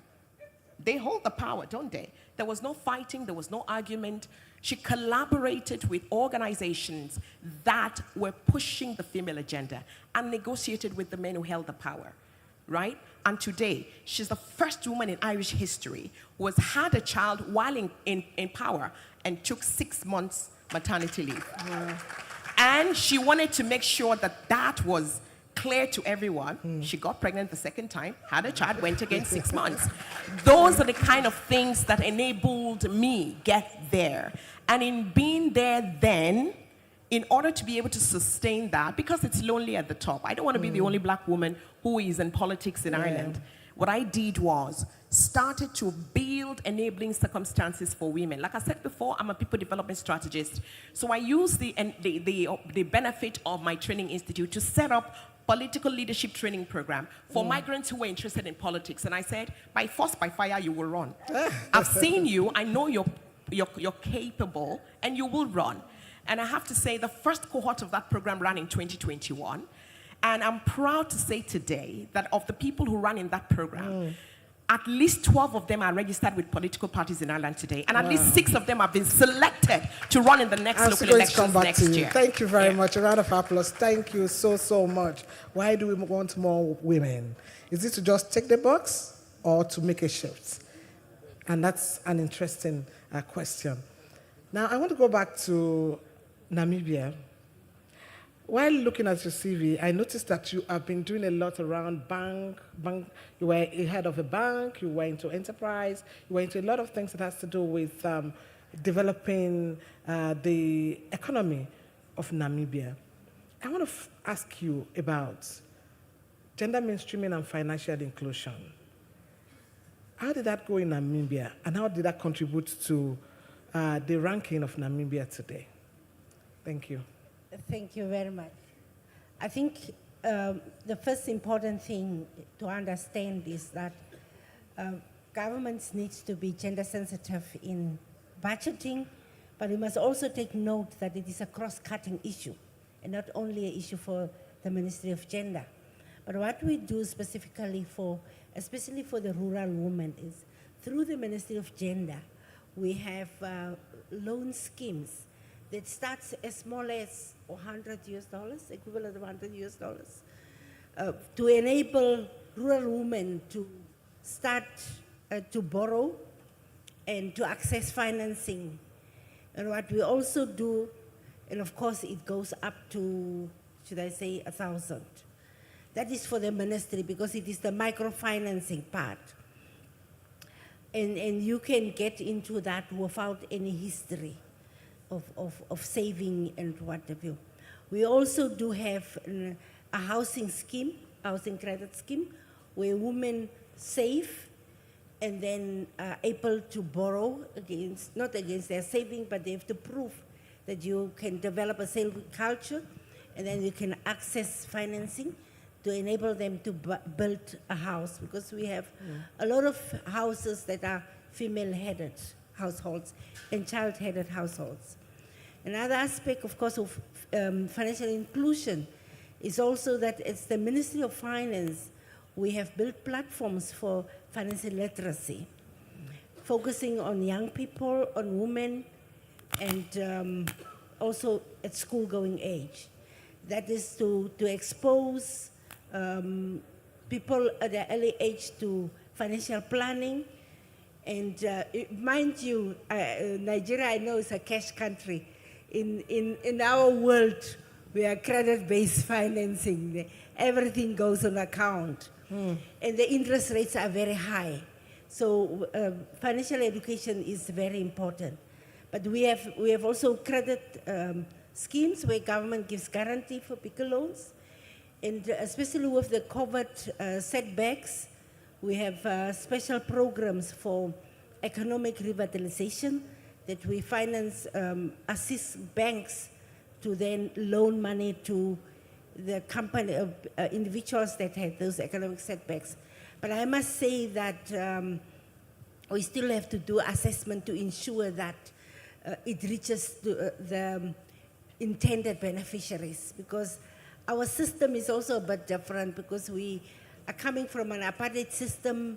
They hold the power, don't they? There was no fighting, there was no argument. She collaborated with organizations that were pushing the female agenda and negotiated with the men who held the power, right? And today, she's the first woman in Irish history who has had a child while in power and took 6 months maternity leave. And she wanted to make sure that that was clear to everyone. She got pregnant the second time, had a child, went again 6 months. Those are the kind of things that enabled me get there. And in being there then, in order to be able to sustain that, because it's lonely at the top, I don't want to be the only black woman who is in politics in Ireland. What I did was started to build enabling circumstances for women. Like I said before, I'm a people development strategist. So I use the benefit of my training institute to set up political leadership training program for migrants who were interested in politics. And I said, by force, by fire, you will run. I've seen you, I know you're capable, and you will run. And I have to say, the first cohort of that program ran in 2021. And I'm proud to say today that of the people who ran in that program, at least 12 of them are registered with political parties in Ireland today. And at least 6 of them have been selected to run in the next local elections next year. Thank you very much. A round of applause. Thank you so much. Why do we want more women? Is it to just tick the box or to make a shift? And that's an interesting question. Now, I want to go back to Namibia. While looking at your CV, I noticed that you have been doing a lot around bank. You were a head of a bank, you were into enterprise, you were into a lot of things that has to do with developing the economy of Namibia. I want to ask you about gender mainstreaming and financial inclusion. How did that go in Namibia, and how did that contribute to the ranking of Namibia today? Thank you. Thank you very much. I think the first important thing to understand is that governments need to be gender sensitive in budgeting, but we must also take note that it is a cross-cutting issue and not only an issue for the Ministry of Gender. But what we do specifically especially for the rural women, is through the Ministry of Gender, we have loan schemes that starts as small as $100, equivalent of $100, to enable rural women to start to borrow and to access financing. And what we also do, and of course it goes up to, should I say, 1,000. That is for the ministry because it is the microfinancing part. And you can get into that without any history of saving and what have you. We also do have a housing scheme, housing credit scheme, where women save and then are able to borrow against, not against their saving, but they have to prove that you can develop a saving culture and then you can access financing to enable them to build a house, because we have a lot of houses that are female-headed households and child-headed households. Another aspect, of course, of financial inclusion is also that it's the Ministry of Finance. We have built platforms for financial literacy, focusing on young people, on women, and also at school-going age. That is to expose people at an early age to financial planning. And mind you, Nigeria, I know, is a cash country. In our world, we are credit-based financing. Everything goes on account. And the interest rates are very high. So financial education is very important. But we have also credit schemes where government gives guarantee for bigger loans. And especially with the COVID setbacks, we have special programs for economic revitalization that we finance, assist banks to then loan money to the company, individuals that had those economic setbacks. But I must say that we still have to do assessment to ensure that it reaches the intended beneficiaries, because our system is also a bit different, because we are coming from an apartheid system.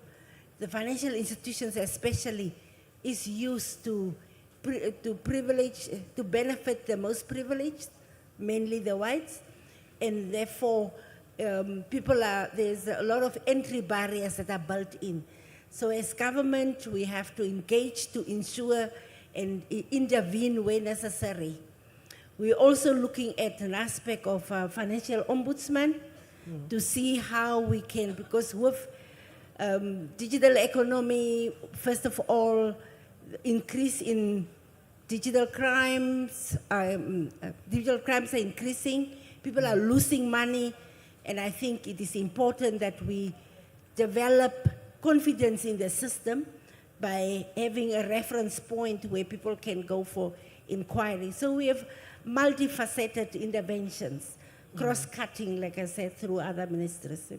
The financial institutions especially is used to privilege, to benefit the most privileged, mainly the whites, and therefore there's a lot of entry barriers that are built in. So as government, we have to engage to ensure and intervene where necessary. We're also looking at an aspect of financial ombudsman to see how we can, because with digital economy, first of all, increase in digital crimes are increasing, people are losing money, and I think it is important that we develop confidence in the system by having a reference point where people can go for inquiry. So we have multifaceted interventions, cross-cutting, like I said, through other ministries.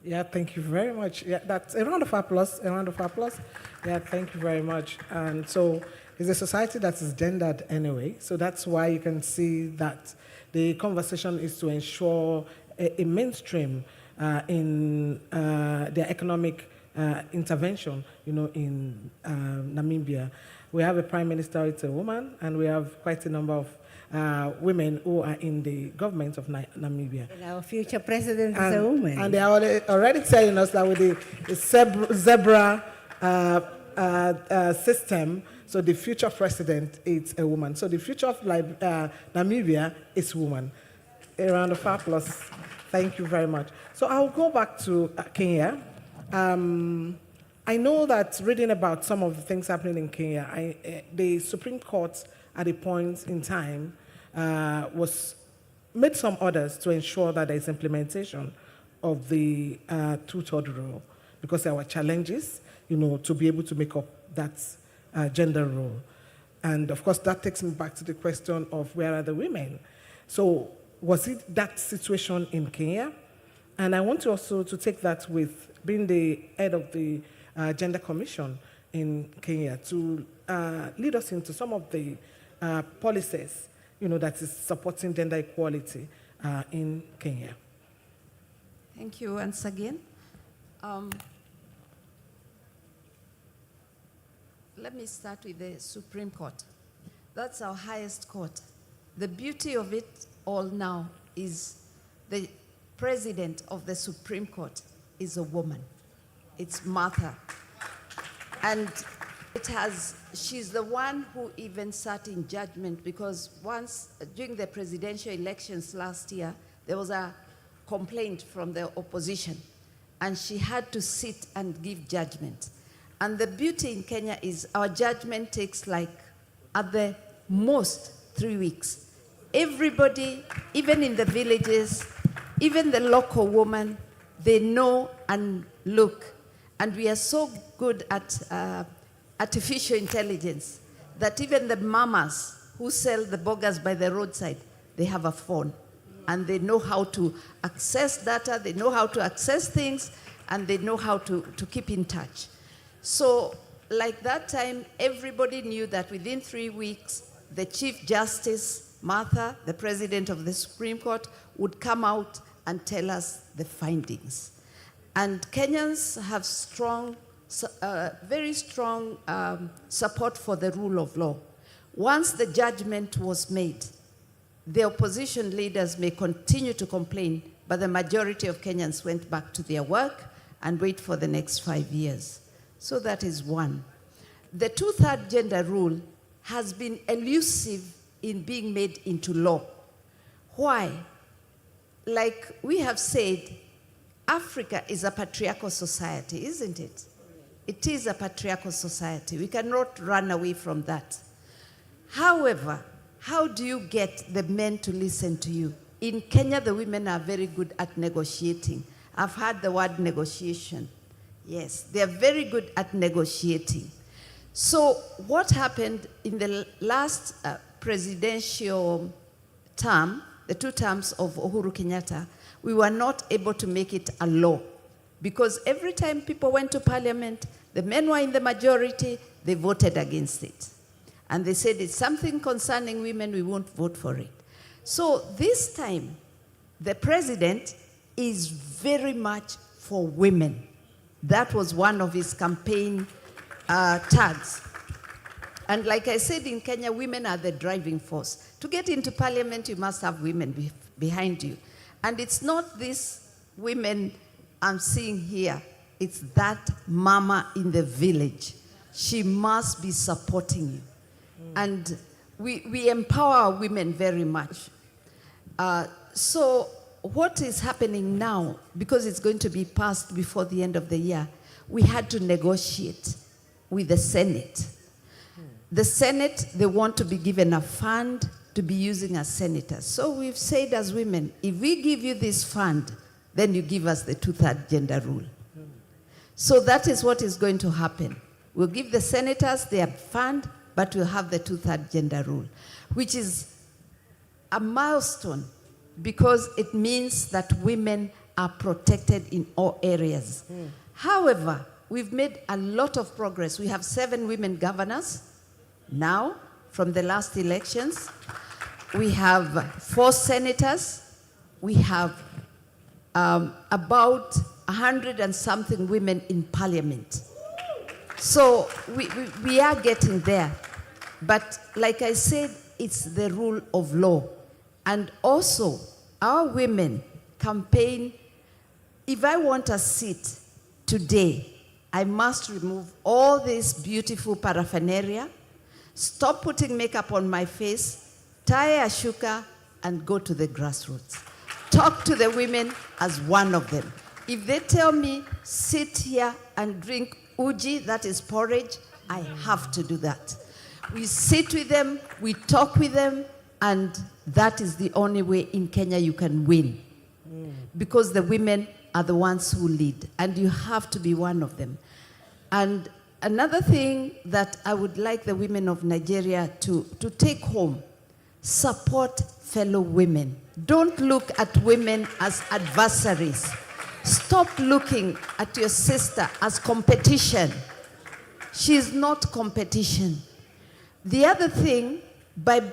Yeah, thank you very much. Yeah, that's a round of applause, a round of applause. Yeah, thank you very much. And so it's a society that is gendered anyway, so that's why you can see that the conversation is to ensure a mainstream in their economic intervention, in Namibia. We have a prime minister, it's a woman, and we have quite a number of women who are in the government of Namibia. And our future president is a woman. And they are already telling us that with the zebra system, so the future president is a woman. So the future of Namibia is woman. A round of applause. Thank you very much. So I'll go back to Kenya. I know that reading about some of the things happening in Kenya, the Supreme Court at a point in time was made some orders to ensure that there is implementation of the two-third rule, because there were challenges, to be able to make up that gender role. And of course, that takes me back to the question of where are the women? So was it that situation in Kenya? And I want to also to take that with being the head of the Gender Commission in Kenya to lead us into some of the policies, that is supporting gender equality in Kenya. Thank you once again. Let me start with the Supreme Court. That's our highest court. The beauty of it all now is the president of the Supreme Court is a woman. It's Martha. And she's the one who even sat in judgment, because once, during the presidential elections last year, there was a complaint from the opposition, and she had to sit and give judgment. And the beauty in Kenya is our judgment takes like, at the most, 3 weeks. Everybody, even in the villages, even the local woman, they know and look. And we are so good at artificial intelligence that even the mamas who sell the burgers by the roadside, they have a phone. And they know how to access data, they know how to access things, and they know how to keep in touch. So, like that time, everybody knew that within 3 weeks, the Chief Justice, Martha, the President of the Supreme Court, would come out and tell us the findings. And Kenyans have very strong support for the rule of law. Once the judgment was made, the opposition leaders may continue to complain, but the majority of Kenyans went back to their work and wait for the next 5 years. So that is one. The two-third gender rule has been elusive in being made into law. Why? Like we have said, Africa is a patriarchal society, isn't it? It is a patriarchal society. We cannot run away from that. However, how do you get the men to listen to you? In Kenya, the women are very good at negotiating. I've heard the word negotiation. Yes, they're very good at negotiating. So what happened in the last presidential term, the 2 terms of Uhuru Kenyatta, we were not able to make it a law, because every time people went to parliament, the men were in the majority, they voted against it. And they said it's something concerning women, we won't vote for it. So this time, the president is very much for women. That was one of his campaign tags. And like I said, in Kenya, women are the driving force. To get into parliament, you must have women behind you. And it's not these women I'm seeing here. It's that mama in the village. She must be supporting you. And we empower women very much. So what is happening now, because it's going to be passed before the end of the year, we had to negotiate with the Senate. The Senate, they want to be given a fund to be using as senators. So we've said as women, if we give you this fund, then you give us the two-third gender rule. So that is what is going to happen. We'll give the senators their fund, but we'll have the two-third gender rule, which is a milestone, because it means that women are protected in all areas. However, we've made a lot of progress. We have 7 women governors now from the last elections. We have 4 senators. We have about 100 and something women in parliament. So we are getting there. But like I said, it's the rule of law. And also, our women campaign, if I want a seat today, I must remove all this beautiful paraphernalia, stop putting makeup on my face, tie a shuka, and go to the grassroots. Talk to the women as one of them. If they tell me, sit here and drink uji, that is porridge, I have to do that. We sit with them, we talk with them, And that is the only way in Kenya you can win. Because the women are the ones who lead, and you have to be one of them. And another thing that I would like the women of Nigeria to take home, support fellow women. Don't look at women as adversaries. Stop looking at your sister as competition. She's not competition. The other thing, by